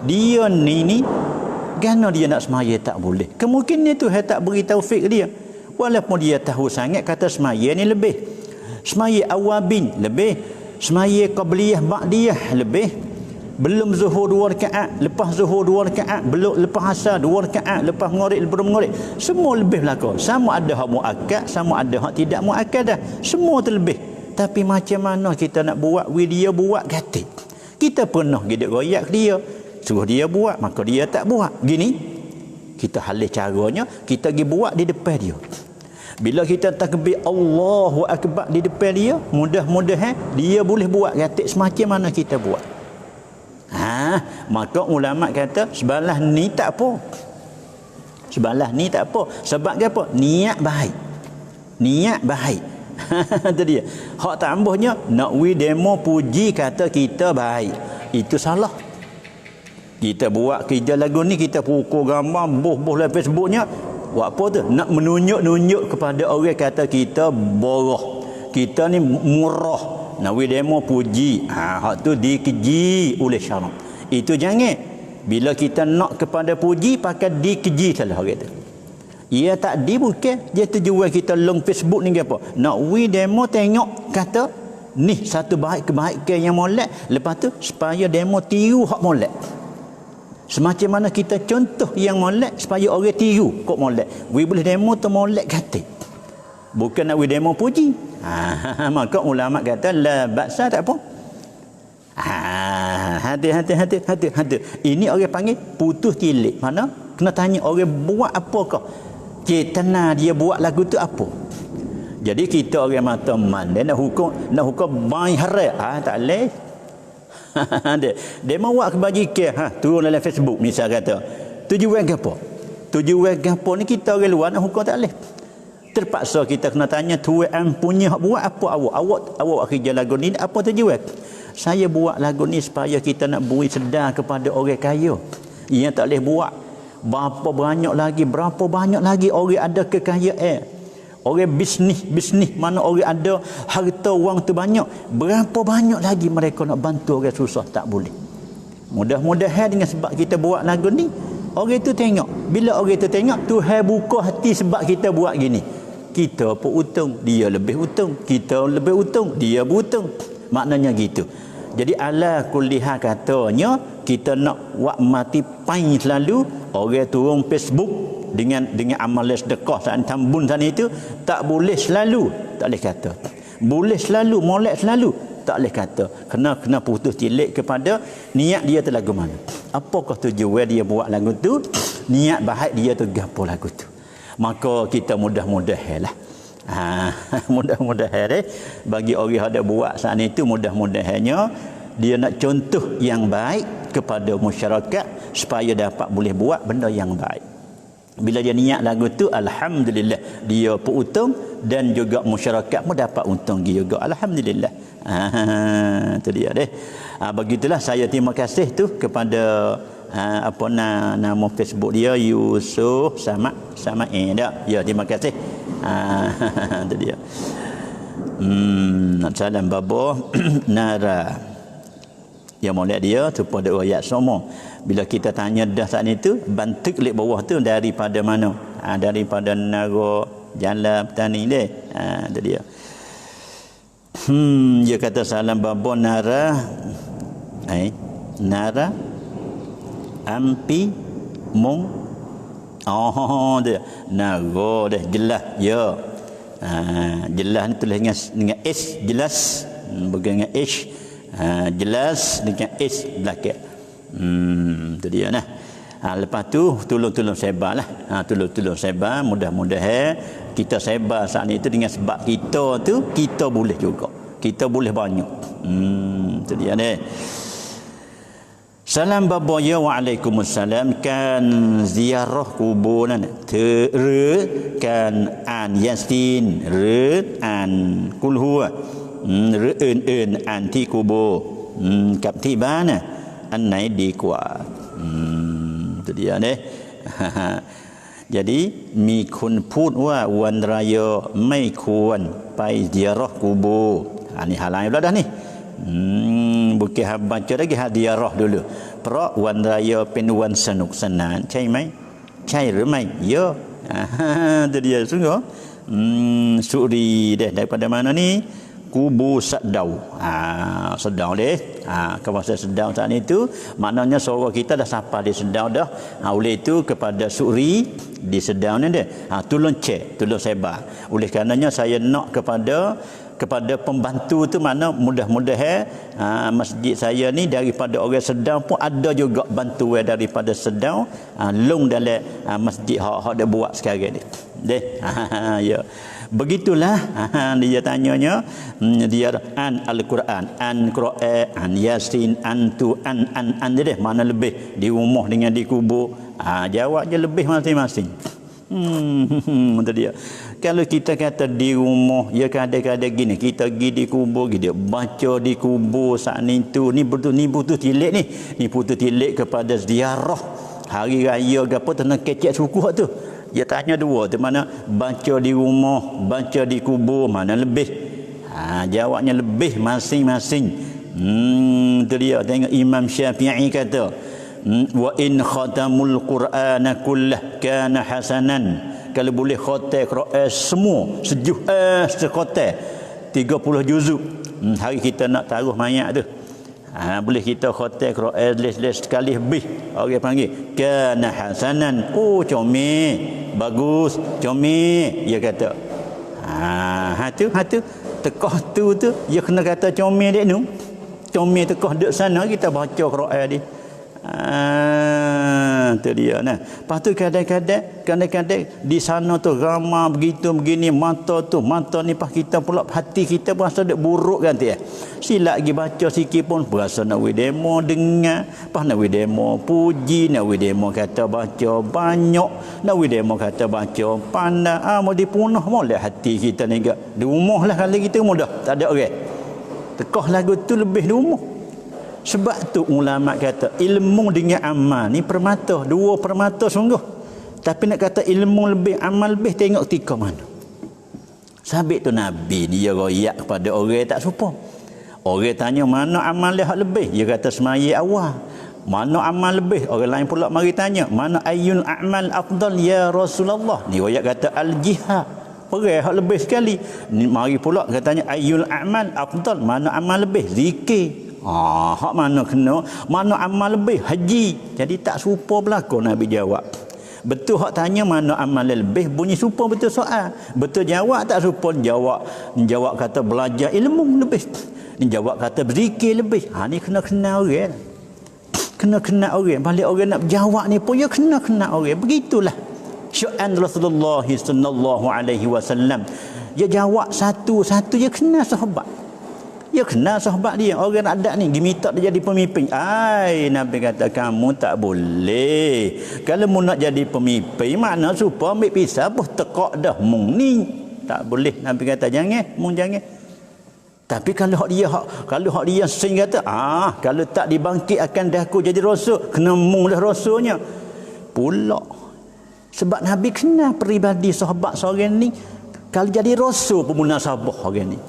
Dia ni gana dia nak semaya tak boleh. Kemungkinan Tuhan tak beri taufik dia. Walaupun dia tahu sangat kata semaya ni lebih. Semaya awabin lebih. Semaya qabliyah ba'diyah lebih. Belum zuhur 2 rakaat, lepas zuhur 2 rakaat, belum lepas asar 2 rakaat, lepas maghrib belum maghrib, semua lebih belaka. Sama ada hak muakkad, sama ada hak tidak muakkad dah. Semua terlebih. Tapi macam mana kita nak buat dia buat gatik? Kita pernah gidik royak dia, suruh dia buat, maka dia tak buat. Gini, kita halih caranya, kita pergi buat di depan dia. Bila kita takbir Allahu Akbar di depan dia, mudah-mudahan dia boleh buat gatik semacam mana kita buat. Maka ulama kata sebelah ni tak apa. Sebelah ni tak apa. Sebab apa? Niat baik. Niat baik. Itu dia. Hak tambahnya nak we demo puji kata kita baik. Itu salah. Kita buat kerja lagu ni, kita pukul gambar boh dalam Facebooknya. Buat apa tu? Nak menunjuk kepada orang kata kita boroh. Kita ni murah. Nak we demo puji. Hak tu dikeji oleh syarak. Itu jangan. Bila kita nak kepada puji, pakai dikeji salah orang tu. Ia tak bukan. Dia tujuan kita long Facebook ni apa? Nak we demo tengok kata ni satu kebaikan yang molek. Lepas tu supaya demo tiru hak molek. Semacam mana kita contoh yang molek supaya orang tiru kok molek. We boleh demo tu molek gatik. Bukan nak we demo puji. Maka ulama kata la ba'sa, tak apa. Hati. Ini orang panggil putus tilik. Mana? Kena tanya orang buat apakah? Cetana dia buat lagu tu apa? Jadi kita orang mata mandai nak hukum baik haram. Tak boleh. Dia mau buat kebajikan, turun dalam Facebook misal kata. Tujuan apa? Tujuan apa ni kita orang luar nak hukum tak boleh. Terpaksa kita kena tanya tuan punya buat apa awak kerja lagu ni apa tujuan? Saya buat lagu ni supaya kita nak beri sedar kepada orang kaya. Yang tak boleh buat. Berapa banyak lagi orang ada kekayaan. Orang bisnis mana orang ada harta wang tu banyak. Berapa banyak lagi mereka nak bantu orang susah, tak boleh. Mudah-mudahan dengan sebab kita buat lagu ni, orang itu tengok. Bila orang itu tengok, Tuhan buka hati sebab kita buat gini. Kita pun untung, dia lebih untung. Kita lebih untung, dia beruntung. Maknanya gitu. Jadi ala kuliah katanya kita nak buat mati pain selalu orang turun Facebook dengan amal sedekah saat tambun sana itu tak boleh selalu, tak boleh kata. Boleh selalu, molek selalu, tak boleh kata. Kena putus tilik kepada niat dia tu lagu mana. Apakah tujuan dia buat lagu tu? Niat baik dia tu gapo lagu tu. Maka kita mudah-mudahan lah. Mudah-mudahan bagi orang yang ada buat saat itu, mudah-mudahannya dia nak contoh yang baik kepada masyarakat supaya dapat boleh buat benda yang baik. Bila dia niat lagu tu, alhamdulillah dia pun untung dan juga masyarakat pun dapat untung juga, alhamdulillah. Itu dia deh. Begitulah, saya terima kasih tu kepada nama Facebook dia Yusuf Samad dah. Ya, terima kasih. Itu dia. Salam babo Nara. Yang molek dia tu pada ayat semua. Bila kita tanya dah saat itu, bantik lek bawah tu daripada mana? Daripada Nara Jalan Petani deh. Itu dia. Dia kata salam babo nara nara ampi mung. Oh dia nago dah jelas ya. Jelas ni tulis dengan s jelas, bukan dengan h. Jelas dengan s belakang. Tu dia nah. Lepas tu tolong sebarlah. Tolong sebar, mudah-mudahan kita sebar saat ni tu dengan sebab kita tu kita boleh juga. Kita boleh banyak. Tu dia ni. Salam babaya waalaikumsalam kan ziarah kubur kan an yasin an kulhu an ti kubur kap ti bana an nai di kuat. Tu dia ni. Jadiมีคนพูดว่าวันรายไม่ควรไปziarah kubur. Ni hal lain pula dah ni. Bukan baca lagi hadiarah dulu.เพราะ วันรายเป็นวันสนุกสนานใช่ไหมใช่หรือไม่ya. Tu dia sungguh. Suri deh daripada mana ni? Kubu Sedau. Sedau deh. Kawasan Sedau saat itu maknanya suara kita dah sampai di Sedau dah. Oleh itu kepada Suri di Sedau ni deh. Tolong cek, tolong sebar. Oleh karenanya saya nak kepada pembantu tu mana mudah-mudahan masjid saya ni daripada orang Sedau pun ada juga bantuan daripada Sedau long dalam masjid hak dah buat sekarang ni. Deh. Ya. Begitulah dia tanyanya dia an al-Quran, an Quran, an Yasin, an tu an deh mana lebih di rumah dengan di kubur. Jawab je lebih masing-masing. Itu dia. Kalau kita kata di rumah, ya kadang-kadang gini, kita pergi di kubur, dia baca di kubur saat itu, ni butuh tilik ni. Ni butuh tilik kepada ziarah hari raya ke apa tenang kecek suku tu. Dia tanya dua tu mana baca di rumah, baca di kubur mana lebih. Jawabnya lebih masing-masing. Itu dia. Tengok Imam Syafi'i kata wa in khatamul Qur'ana kullah kana hasanan. Kalau boleh khatam Quran semua sekhatam 30 juzuk. Hari kita nak taruh mayat tu. Boleh kita khatam Quran les sekali habis. Orang panggil kana hasanan. Oh comel, bagus, comel dia kata. Hatu tekah tu dia kena kata comel dia nu. Comel tekah duk sana kita baca Quran dia. Tu dia nah. Lepas tu kadang-kadang di sana tu ramai begitu begini mata ni pas kita pula hati kita berasa dak buruk kan tu. Silap lagi baca sikit pun berasa nak we demo dengar, pas nak we demo puji, nak we demo kata baca banyak, nak we demo kata baca pandai. Mau dipunah molek hati kita ni gak. Di rumah lah kalau kita mudah tak ada orang. Tekah lagu tu lebih di rumah. Sebab tu ulama kata ilmu dengan amal ni permata, dua permata sungguh. Tapi nak kata ilmu lebih, amal lebih, tengok tika mana. Sabit tu Nabi ni dia royak kepada orang tak serupa. Orang tanya mana amal dia hak lebih, dia kata semaya awal. Mana amal lebih? Orang lain pula mari tanya, mana ayyul a'mal afdal ya Rasulullah? Ni royak kata al-jihad. Perang hak lebih sekali. Ni mari pula katanya ayyul a'mal afdal, mana amal lebih? Zikir. Hak mana kena, mana amal lebih? Haji. Jadi tak serupa berlaku Nabi jawab. Betul hak tanya mana amal lebih, bunyi serupa betul soal. Betul jawab tak serupa jawab kata belajar ilmu lebih. Ni jawab kata berzikir lebih. Ni kena orang. Kena orang. Balik orang nak jawab ni pun ya kena orang. Begitulah sya'an Rasulullah sallallahu alaihi wasallam. Dia jawab satu-satu dia kena sahabat. Ya kenal sahabat dia. Orang adat ni diminta dia jadi pemimpin. Nabi kata kamu tak boleh. Kalau mu nak jadi pemimpin makna supaya ambil pisah pun tekak dah mung ni. Tak boleh. Nabi kata jangan, mung jangan. Tapi kalau hak dia sing kata kalau tak dibangkit akan dah aku jadi rasul, kena mung dah rasulnya. Pula sebab Nabi kenal peribadi sahabat seorang ni, kalau jadi rasul pun munasabah orang ni.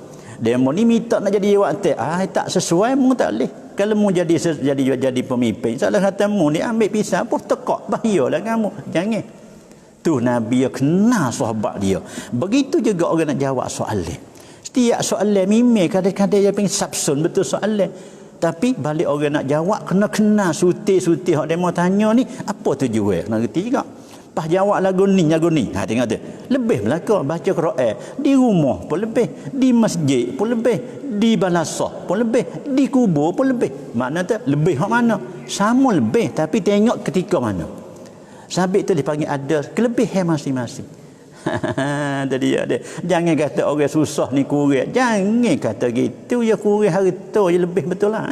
Demo ni minta nak jadi waktu tak sesuai mu tak boleh. Kalau mu jadi pemimpin, salah kata mu ni ambil pisah pun tekak bahayalah kamu. Jangan. Tu Nabi kenal sahabat dia. Begitu juga orang nak jawab soal ni. Setiap soalan mimik kadang-kadang dia pengen sabsun betul soalan. Tapi balik orang nak jawab kena kenal suti-suti hak demo tanya ni apa tujuan kena reti juga. Pas jawab lagu ni. Ha tengok tu. Lebih belaka baca Quran di rumah pun lebih, di masjid pun lebih, di balasah pun lebih, di kubur pun lebih. Makna tu lebih hak mana? Sama lebih tapi tengok ketika mana. Sabit tu dipanggil ada kelebihan masing-masing. Tadi dia. Jangan kata orang susah ni kurang. Jangan kata gitu ya kurang harta je lebih betul lah.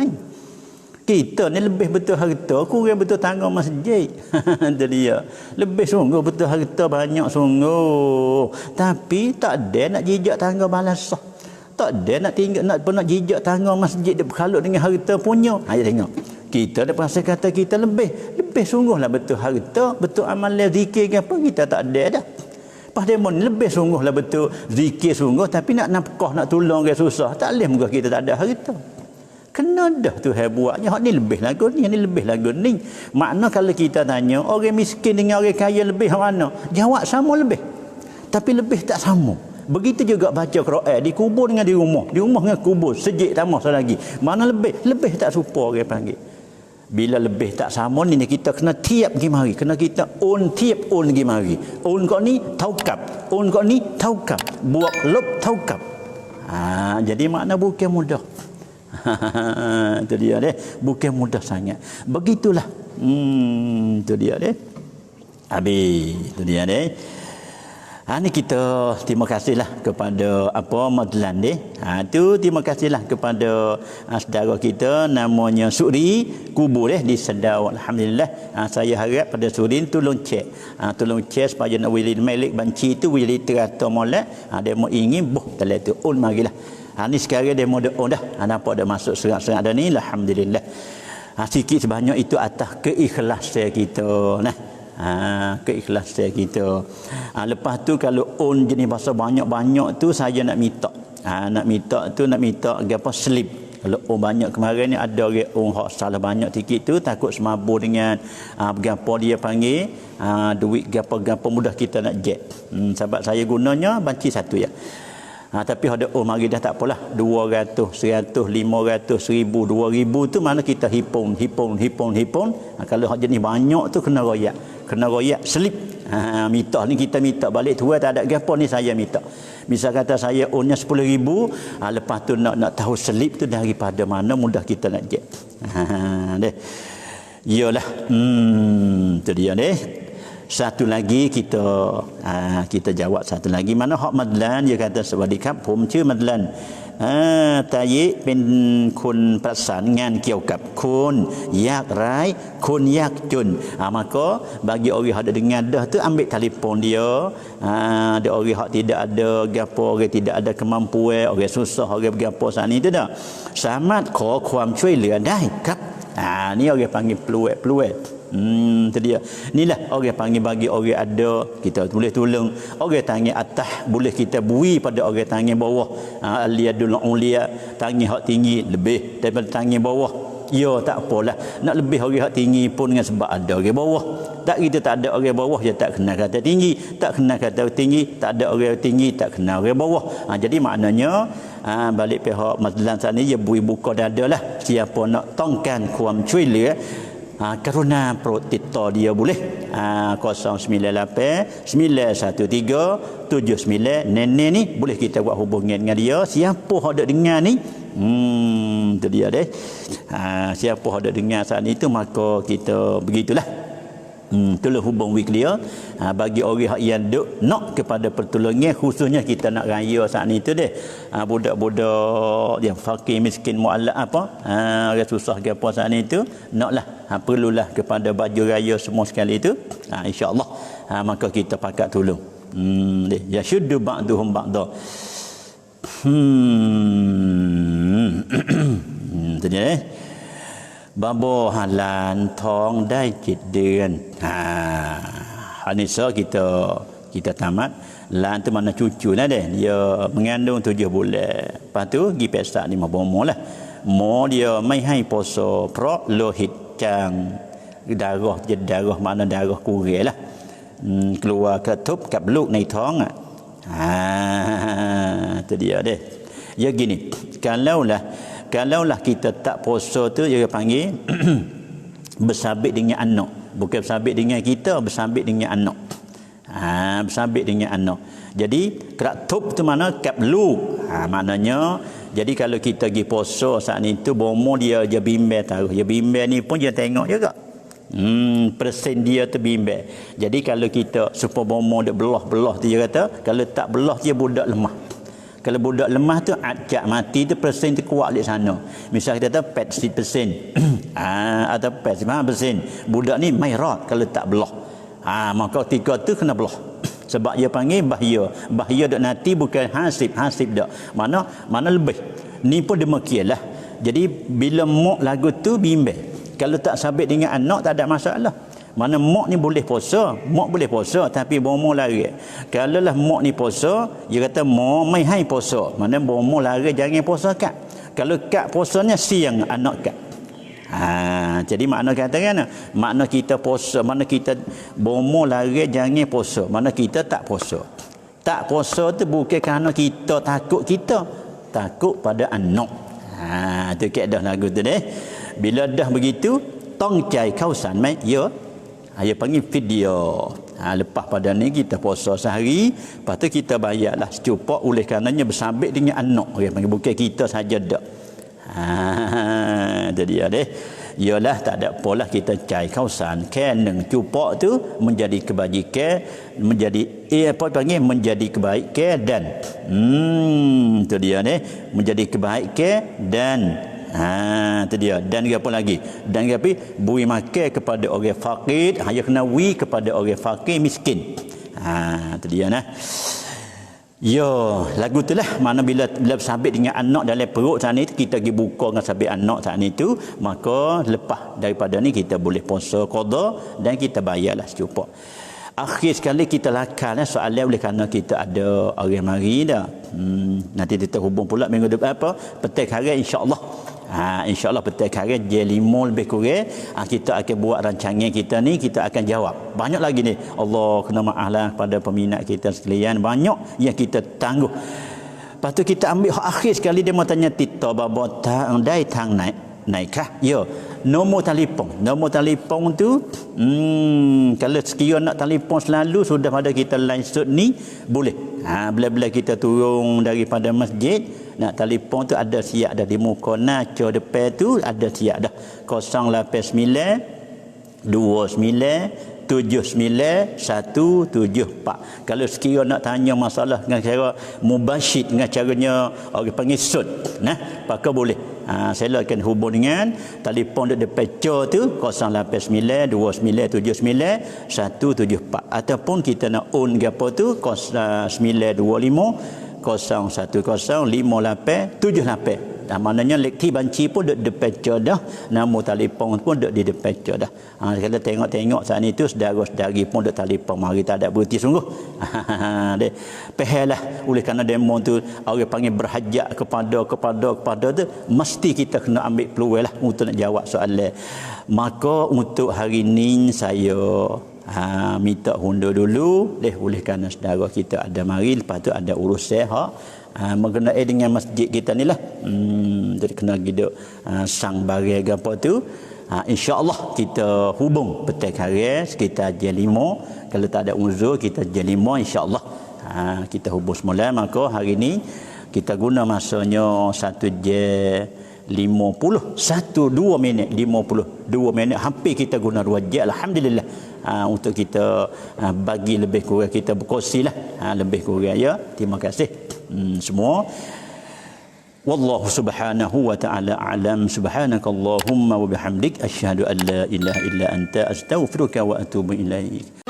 Kita ni lebih betul harta, kurang betul tangga masjid. Tadi dia. Lebih sungguh betul harta banyak sungguh. Tapi tak ada nak jijak tangga balasah. Tak ada nak tinggal nak jijak tangga masjid dia berkalut dengan harta punya. Ha tengok. Kita dah pasal kata kita lebih sungguhlah betul harta, betul amalan zikir ke apa kita tak ada dah. Pas demo ni lebih sungguhlah betul zikir sungguh tapi nak nafkah nak tolong orang susah tak boleh muka kita tak ada harta. Kena dah Tuhan buatnya hak ni lebih lagu ni lebih lagu ni. Makna kalau kita tanya orang miskin dengan orang kaya lebih hak mana? Jawab sama lebih. Tapi lebih tak sama. Begitu juga baca Quran di kubur dengan di rumah. Di rumah dengan kubur sejik tambah lagi. Mana lebih? Lebih tak serupa orang panggil. Bila lebih tak sama ni kita kena tiap pergi mari. Kena kita tiap pergi mari. Kau ni taukab. Kau ni taukab. Buat lub taukab. Jadi makna bukan mudah. Itu dia deh. Bukan mudah sangat. Begitulah. Itu dia deh. Habis. Itu dia deh. Ni kita terima kasihlah kepada Madlan deh. Tu terima kasihlah kepada saudara kita namanya Suri Kubur di Sedau. Alhamdulillah. Saya harap pada Suri tolong cek supaya nak wilid Malik banci tu wilid terata molek. Dia mau ingin dalam tu marilah. Ni sekarang dia mau dah nampak dah masuk serat-serat dah ni. Alhamdulillah. Sikit sebanyak itu atas keikhlasan kita keikhlasan kita. Lepas tu kalau jenis bahasa banyak-banyak tu saya nak minta. Nak minta apa slip. Kalau banyak kemarin ni ada orang hak salah banyak sikit tu takut semabur dengan gapo dia panggil duit gapo-gapo mudah kita nak jet. Sebab saya gunanya banci satu ya. Tapi ada mari dah tak apalah 200, 100, 500, 1000, 2000 tu mana kita hipon. Kalau hak jenis banyak tu kena royak slip. Minta ni kita minta balik tu tak ada gapo ni saya minta. Misal kata saya nya 10,000, lepas tu nak tahu slip tu daripada mana mudah kita nak jet. Deh. Iyalah. Tu dia deh. Satu lagi kita jawab satu lagi mana hak Madlan dia kata swadikapผมชื่อ Madlan ตายิเป็นคนประสานงานเกี่ยวกับคนยากไร้คนยากจน maka bagi orang yang ada dengar dah tu ambil telefon dia ada orang yang tidak ada gapo orang tidak ada kemampuan orang susah orang gapo saat ni tu dah สามารถขอความช่วยเหลือได้ครับ ni orang panggil peluang tu dia. Inilah orang panggil bagi orang ada kita boleh tolong. Orang tangan atas boleh kita bui pada orang tangan bawah. Aliyadul ulia tangan hak tinggi lebih daripada tangan bawah. Ya tak apalah. Nak lebih orang hak tinggi pun dengan sebab ada orang bawah. Tak kita tak ada orang bawah dia tak kenal kata tinggi, tak kenal kata tinggi, tak ada orang tinggi tak kenal orang bawah. Jadi maknanya balik pihak Madlan sana dia bui buka dada lah. Siapa nak tongkan kuam cuy le karuna โปรดติดต่อ dia boleh 098 913 79 nenek ni boleh kita buat hubungan dengan dia. Siapa yang ada dengar ni tu dia deh. Siapa yang ada dengar saat ni tu maka kita begitulah. Tolong hubung wik dia. Bagi orang yang duk nak kepada pertolongan khususnya kita nak raya saat ni tu deh. Budak-budak yang fakir miskin mualaf orang susah ke apa saat ni tu naklah perlulah kepada baju raya semua sekali tu. Insya-Allah maka kita pakat tolong. Ya syuddu ba'duhum ba'da. Tu dia babo halan ท้องได้7 เดือน Hanisa kita tamat lan tu mana cucu lah deh. Dia mengandung 7 bulan. Lepas tu pergi pesta ni bomo lah. Mo dia mai hai poso pro lohit cang darah mana darah kurang lah. Keluar ketup kat belukในท้องtu dia deh. Ya gini, kalaulah kita tak puasa tu dia panggil bersabit dengan anak. Bukan bersabit dengan kita, bersabit dengan anak. Bersabit dengan anak. Jadi keratub tu mana kaplu. Maknanya jadi kalau kita pergi puasa saat ni tu bomo dia bimbel taruh. Dia bimbel ni pun dia tengok juga. Persen dia tu bimbel. Jadi kalau kita supaya bomo dia belah-belah tu dia kata, kalau tak belah dia budak lemah. Kalau budak lemah tu ajak mati tu persen tu kuat di sana. Misal kita kata 80%. Atau 85%. Budak ni mairat kalau tak belah. Maka tiga tu kena belah. Sebab dia panggil bahaya. Bahaya dok nanti bukan hasib dak. Mana lebih. Ni pun demikianlah. Jadi bila mak lagu tu bimbel. Kalau tak sabit dengan anak tak ada masalah. Mana mak ni boleh puasa, mak boleh puasa tapi bomo lari. Kalau lah mak ni puasa, dia kata mak mai hai puasa. Mana bomo lari jangan puasa kat. Kalau kat puasanya siang anak kat. Jadi makna kata kan, makna kita puasa, mana kita bomo lari jangan puasa, mana kita tak puasa. Tak puasa tu bukan kerana kita takut pada anak. Tu kaedah lagu tu deh. Bila dah begitu, tong cai kausan mai ya. Dia panggil video. Lepas pada ni kita puasa sehari, lepas tu kita bayarlah secupak oleh karenanya bersabit dengan anak. Dia panggil bukan kita saja dak. Jadi deh. Ialah tak ada apalah kita cai kausan keneng cupak tu menjadi kebajikan, menjadi menjadi kebaikan dan tu dia ni menjadi kebaikan dan itu dia. Dan apa lagi? Dan apa? Bui makan kepada orang fakir, hanya kena wi kepada orang fakir miskin. Itu dia nah. Ya, lagu tu lah. Mana bila bersabit dengan anak dalam perut saat ni kita pergi buka dengan sabit anak saat ni tu, maka lepas daripada ni kita boleh puasa qada dan kita bayarlah secupak. Akhir sekali kita lakarlah soalan oleh kerana kita ada orang mari dah. Nanti kita hubung pula minggu depan petai hari insya-Allah. InsyaAllah petai hari J5 lebih kurang kita akan buat rancangan kita ni, kita akan jawab. Banyak lagi ni. Allah kena maaflah pada peminat kita sekalian. Banyak yang kita tangguh. Lepas tu kita ambil akhir sekali dia mau tanya Tito baba tang dai tang naikkah? Ya. Nombor telefon tu kalau sekiranya nak telefon selalu sudah pada kita line suit ni boleh. Bila-bila kita turun daripada masjid nak telefon tu ada siap dah di muka naco depan tu ada siap dah 089 29 79 174. Kalau sekiranya nak tanya masalah dengan cara mubasyir dengan caranya orang panggil sud maka boleh. Saya akan hubung dengan telefon di depan tu 089 29 79 174 ataupun kita nak on ke apa tu 0925 010 5878. Maknanya lekti banci pun duduk depan dah, nama telefon pun duduk di depan dah. Kalau tengok saat ni tu saudara-saudari pun duduk telefon mari tak ada berhenti sungguh. Pehelah oleh kerana demo tu orang panggil berhajat kepada tu mesti kita kena ambil peluang lah untuk nak jawab soalan. Maka untuk hari ni saya minta hundur dulu oleh kerana saudara kita ada mari, lepas tu ada urusan mengenai dengan masjid kita ni lah. Jadi kena hidup sang barang ke apa tu. InsyaAllah kita hubung petai hari sekitar J5. Kalau tak ada uzur kita J5 insyaAllah kita hubung semula. Maka hari ni kita guna masanya 1 2 minit hampir kita guna 2 jam. Alhamdulillah. Untuk kita bagi lebih kurang kita berkongsi lah lebih kurang ya. Terima kasih semua. Wallahu subhanahu wa ta'ala a'lam. Subhanakallahumma wa bihamdik asyhadu an la ilaha illa anta astaghfiruka wa atubu ilaik.